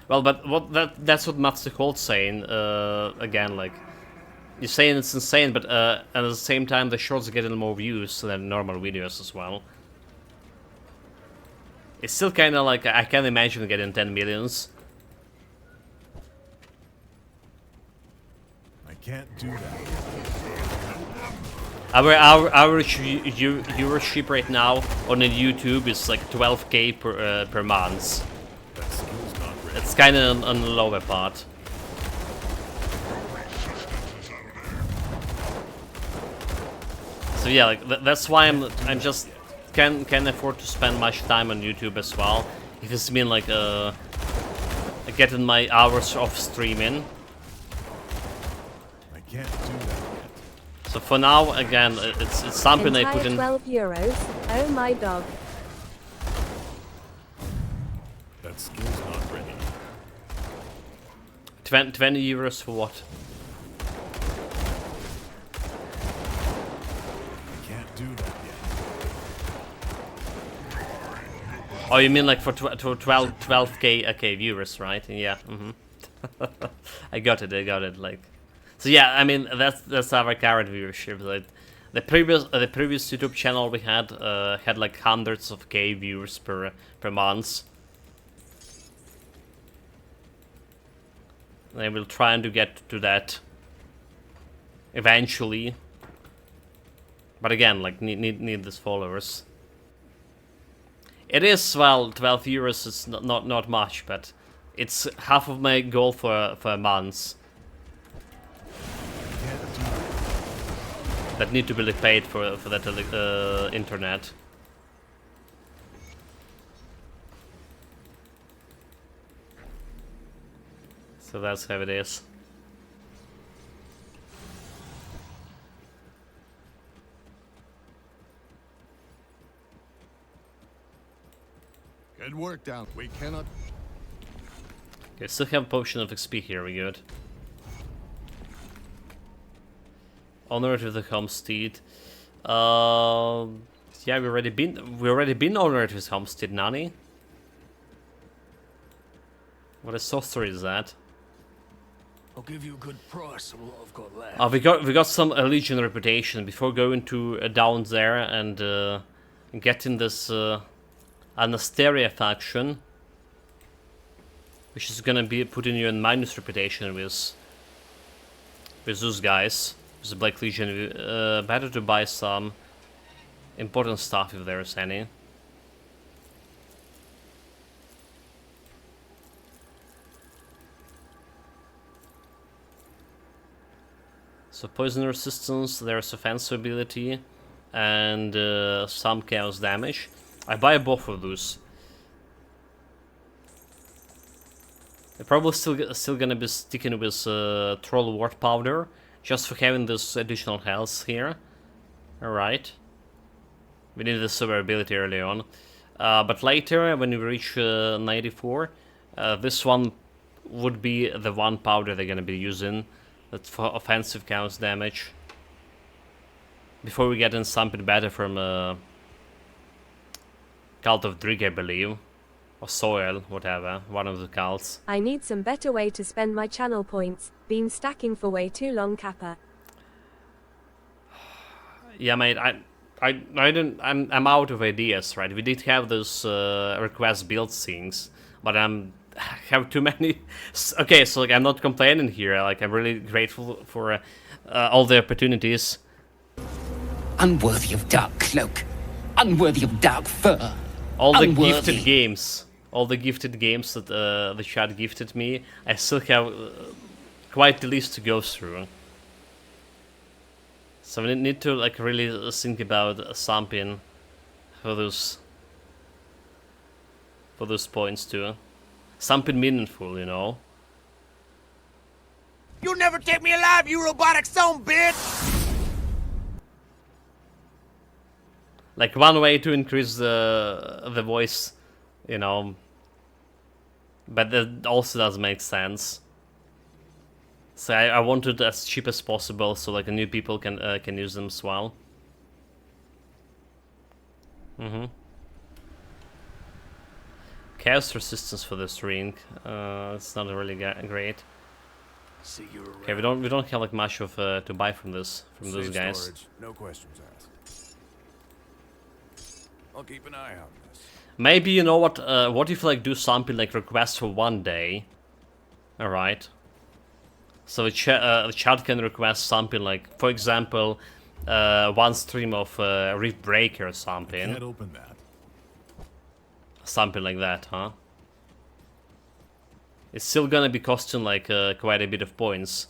Well, but that's what Matsu Holt's saying. Again, like you're saying it's insane, but at the same time the shorts are getting more views than normal videos as well. It's still kind of like I can't imagine getting 10 millions. I can't do that. Our average viewership right now on the YouTube is like 12k per month. That skill's not ready. It's kind of on the lower part. So yeah, like that's why I'm just can't afford to spend much time on YouTube as well. If it's been like getting my hours of streaming. I can't do that yet. So for now, again, it's something I put in. €12. Oh my dog. That skill's not ready. 20 euros for what? I can't do that yet. Oh, you mean like for 12k okay, viewers, right? Yeah. I got it. Like, so yeah. I mean that's our current viewership. Like, the previous YouTube channel we had had like hundreds of K viewers per month. And I will try to get to that eventually. But again, like need these followers. It is, well, 12 euros is not much, but it's half of my goal for a month. That need to be paid for that internet. So that's how it is. Good work down. We cannot. Okay, still have a potion of XP here. We good. Honored with the homestead. Yeah, we already been honored with homestead, Nani. What a sorcery is that? I'll give you a good price on what I've got left. We got some Legion reputation before going to down there and getting this Anasteria faction, which is gonna be putting you in minus reputation with those guys. With the Black Legion, better to buy some important stuff if there is any. So poison resistance, there's offensive ability, and some chaos damage. I buy both of those. I'm probably still gonna be sticking with Troll Ward Powder, just for having this additional health here. Alright. We needed the survivability early on. But later, when we reach 94, this one would be the one powder they're gonna be using. That's for offensive chaos damage. Before we get in something better from Cult of Drig, I believe. Or Soil, whatever. One of the cults. I need some better way to spend my channel points. Been stacking for way too long, Kappa. Yeah, mate, I'm out of ideas, right? We did have those request build things, but I have too many. Okay, so like I'm not complaining here. Like I'm really grateful for all the opportunities. Unworthy of dark cloak, unworthy of dark fur. All the unworthy. gifted games, that the chat gifted me, I still have quite the list to go through. So we need to like really think about something for those points too. Something meaningful, you know. You'll never take me alive, you robotic son bitch! Like one way to increase the voice, you know. But that also does make sense. So I want it as cheap as possible, so like the new people can use them as well. Chaos resistance for this ring. It's not really great. See you around. Okay, we don't have like much of to buy from those guys. Storage. No questions asked. I'll keep an eye out on this. Maybe, you know what if like do something like request for 1 day? Alright. So the chat can request something like, for example, 1 stream of Rift Breaker or something. Can't open that. Something like that, huh? It's still gonna be costing like quite a bit of points.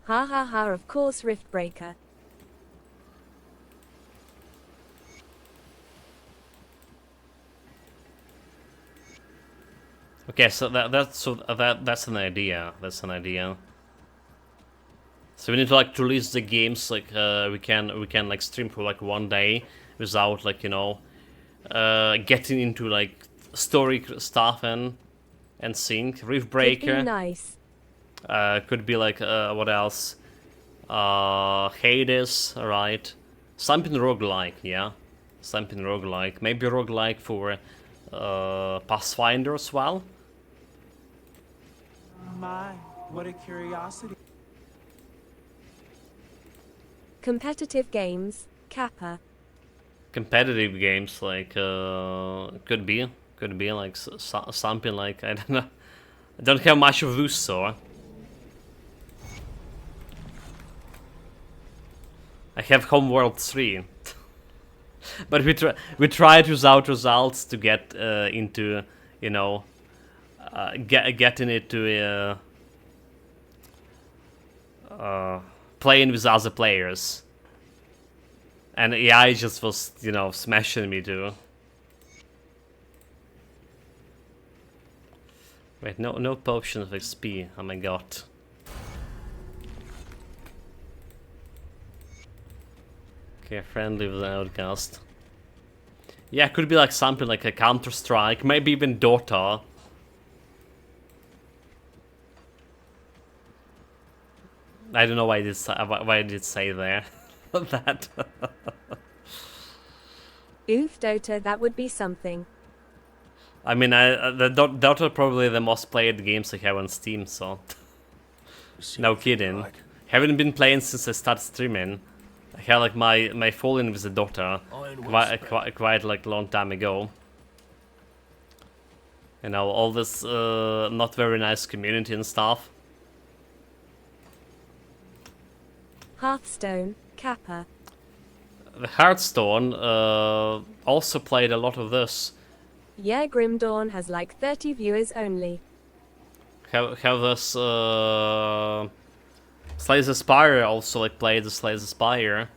Ha ha ha, of course, Rift Breaker. Okay, so that's an idea. That's an idea. So we need to like to release the games like we can like stream for like 1 day without like, you know, getting into like story stuff and sync. Rift Breaker. Could be nice. Could be like what else? Hades, alright. Something roguelike, yeah. Something roguelike. Maybe roguelike for Pathfinder as well. My, what a curiosity. Competitive games, Kappa. Competitive games like could be like something like, I don't know. I don't have much of those, so I have Homeworld 3. But we tried without results to get into, you know, getting it to playing with other players, and AI just was, you know, smashing me too. Wait, no potion of XP. Oh my god. Okay, friendly with the outcast. Yeah, it could be like something like a Counter-Strike, maybe even Dota. I don't know why I did say there that. Oof, Dota, that would be something. I mean, the Dota probably the most played games I have on Steam, so no kidding. Haven't been playing since I started streaming. I had like my fall-in with the Dota quite like long time ago. You know, all this not very nice community and stuff. Hearthstone, Kappa. The Hearthstone also played a lot of this. Yeah, Grim Dawn has like 30 viewers only. Have this Slay the Spire also like played the Slay the Spire.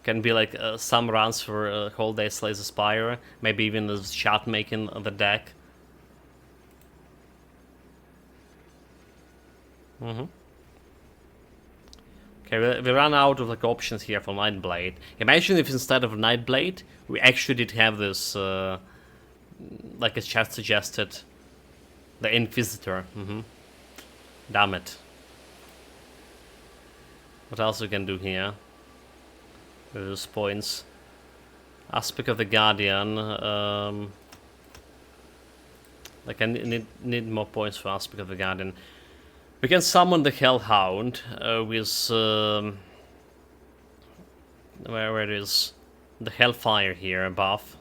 Can be like some runs for a whole day Slay the Spire. Maybe even the chat making the deck. Okay, we ran out of like options here for Nightblade. Imagine if instead of Nightblade, we actually did have this, like a chat suggested, the Inquisitor. Damn it. What else we can do here? With those points. Aspect of the Guardian. Like I need more points for Aspect of the Guardian. We can summon the Hellhound with where it is the Hellfire here above,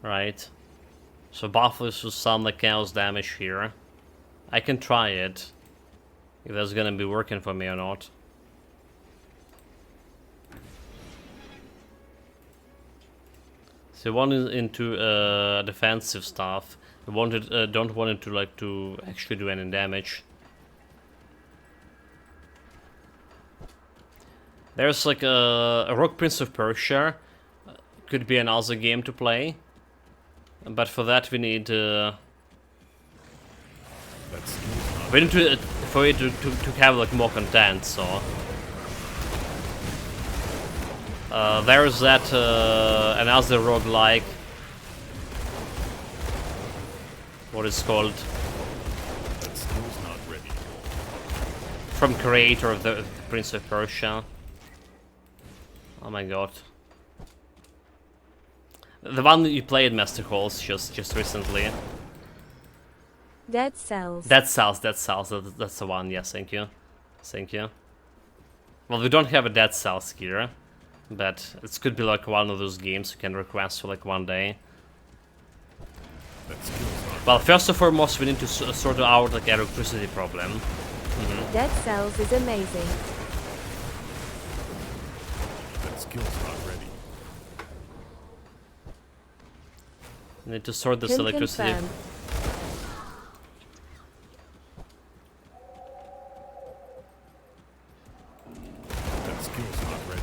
right? So buff is to summon the chaos damage here. I can try it if that's gonna be working for me or not. So one is into defensive stuff. Don't want it to like to actually do any damage. There's like a Rogue Prince of Persia. Could be another game to play, but for that we need to for it to have like more content. So there's that another roguelike. What is called? That skill's not ready. From creator of the Prince of Persia. Oh my god. The one that you played, Master Halls, just recently. Dead Cells. Dead Cells. That's the one. Yes, thank you. Thank you. Well, we don't have a Dead Cells here. but it could be like one of those games you can request for like one day. That skill's not Well, first and foremost, we need to sort out like electricity problem. Dead Cells is amazing. that skill's not ready. We need to sort this Can electricity. confirm. That skill's not ready.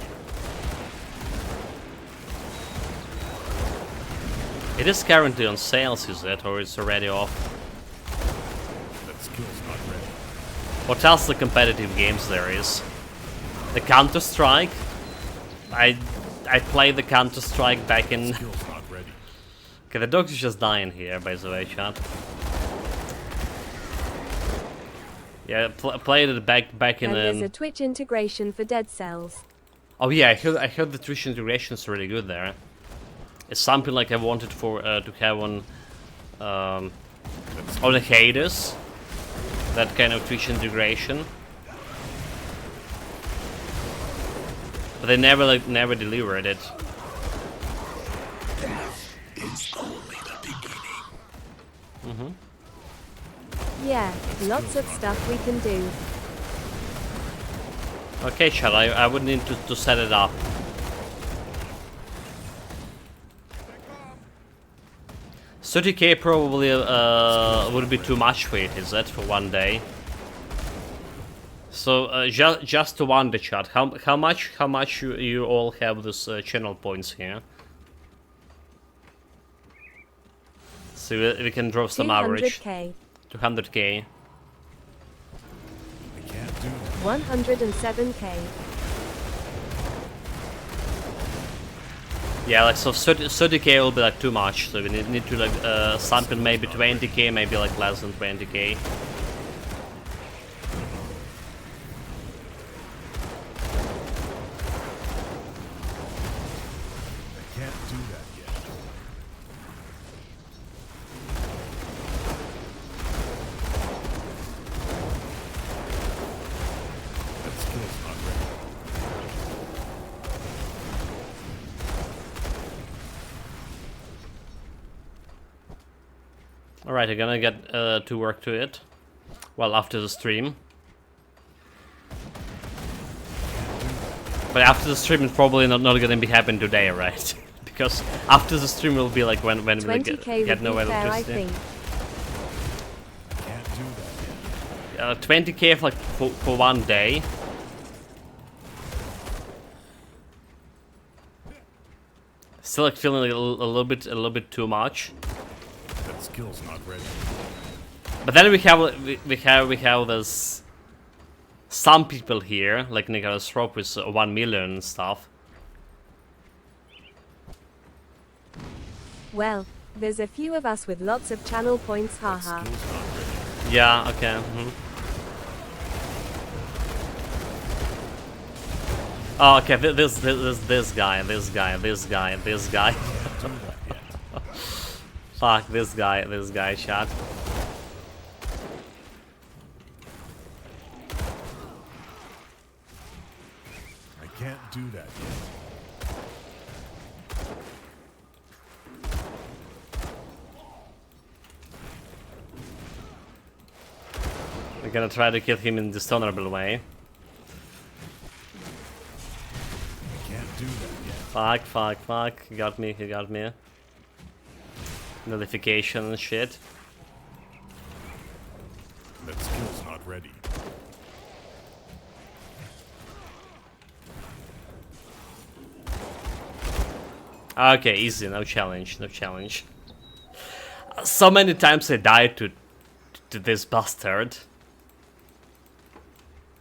It is currently on sales, is it, or it's already off? That skill's not ready. What else the competitive games there is? The Counter-Strike. I played the Counter-Strike back in. Skill's not ready. Okay, the dog is just dying here, by the way, chat. Yeah, played it back in. And there's a Twitch integration for Dead Cells. Oh yeah, I heard the Twitch integration is really good there. It's something like I wanted for to have on the Hades. That kind of Twitch integration. But they never delivered it. It's only the beginning. Yeah, lots of stuff we can do. Okay, chat, I would need to set it up. $30K probably would be too much for it, is it, for one day? So just to wonder, chat, how much you all have this channel points here? So we can draw some average. 200k. 200K. I can't do that. 107k. Yeah, like so 30K will be like too much. So we need to like something maybe 20K, maybe like less than 20K. I can't do that yet. That skill's not ready. Alright, I'm gonna get to work to it. Well, after the stream. But after the stream, it's probably not gonna be happening today, right? Because after the stream will be like when we 20k get would no be fair, I electricity. think. I can't do that yet. 20K for, like for one day. Still like feeling like a little bit too much. That skill's not ready. But then we have this some people here, like Nicholas Rope with 1 million and stuff. Well, there's a few of us with lots of channel points, haha. Skill's not ready. Yeah, okay. Oh, okay. This guy. Do that yet. Fuck this guy, chat. I can't do that yet. We're gonna try to kill him in dishonorable way. I can't do that yet. Fuck. He got me. Notification and shit. That skill's not ready. Okay, easy, no challenge. So many times I died to this bastard.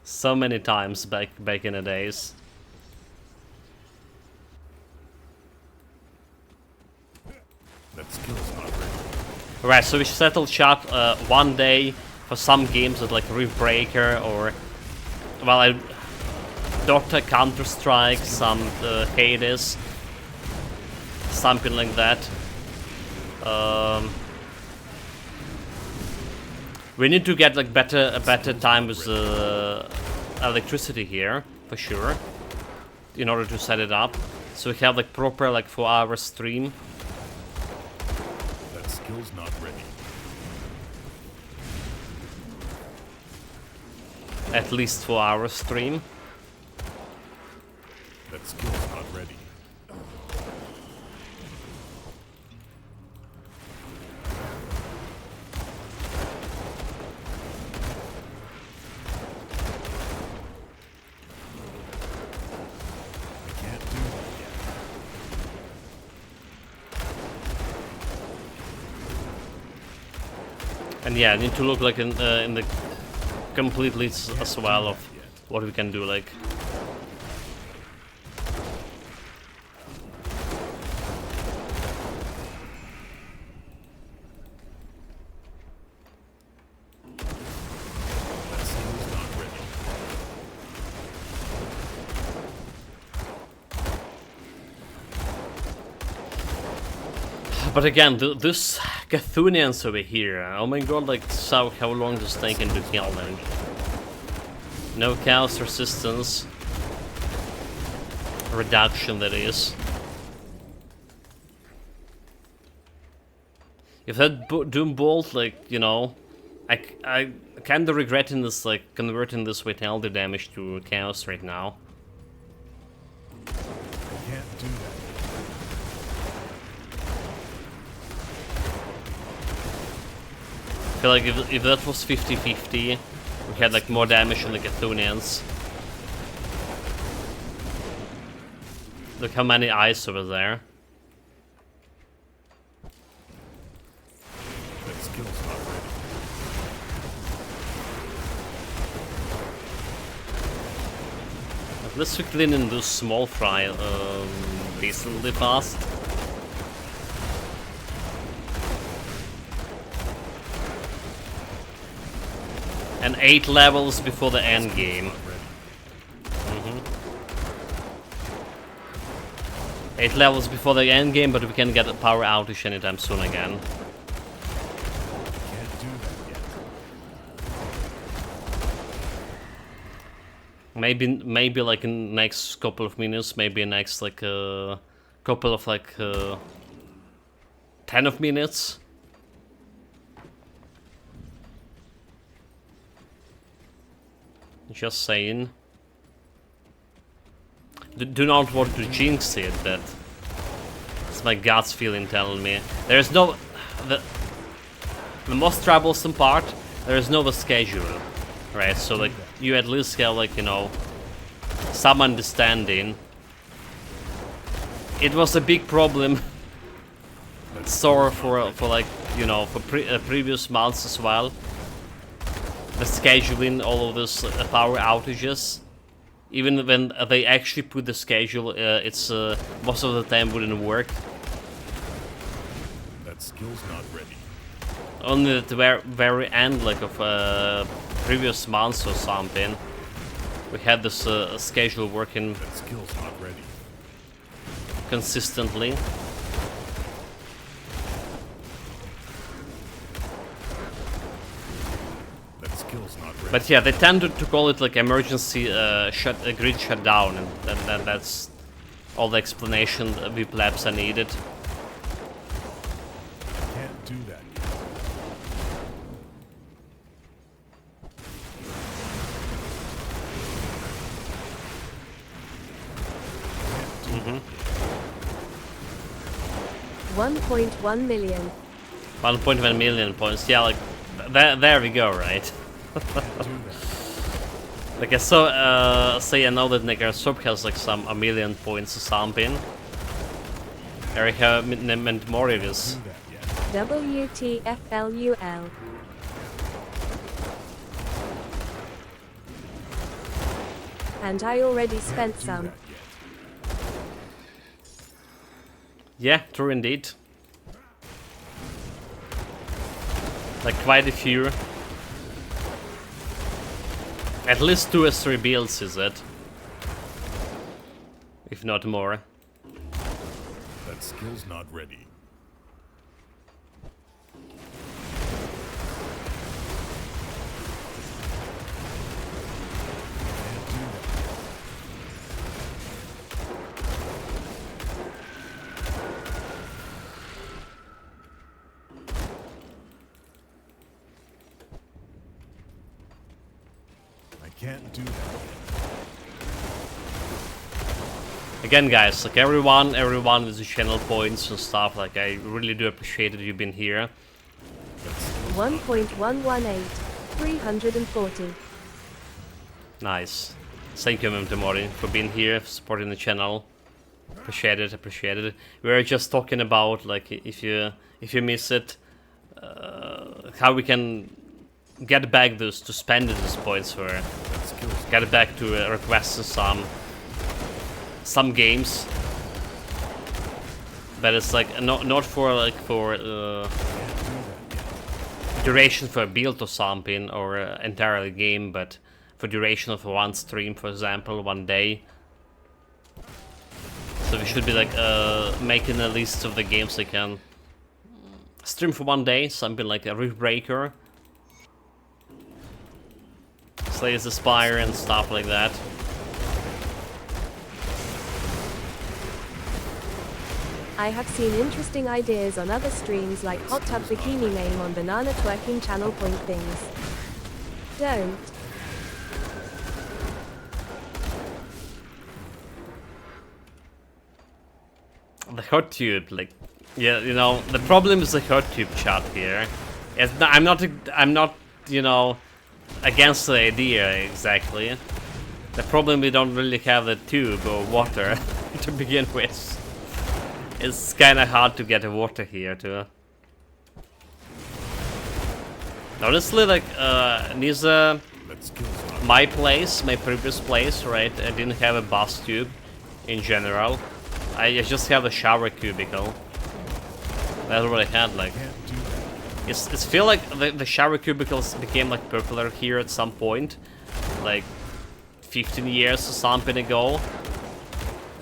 So many times back in the days. That skill's not ready. Right, so we settled chat one day for some games with like Rift Breaker or well, Dr. Counter-Strike, some Hades, something like that. We need to get like a better time with electricity here for sure. in order to set it up. So we have like proper like 4-hour stream. That skill's not ready. At least 4-hour stream. That skill's not ready. I can't do that yet. And yeah, I need to look like in the complete list as well of what we can do, like. That skill's not ready. But again, this Cthulhians over here, oh my god, like, so how long does they can do kill them? No chaos resistance. Reduction, that is. If that Doom Bolt, like, you know, I kinda regretting this, like, converting this Vitality damage to chaos right now. I can't do that. I feel like if that was 50-50, we had like more damage on the Cthulhians. Look how many eyes over there. That skill's not ready. Let's we clean in those small fry decently fast. And 8 levels before the end game. 8 levels before the end game, but we can get a power outage anytime soon again. Can't do that yet. Maybe like in the next couple of minutes, maybe next like couple of like 10 of minutes. Just saying. Do not want to jinx it, but it's my guts feeling telling me. There's no the most troublesome part. There is no schedule, right? So like you at least have like, you know, some understanding. It was a big problem. Sore for like, you know, for previous months as well. The scheduling all of those power outages, even when they actually put the schedule, it's most of the time wouldn't work. That skill's not ready. Only at the very end, like of previous months or something, we had this schedule working That skill's not ready. consistently. That skill's not ready. But yeah, they tend to call it like emergency grid shutdown, and that's all the explanation that we plebs are needed. Can't do that yet. Can't do that yet. 1.1 million. 1.1 million points. Yeah, like there we go, right? Can't do that. Like I saw, say I know that Negasop has like a million points or something. Erika meant more it is. Do that yet. WTFLUL. And I already spent Do some. that yet. Yeah, true indeed. Like quite a few. At least 2 or 3 builds, is it? If not more. That skill's not ready. Can't do that. can't do that. Again, guys, like everyone with the channel points and stuff, like I really do appreciate that you've been here. 1.118. 340. Nice. Thank you, Memtomori, for being here, for supporting the channel. Appreciate it, appreciate it. We were just talking about, like, if you miss it, how we can get back those, to spend those points for, get it back to request some games. But it's like, not for, like, for duration for a build or something, or entirely game, but for duration of one stream, for example, one day. So we should be like making a list of the games I can stream for one day, something like a Rift Breaker, Slay the Spire and stuff like that. I have seen interesting ideas on other streams like Hot Tub Bikini Name on Banana Twerking channel point things. Don't. The hot tube, like, yeah, you know, the problem is the hot tube chat here. It's not, I'm not, you know, against the idea exactly. The problem, we don't really have the tube or water to begin with. It's kind of hard to get the water here too. Honestly, like, Nisa, my place, my previous place, right, I didn't have a bus tube in general. I just have a shower cubicle. That's what I had, like. It's feel like the shower cubicles became like popular here at some point, like 15 years or something ago.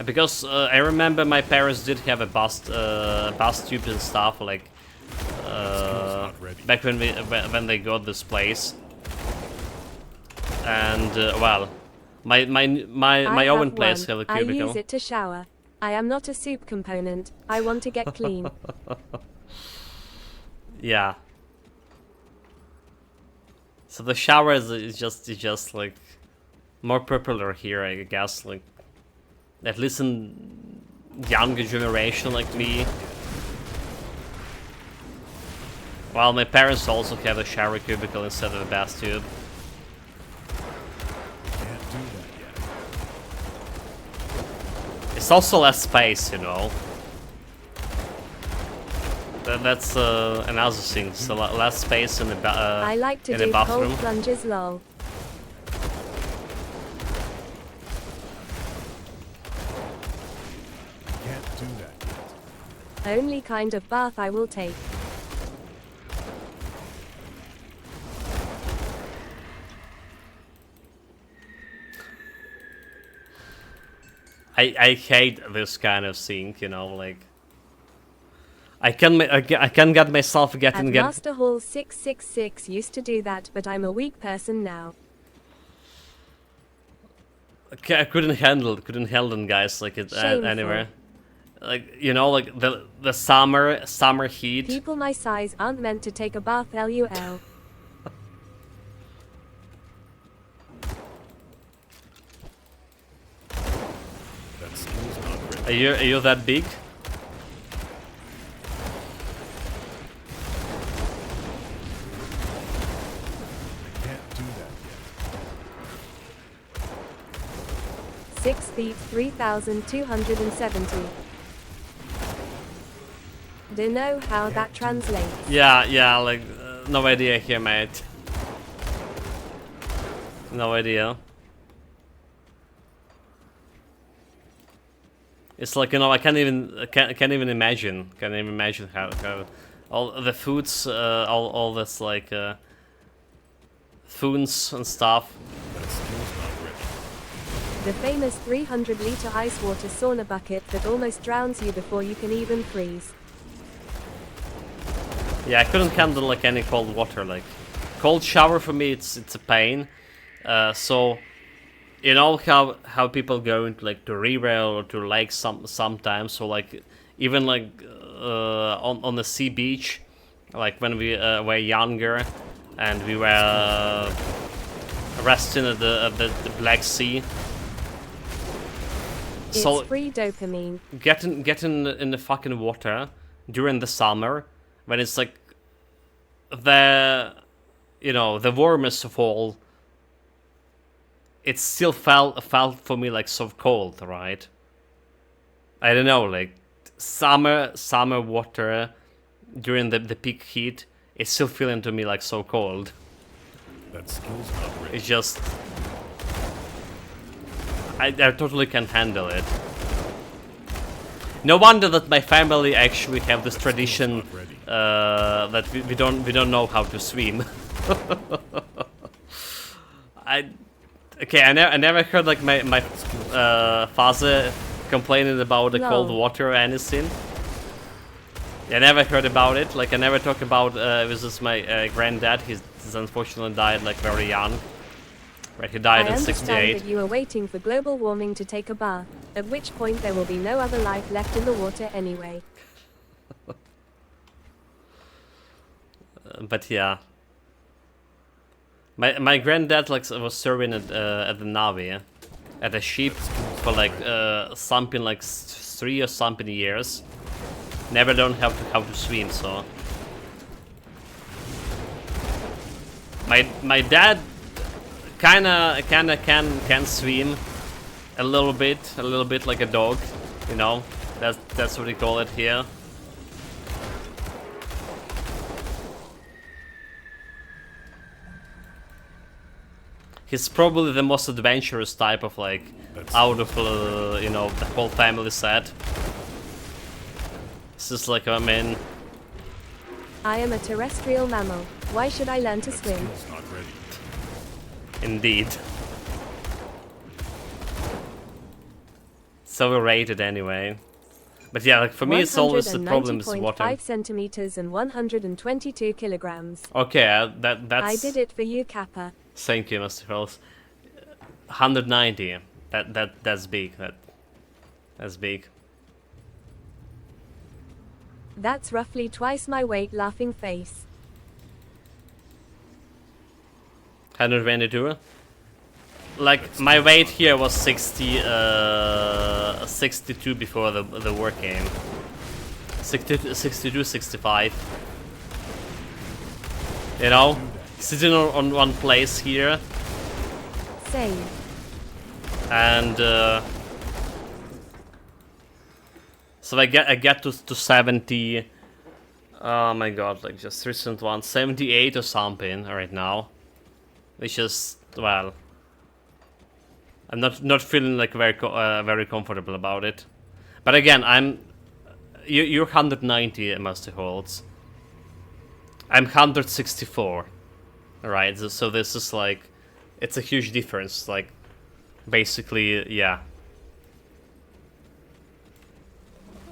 Because I remember my parents did have a bus tube and stuff, like back when they got this place. And well, my own place have a cubicle. I use it to shower. I am not a soup component. I want to get clean. Yeah. So the shower is just like more popular here, I guess. Like, at least in younger generation like me. Well, my parents also have a shower cubicle instead of a bath tube. It's also less space, you know. That's another thing. So less space in the I like to do cold plunges, lol. Can't do that yet. Only kind of bath I will take. I hate this kind of thing, you know, like I can get myself getting. Master Hall 666 used to do that, but I'm a weak person now. I couldn't handle them, guys, like it anywhere. Like, you know, like the summer heat. People my size aren't meant to take a bath, LUL. Are you that big? Can't do that yet. 6 feet 3,270. Do you know how that translates? Yeah, like no idea here, mate. No idea. It's like, you know, I can't even imagine how all the foods, all this like foods and stuff. The famous 300-liter ice water sauna bucket that almost drowns you before you can even freeze. Yeah, I couldn't handle like any cold water. Like cold shower for me, it's a pain. So. You know how people go into like to river or to lake sometimes, so like even like on the sea beach, like when we were younger and we were resting at the Black Sea. It's So free dopamine. getting in the fucking water during the summer when it's like the the warmest of all. It still felt for me like so cold, right? I don't know, like summer water during the peak heat. It's still feeling to me like so cold. That skill's not ready. It's just I totally can't handle it. No wonder that my family actually have this tradition that we don't know how to swim. I never heard like my father complaining about the cold water or anything. I never heard about it. Like I never talk about this is my granddad. He's unfortunately died like very young. Right, he died I at understand 68. that you are waiting for global warming to take a bath, at which point there will be no other life left in the water anyway. But yeah, my granddad like was serving at the Navy, at a ship for like something like 3 or something years. Never learned how to swim, so my dad kinda can swim a little bit like a dog, you know. That's what we call it here. He's probably the most adventurous type of like out of the whole family set. This is like, I mean, I am a terrestrial mammal. Why should I learn to swim? Skill's not ready. indeed. So rated anyway. But yeah, like for me it's always the problem is water. 5 centimeters and 122 kilograms. Okay, that's... I did it for you, Kappa. Thank you, Mr. Hills. 190. That's big. That's big. That's roughly twice my weight, laughing face. 122. Like my weight here was 62 before the war came. 62, 65. You know, sitting on one place here. Same. And so I get to 70. Oh my god, like just recent one, 78 or something right now, which is, well, I'm not feeling like very comfortable about it. But again, you're 190 Master Holds. I'm 164. Right, so this is like, it's a huge difference. Like, basically, yeah.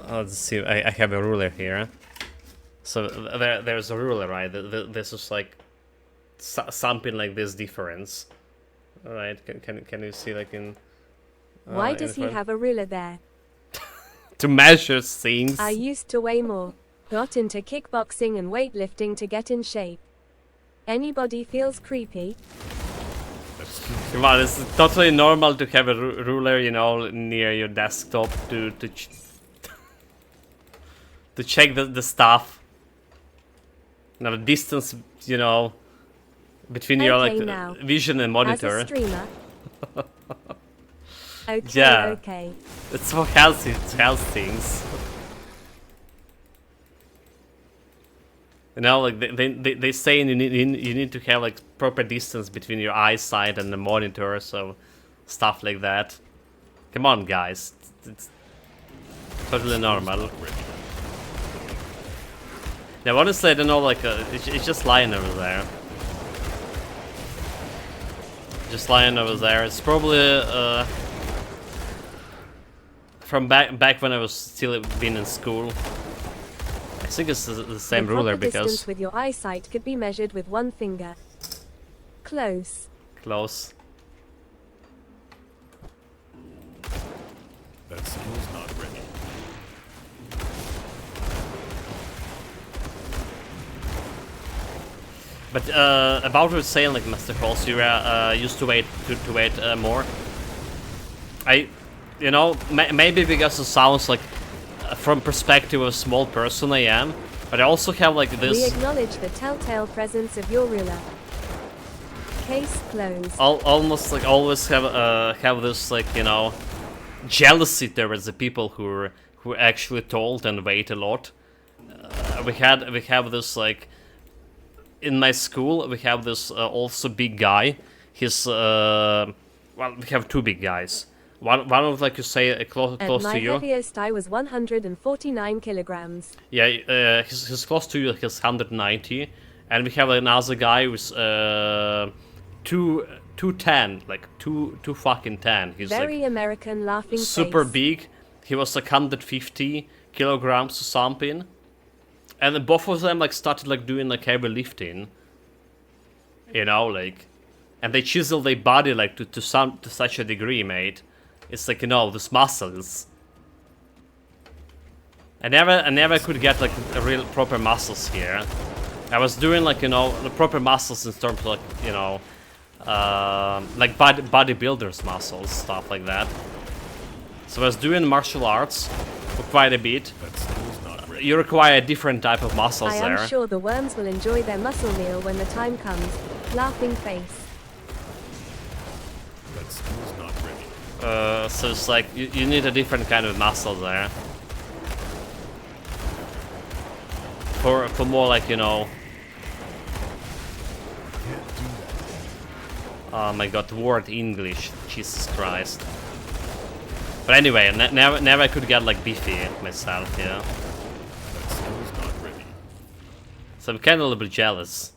Let's see. I have a ruler here. So there's a ruler, right? This is like something like this difference. All right. Can you see like in? Why does he have a ruler there? To measure things. I used to weigh more. Got into kickboxing and weightlifting to get in shape. Anybody feels creepy? Come on, it's totally normal to have a ruler, you know, near your desktop to check the stuff. Now the distance, you know, between your like now, vision and monitor. As a streamer. Okay, yeah, okay. It's for healthy, it's health things. You know, like they say you need to have like proper distance between your eyesight and the monitor, so stuff like that. Come on, guys, it's totally normal. Now, honestly, I don't know, like it's just lying over there. Just lying over there. It's probably from back when I was still been in school. I think it's the same ruler because distance with your eyesight could be measured with one finger. Close. Close. That skill's not ready. But about what saying, like Master Calls, you used to wait more. You know, maybe because it sounds like, from perspective of a small person I am, but I also have like this. We acknowledge the telltale presence of your ruler. Case closed. Almost like always have this like, you know, jealousy towards the people who actually told and wait a lot. We have this like. In my school, we have this also big guy. He's well, we have two big guys. One of, like you say, close to you. My heaviest I was 149 kilograms. Yeah, he's close to you. He's 190, and we have another guy who's 210, like two fucking 10. He's very like American laughing super face. big. He was like 150 kilograms or something. And then both of them like started like doing like heavy lifting, you know, like, and they chisel their body like to such a degree, mate. It's like, you know, these muscles. I never could get like a real proper muscles here. I was doing like, you know, the proper muscles in terms of like, you know, like bodybuilders muscles, stuff like that. So I was doing martial arts for quite a bit. You require a different type of muscles there. I am sure the worms will enjoy their muscle meal when the time comes. Laughing face. That skill's not ready. So it's like, you need a different kind of muscle there. For more like, you know... Can't do that. Oh my god, word English. Jesus Christ. But anyway, never I could get like beefy myself, you know? That skill's not ready. So I'm kind of a little bit jealous.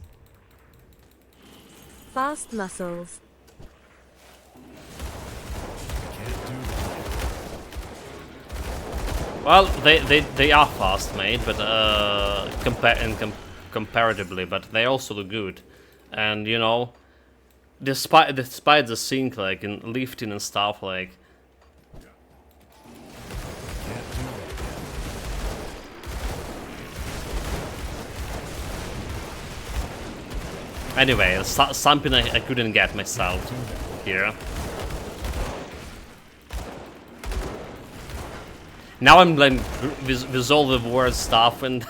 Fast muscles. Can't do that. Well, they are fast, mate, but comparatively, but they also look good. And you know, despite the sync, like in lifting and stuff, like. Can't do that. Anyway, something I couldn't get myself here. Now I'm like with all the word stuff and I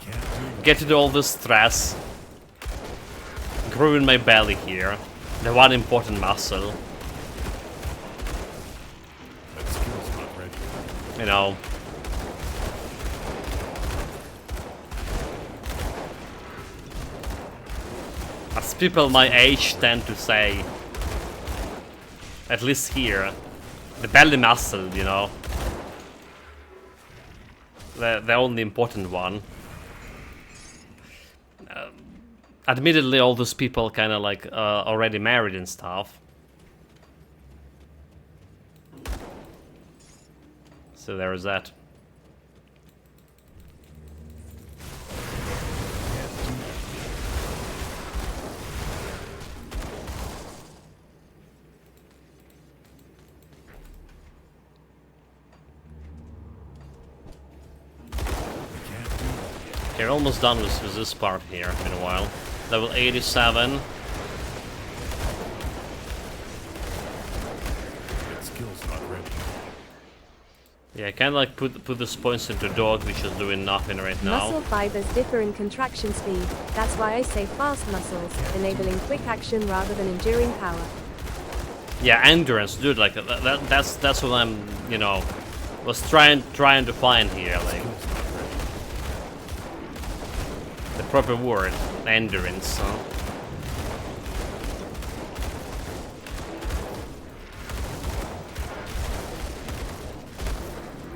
can't do that. getting all the stress, growing my belly here, the one important muscle. That skill's not ready. You know. As people my age tend to say, at least here, the belly muscle, you know, the only important one. Admittedly, all those people kind of like already married and stuff. So there is that. You're almost done with this part here in a while. Level 87. That skill's not ready. Yeah, I kind of like put this points into dog, which is doing nothing right now. Muscle fibers differ in contraction speed. That's why I say fast muscles, enabling quick action rather than enduring power. Yeah, endurance, dude. Like that's what I'm, you know, was trying to find here, like the proper word, endurance. Huh?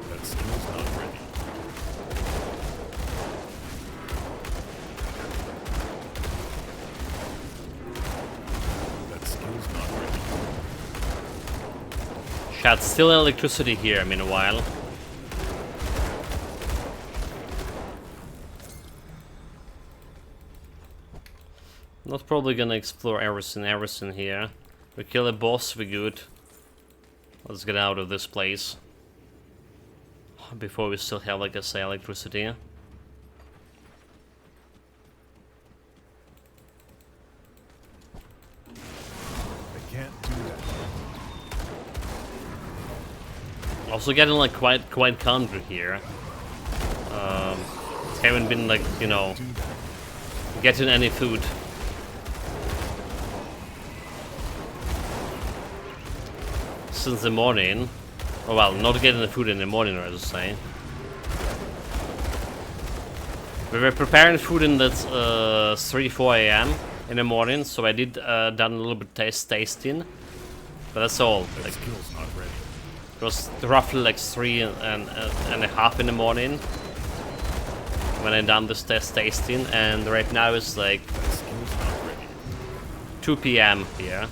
That skill's not ready. That skill's not ready. Chat, still electricity here, meanwhile. Not probably gonna explore everything here. We kill a boss, we good. Let's get out of this place. Before we still have, like I say, electricity. Also getting like quite hungry here. Haven't been like, you know, getting any food. Since the morning. Oh, well, not getting the food in the morning, I should say. We were preparing food in that 3-4 a.m. in the morning, so I did done a little bit tasting, but that's all. Like, Skill's not ready. it was roughly like 3:30 in the morning when I done this tasting, and right now it's like Skill's not ready. 2 p.m. here.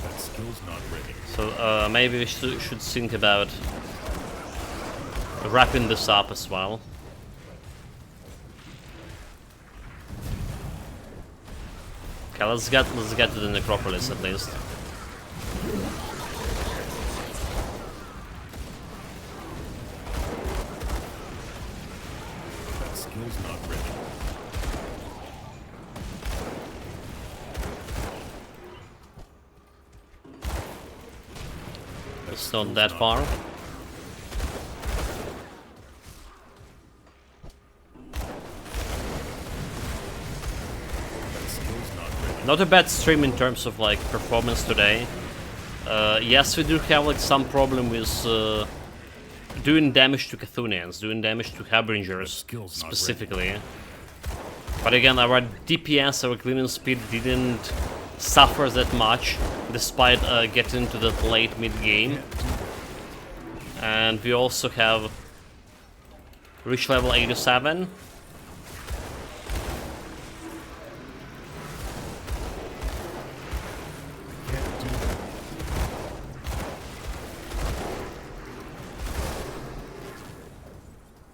That skill's not ready. So maybe we should think about wrapping this up as well. Okay, let's get to the necropolis at least. That skill's not ready. It's not that far. Not a bad stream in terms of like performance today. Yes, we do have like some problem with doing damage to Chthonians, doing damage to Harbingers specifically. But again, our DPS, our cleaning speed didn't suffer that much despite getting to the late mid-game. And we also have reached level 87.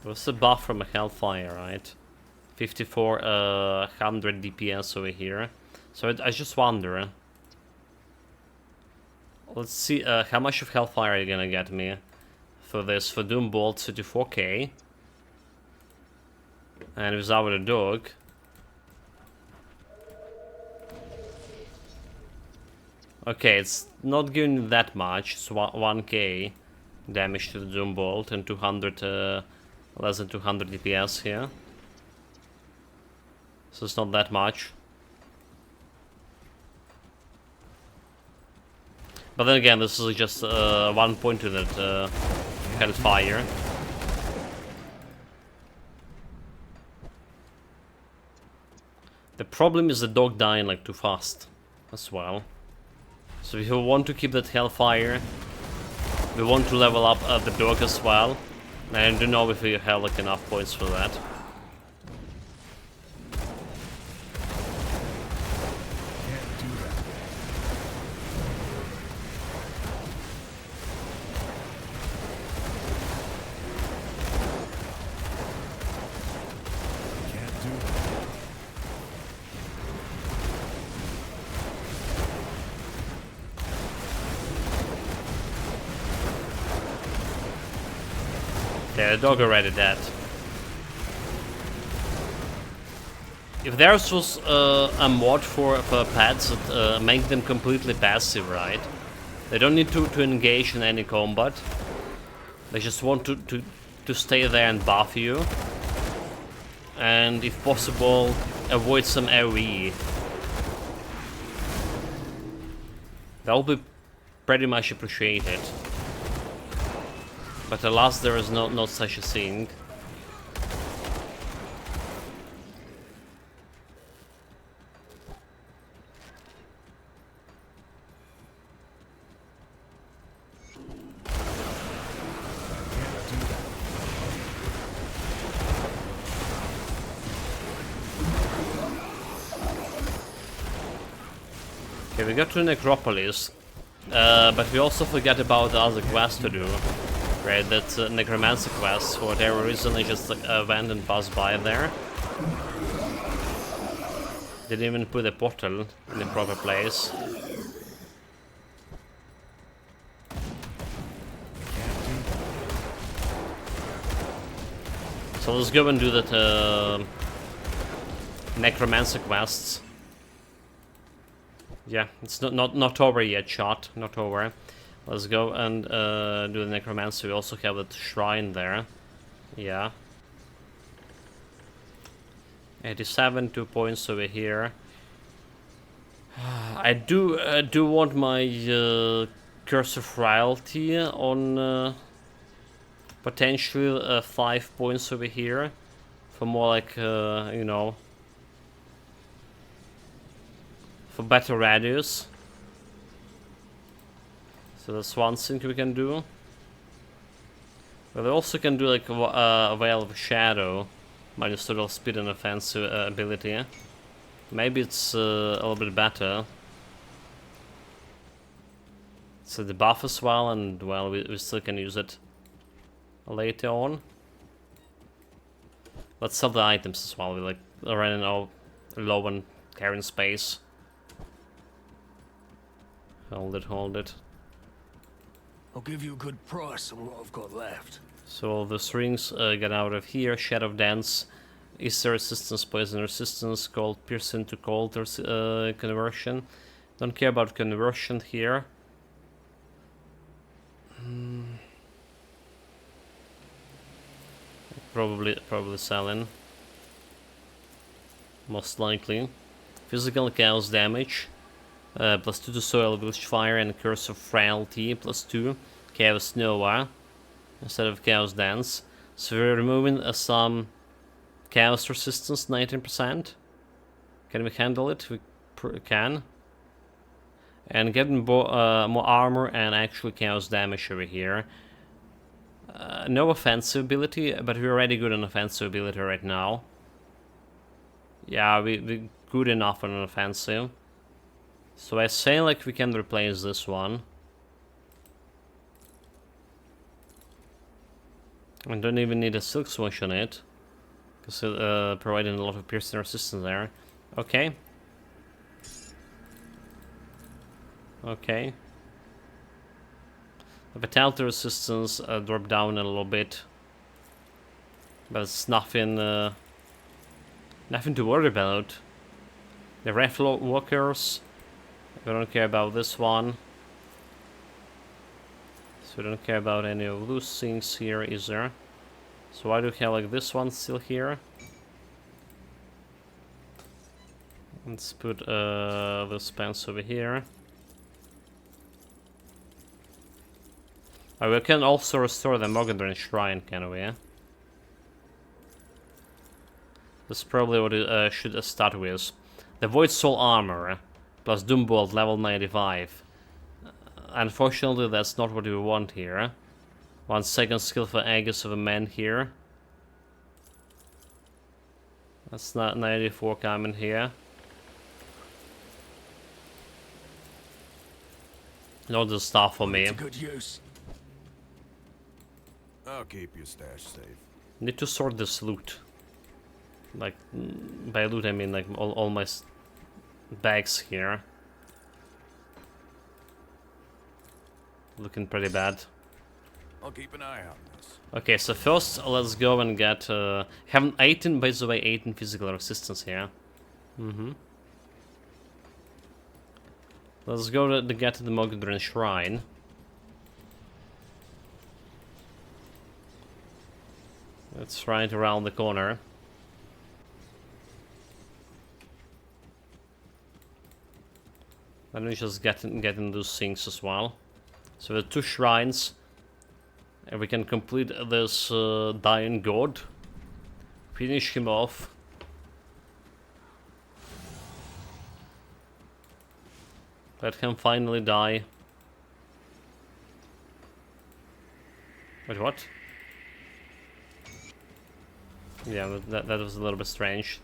What's the buff from a Hellfire, right? 5400 DPS over here. So I just wonder. Let's see how much of Hellfire are you gonna get me for this. For Doombolt 34k. And without a dog. Okay, it's not giving that much. It's 1k damage to the Doombolt and 200 less than 200 DPS here. So it's not that much. But then again, this is just one point to that Hellfire. The problem is the dog dying like too fast as well. So if you want to keep that Hellfire, we want to level up the dog as well. And I don't know if we have like enough points for that. Yeah, the dog already dead. If there was a mod for pets that make them completely passive, right? They don't need to engage in any combat. They just want to stay there and buff you. And if possible, avoid some AoE. That will be pretty much appreciated. But alas, there is not such a thing. Okay, we got to Necropolis, but we also forgot about the other quest to do. Right, that's Necromancer quest. For whatever reason, I just went and passed by there. Didn't even put a portal in the proper place. So let's go and do that necromancer quests. Yeah, it's not over yet, shot. Not over. Let's go and do the necromancer. We also have that shrine there. Yeah. 87, 2 points over here. I do want my Curse of Frailty on potentially 5 points over here for more like you know, for better radius. So that's one thing we can do. But we also can do like a Veil of Shadow, minus total speed and offensive ability. Maybe it's a little bit better. So the buff as well, and well, we still can use it later on. Let's sell the items as well. We like running out low on carrying space. Hold it. I'll give you a good price on what I've got left. So the rings get out of here. Shadow Dance, Easter Resistance, Poison Resistance, Cold Piercing to Cold conversion. Don't care about conversion here. Probably selling. Most likely. Physical chaos damage. +2 to Soil, Village Fire, and Curse of Frailty. +2. Chaos Nova instead of Chaos Dance. So we're removing some Chaos Resistance, 19%. Can we handle it? We can. And getting more armor and actually Chaos damage over here. No offensive ability, but we're already good on offensive ability right now. Yeah, we're good enough on an offensive. So I say like we can replace this one. I don't even need a Silk Swoosh on it, because it providing a lot of piercing resistance there. Okay. Okay. The Vitality resistance dropped down a little bit, but it's nothing nothing to worry about. The Wraith Walkers, we don't care about this one. So we don't care about any of those things here either. So why do we have like this one still here? Let's put this pants over here. We can also restore the Mogadrin Shrine, can we? That's probably what it should start with. The Void Soul Armor plus Doombolt level 95. Unfortunately, that's not what we want here. 1 second skill for Aegis of a Man here. That's not 94 coming here. Not the stuff for me. It's a good use. I'll keep your stash safe. Need to sort this loot. Like, by loot I mean like all my bags here. Looking pretty bad. I'll keep an eye on this. Okay, so first let's go and get have 18, by the way, 18 physical resistance here. Let's go to get to the Mogadrin Shrine. It's right around the corner. Let me just get in those things as well. So the 2 shrines, and we can complete this Dying God. Finish him off. Let him finally die. Wait, what? Yeah, that was a little bit strange.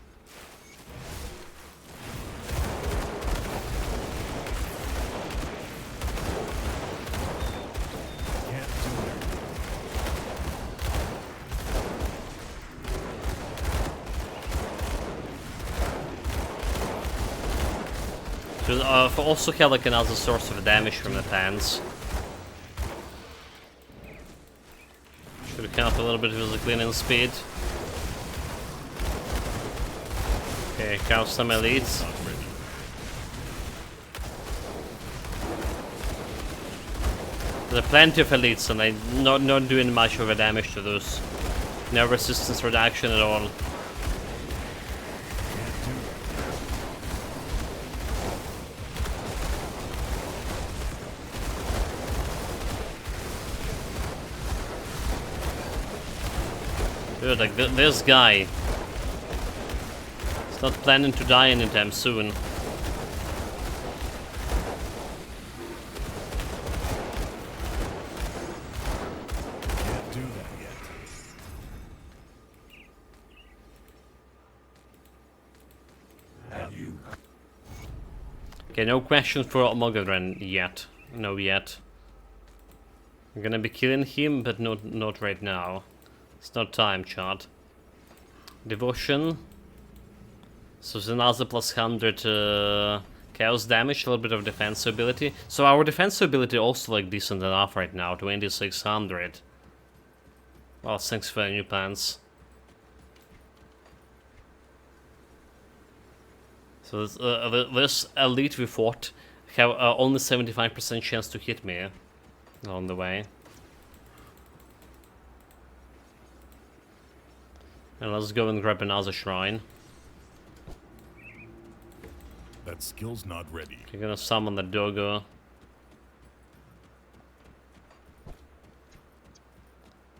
Can't do that. So, also have like another source of damage from the pants. Should count a little bit with the cleaning speed. Okay, count some elites. Not ready. There are plenty of elites and I'm not doing much of a damage to those. No resistance reduction at all. Dude, like this guy is not planning to die anytime soon. Can't do that yet. Have you? Okay, no questions for Mogadren yet. No yet. I'm gonna be killing him, but not right now. It's not time, chat. Devotion. So it's another plus 100 chaos damage, a little bit of defense ability. So our defense ability also like decent enough right now, 2600. Well, thanks for the new plans. So this elite we fought have only 75% chance to hit me on the way. And let's go and grab another shrine. That skill's not ready. You're gonna summon the Dogo.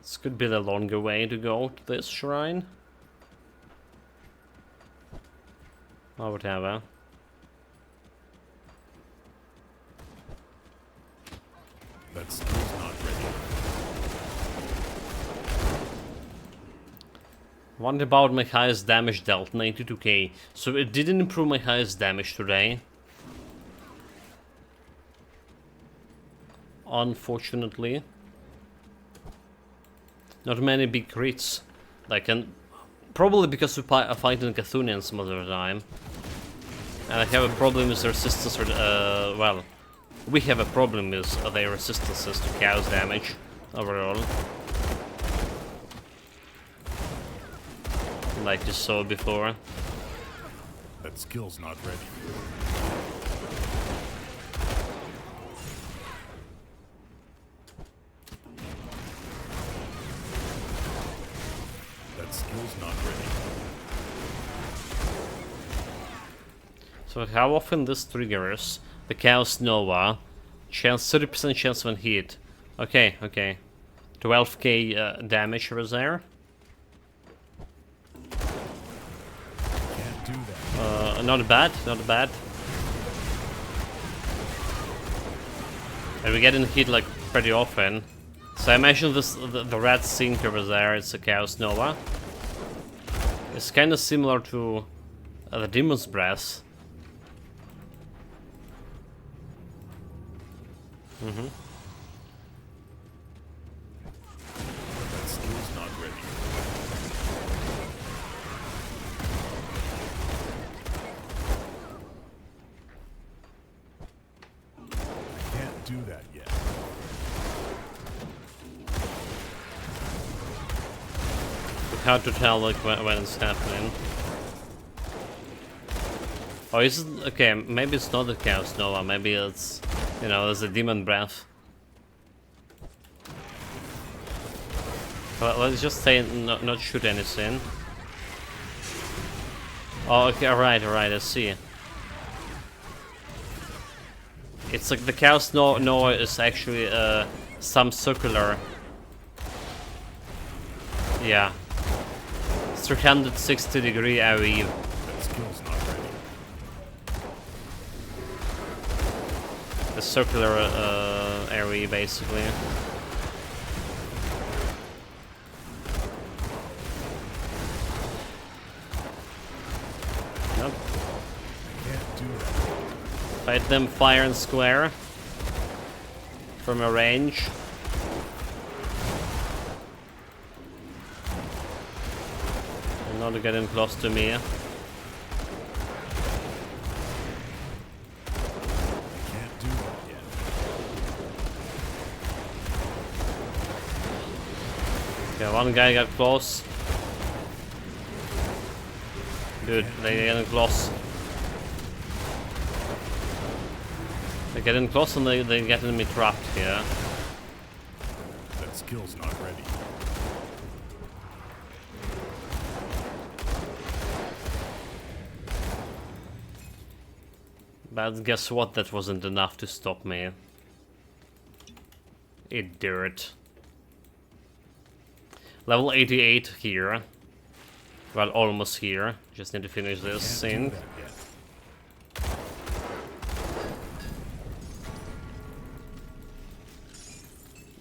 This could be the longer way to go to this shrine. Or whatever. That skill's not ready. What about my highest damage dealt? 92k. So it didn't improve my highest damage today. Unfortunately. Not many big crits. Like, and probably because we are fighting Cthulhians most of the time. And I have a problem with the resistance, well, we have a problem with their resistances to chaos damage overall. Like you saw before. That skill's not ready. That skill's not ready. So how often this triggers the Chaos Nova? Chance 30% chance when hit. Okay, okay. 12k damage was there. Can't do that. Not bad, not bad. And we're getting hit like pretty often. So I mentioned this, the red sinker was there, it's a Chaos Nova. It's kind of similar to the Demon's Breath. Mm-hmm. That skill's not ready. I can't do that yet. It's hard to tell like when it's happening. Oh, is it? Okay, maybe it's not the Chaos Nova, maybe it's, you know, there's a Demon Breath. Well, let's just say not shoot anything. Oh, okay, alright, I see. It's like the Chaos Nova is actually some circular. Yeah. 360-degree AoE. That skill's not ready. The circular area, basically. Nope. Can't do that. Fight them fire and square from a range. And not getting close to me. Can't do that yet. Okay, one guy got close. Dude, they're getting close. They're getting close and they're getting me trapped here. That skill's not ready. But guess what? That wasn't enough to stop me. Dirt. Level 88 here. Well, almost here. Just need to finish this thing.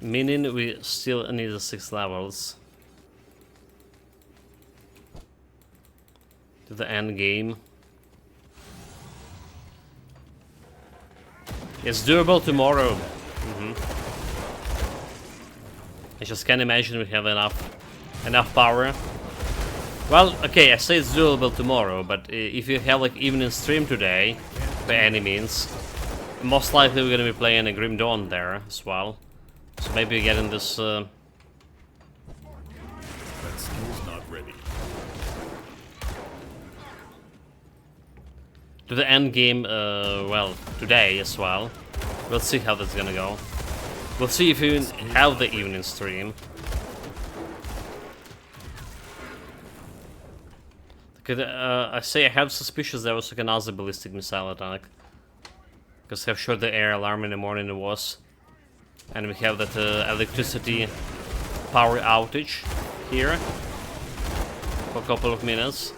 Meaning we still need 6 levels to the end game. It's doable tomorrow. I just can't imagine we have enough power. Well, okay, I say it's doable tomorrow, but if you have like evening stream today, by any means, most likely we're gonna be playing a Grim Dawn there as well. So maybe getting this. That skill's not ready. To the end game, well, today as well. We'll see how that's gonna go. We'll see if we have the evening stream. I say I have suspicions there was like another ballistic missile attack. Because I've shot the air alarm in the morning it was. And we have that electricity power outage here for a couple of minutes.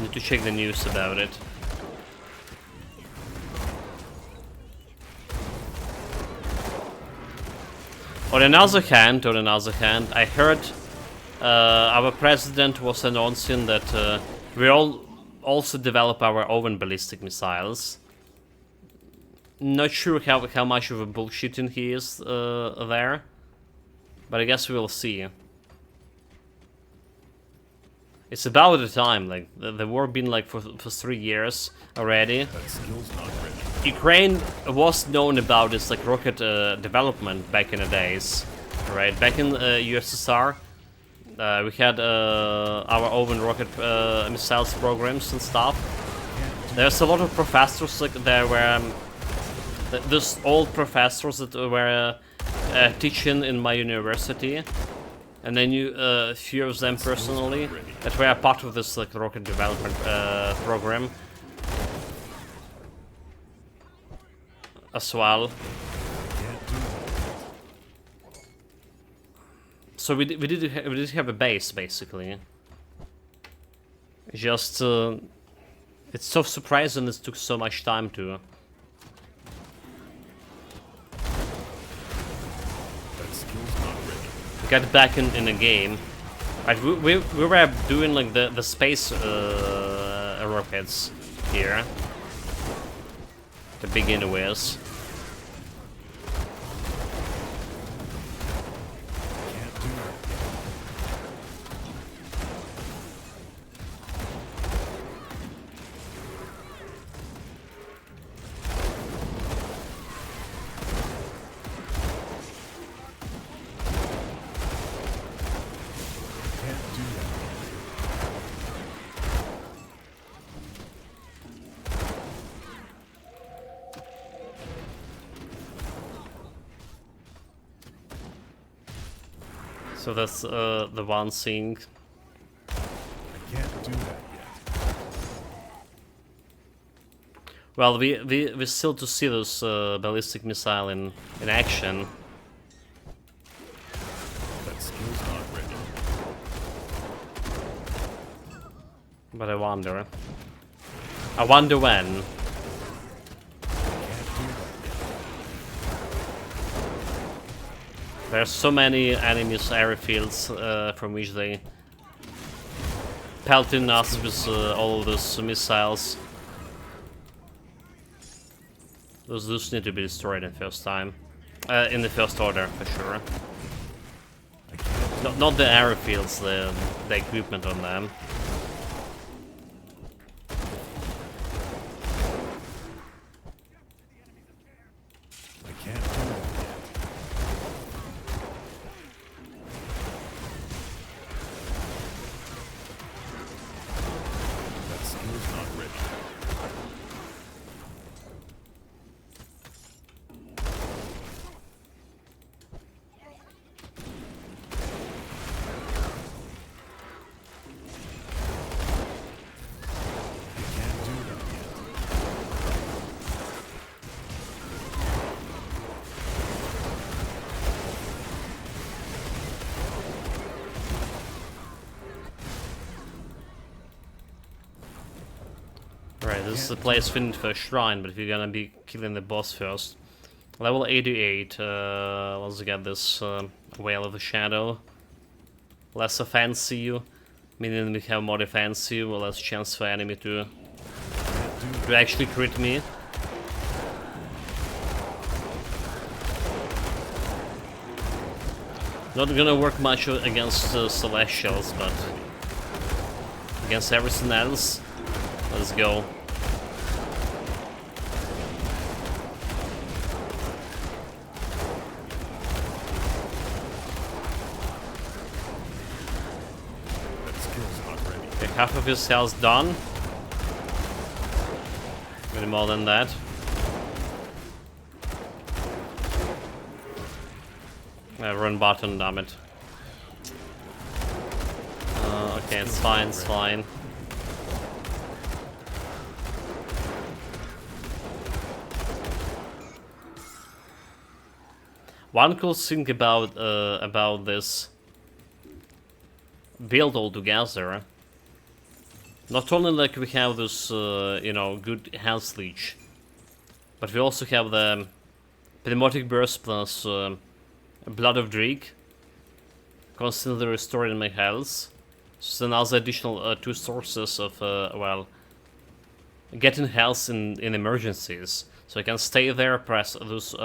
Need to check the news about it. On another hand, I heard our president was announcing that we all also develop our own ballistic missiles. Not sure how much of a bullshitting he is there, but I guess we'll see. It's about the time, like the war been like for 3 years already. That skill's not ready. Ukraine was known about its like rocket development back in the days, right? Back in USSR, we had our own rocket missiles programs and stuff. There's a lot of professors like there were those old professors that were teaching in my university, and I knew a few of them personally that were part of this like rocket development program as well. So we did have a base basically. Just it's so surprising it took so much time to. Get back in the game. Right, we were doing like the space rockets here to begin with. So that's the one thing. I can't do that yet. Well, we still to see this ballistic missile in action. That skill's not ready. But I wonder when. There's so many enemies airfields from which they pelting us with all those missiles. Those need to be destroyed in first time, in the first order for sure. Not the airfields, the equipment on them. I can't do that yet. Right, this is the place fit for a shrine, but we're gonna be killing the boss first. Level 88, let's get this Whale of the Shadow. Less offensive, meaning we have more defensive, less chance for enemy to actually crit me. Not gonna work much against Celestials, but against everything else, let's go. Okay, half of his health done. Maybe more than that. Run button, damn it. Okay, it's fine, it's fine. One cool thing about this build altogether, not only like we have this you know, good health leech, but we also have the Pneumatic Burst plus Blood of Dreek, constantly restoring my health. So another additional 2 sources of well, getting health in emergencies. So I can stay there, press those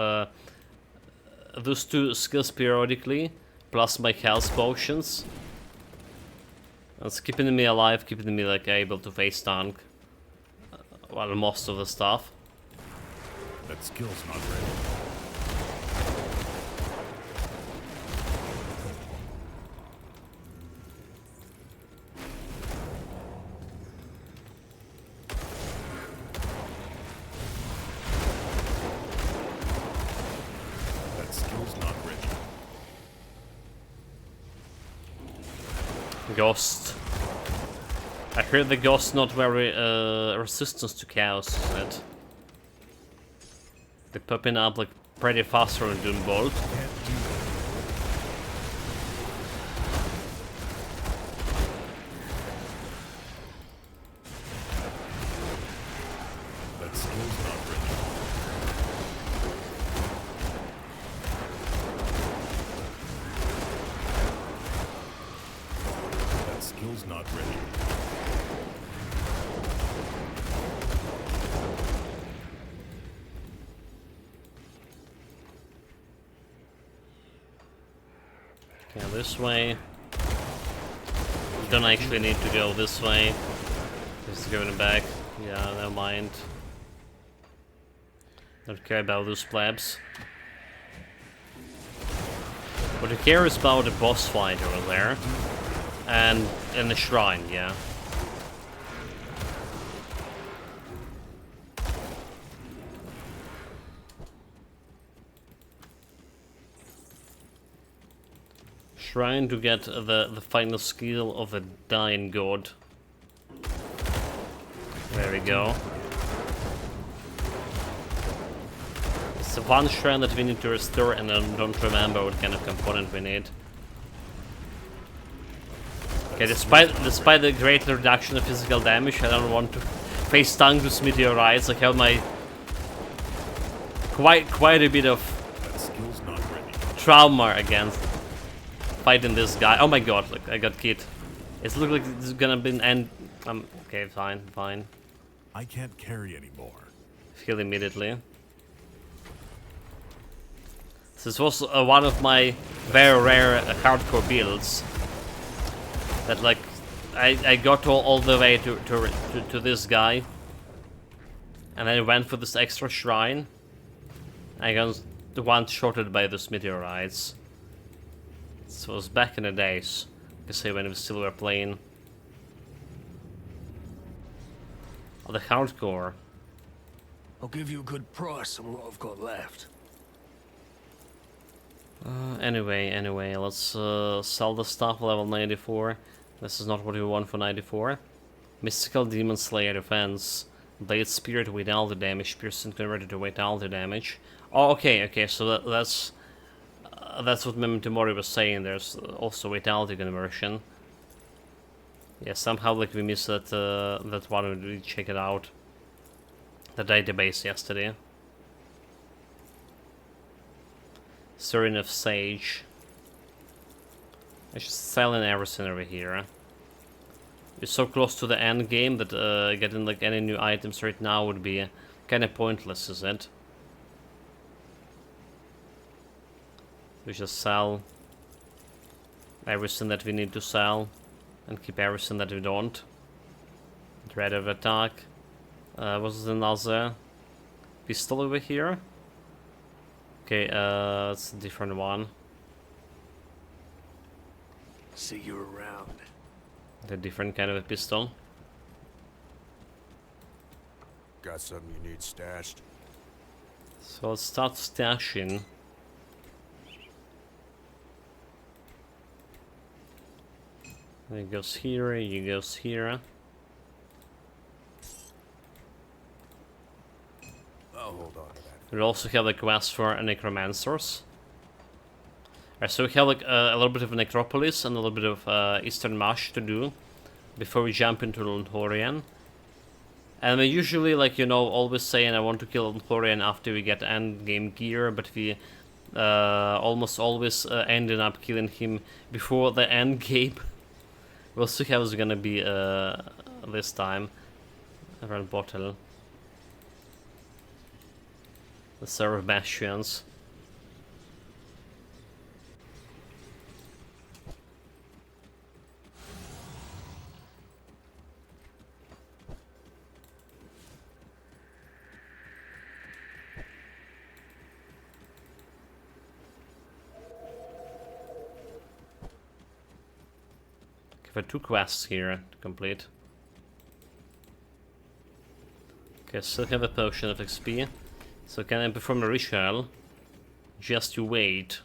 2 skills periodically, plus my health potions. It's keeping me alive, keeping me like able to face tank, well, most of the stuff. That skill's not ready. Ghost. I heard the Ghost not very resistant to chaos, isn't it? They're popping up like pretty faster than Doombolt. That skill's not ready. Skill's not ready. Okay, this way. Don't actually need to go this way. Just going back. Yeah, never mind. Don't care about those plebs. What I care is about the boss fight over there. And in the shrine, yeah. Shrine to get the final skill of a dying god. There we go. It's the one shrine that we need to restore, and I don't remember what kind of component we need. Okay, despite the great reduction of physical damage, I don't want to face tank with meteorites. I have my quite a bit of trauma against fighting this guy. Oh my god, look, I got killed. It looks like it's gonna be an end. Okay, fine. I can't carry anymore. Heal immediately. This was one of my very rare hardcore builds. That like, I got all the way to this guy, and I went for this extra shrine. I got one-shotted by those meteorites. This was back in the days, you say, when we still were playing. Oh, the hardcore. I'll give you a good price on what I've got left. Anyway, let's sell the stuff, level 94. This is not what we want for 94. Mystical Demon Slayer defense. Blade Spirit without the damage. Piercing converted to without the damage. Oh, okay, so that's what Memento Mori was saying. There's also without the conversion. Yeah, somehow like we missed that that one. We check it out. the database yesterday. Serene of Sage. I should sell in everything over here. We're so close to the end game that getting like any new items right now would be kind of pointless, is it? We just sell everything that we need to sell and keep everything that we don't. Dread of attack. Was another pistol over here? Okay, it's a different one. See you around. A different kind of a pistol. Got something you need stashed? So let's start stashing. It goes here, you goes here. I'll hold on to that. We also have the quest for necromancers. Alright, so we have like a little bit of necropolis and a little bit of Eastern Marsh to do before we jump into Lorien. And we usually, like, you know, always saying I want to kill Lorien after we get end game gear, but we almost always ended up killing him before the end game. We'll see how it's gonna be this time. Around bottle. The Seraph Bastions. We've 2 quests here to complete. Okay, still have a potion of XP. So can I perform a ritual? Just you wait.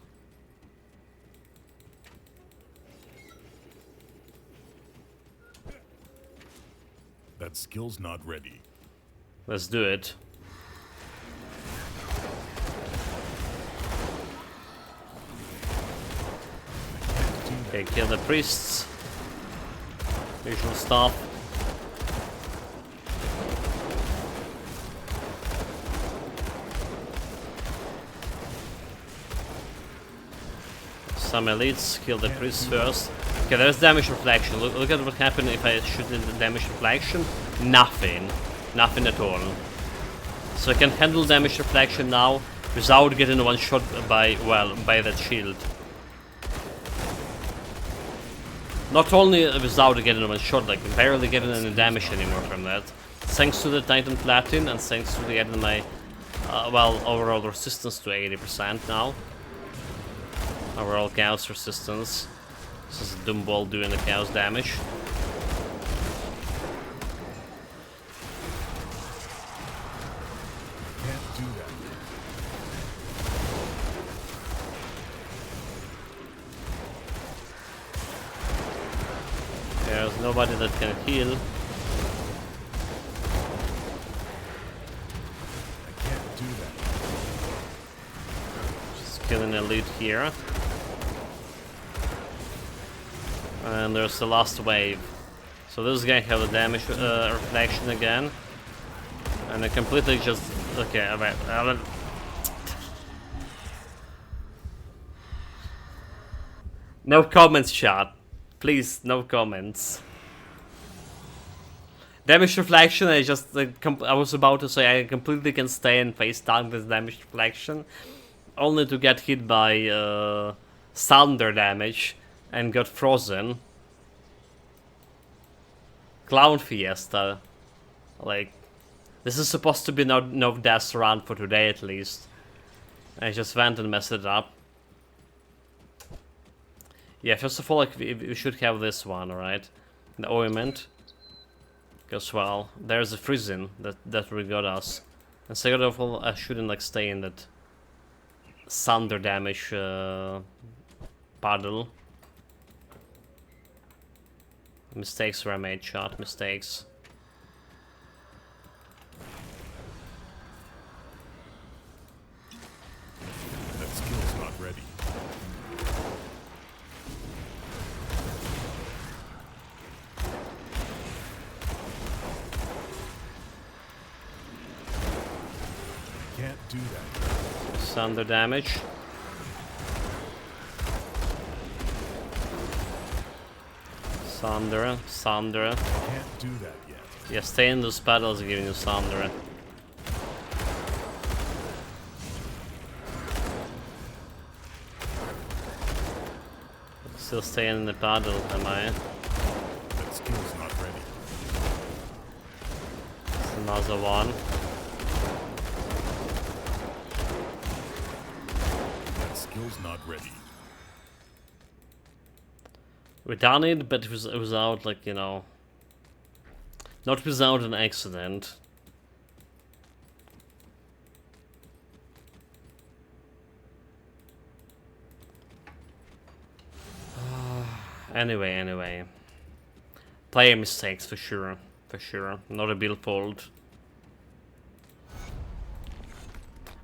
That skill's not ready. Let's do it. Okay, kill the priests. Usual stuff. Some elites, kill the priests first. Okay, there's damage reflection. Look at what happened if I shoot in the damage reflection. Nothing. Nothing at all. So I can handle damage reflection now without getting one shot by, well, by that shield. Not only without getting one shot, like barely getting any damage anymore from that. Thanks to the Titan Platin and thanks to the adding my, well, overall resistance to 80% now. Overall chaos resistance. This is a Doom Ball doing the chaos damage. Can't do that. There's nobody that can heal. I can't do that. Just killing elite here. And there's the last wave. So this guy have a damage reflection again. And I completely just... Okay, alright. No comments, chat. Please, no comments. Damage reflection, I just... I was about to say I completely can stay and face down with damage reflection. Only to get hit by thunder damage. And got frozen. Clown Fiesta. Like, this is supposed to be no death round for today at least. I just went and messed it up. Yeah, first of all, like, we should have this one, right? The ointment. Because, well, there's a freezing that really got us. And second of all, I shouldn't, like, stay in that thunder damage puddle. Mistakes were made, chat. Mistakes. That skill's not ready. can't do that. Thunder damage. Thunder. Can't do that yet. Yeah, stay in those battles giving you Thunder. Still staying in the battle, am I? That skill's not ready. It's another one. That skill's not ready. We done it, but it was without, like, you know, not without an accident. Anyway. Player mistakes for sure. Not a build fault.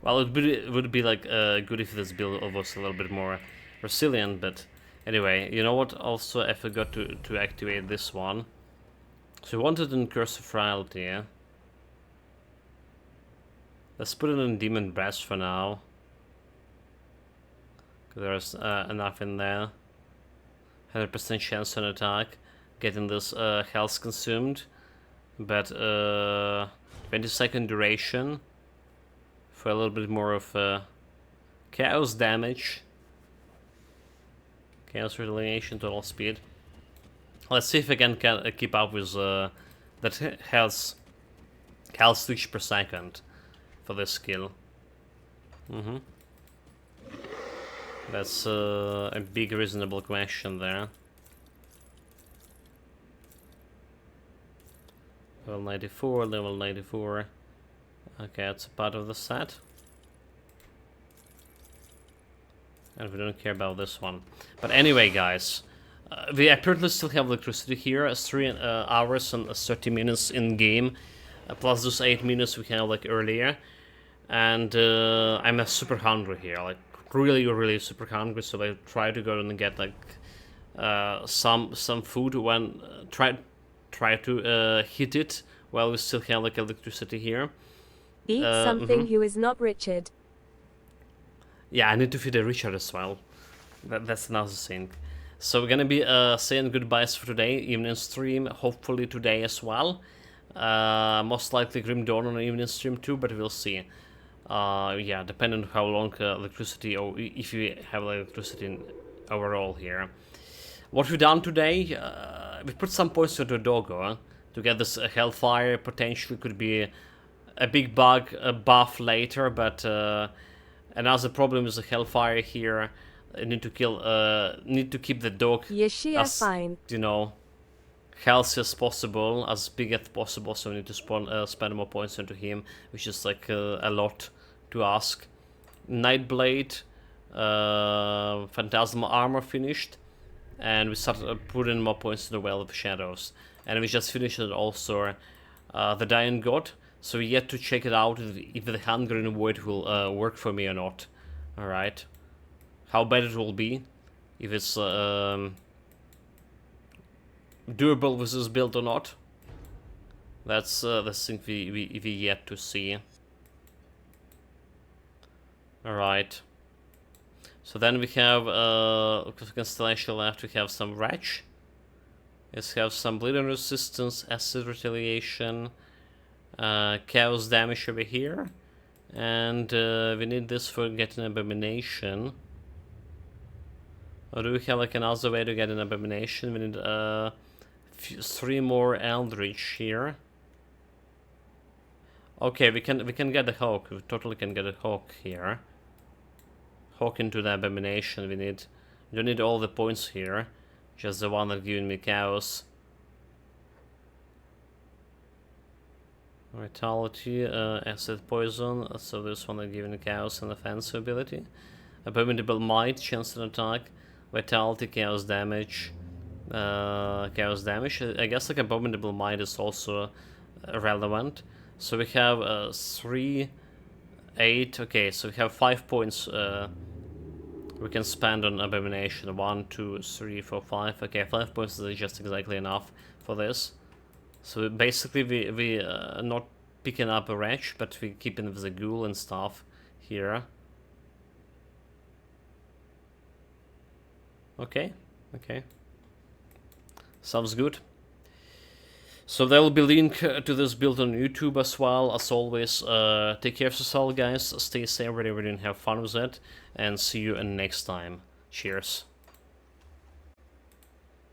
Well, it would be like good if this build was a little bit more resilient, but anyway, you know what? Also, I forgot to activate this one. So we wanted in Curse of Frailty, yeah? Let's put it in Demon Breast for now. There's enough in there. 100% chance on attack. Getting this health consumed. But 20-second duration. For a little bit more of chaos damage. Chaos retaliation, total speed. Let's see if I can keep up with that health switch per second for this skill. That's a big reasonable question there. Level 94, level 94. Okay, that's a part of the set. And we don't care about this one. But anyway, guys, we apparently still have electricity here. 3 hours and 30 minutes in game, plus those 8 minutes we have like earlier. And I'm super hungry here, like really super hungry. So I try to go and get like some food when try to hit it while we still have like electricity here. Eat something who is not Richard. Yeah, I need to feed a Richard as well. That's another thing. So we're gonna be saying goodbyes for today, evening stream, hopefully today as well. Most likely Grim Dawn on an evening stream too, but we'll see. Yeah, depending on how long electricity, or if we have electricity overall here. What we've done today, we put some points into Doggo to get this Hellfire. Potentially could be a big bug, a buff later, but another problem is the Hellfire here. I need to keep the dog as, fine. you know, healthy as possible, as big as possible. So we need to spend more points into him, which is like a lot to ask. Nightblade, Phantasmal Armor finished, and we started putting more points in the Well of Shadows, and we just finished it also, the Dying God. So we yet to check it out if the Hunger in the Void will work for me or not. All right. How bad it will be, if it's durable with this build or not. That's the thing we yet to see. Alright. So then we have Constellation left, we have some Wretch. Let's have some Bleeding Resistance, Acid Retaliation, Chaos Damage over here. And we need this for getting Abomination. Or do we have like another way to get an Abomination? We need 3 more Eldritch here. Okay, we can get the Hawk. We totally can get a Hawk here. Hawk into the Abomination. We don't need all the points here. Just the one that's giving me Chaos. Vitality, Acid Poison. So this one is giving Chaos and Offensive ability. Abominable Might, chance to attack. Vitality, Chaos Damage. Chaos Damage. I guess like Abominable Might is also relevant. So we have 3, 8. Okay, so we have 5 points we can spend on Abomination. 1, 2, 3, 4, 5. Okay, 5 points is just exactly enough for this. So basically we not picking up a wretch, but we keeping with the ghoul and stuff here. Okay, okay. Sounds good. So there will be a link to this build on YouTube as well. As always, take care of yourself, guys. Stay safe, really, and have fun with it. And see you next time. Cheers.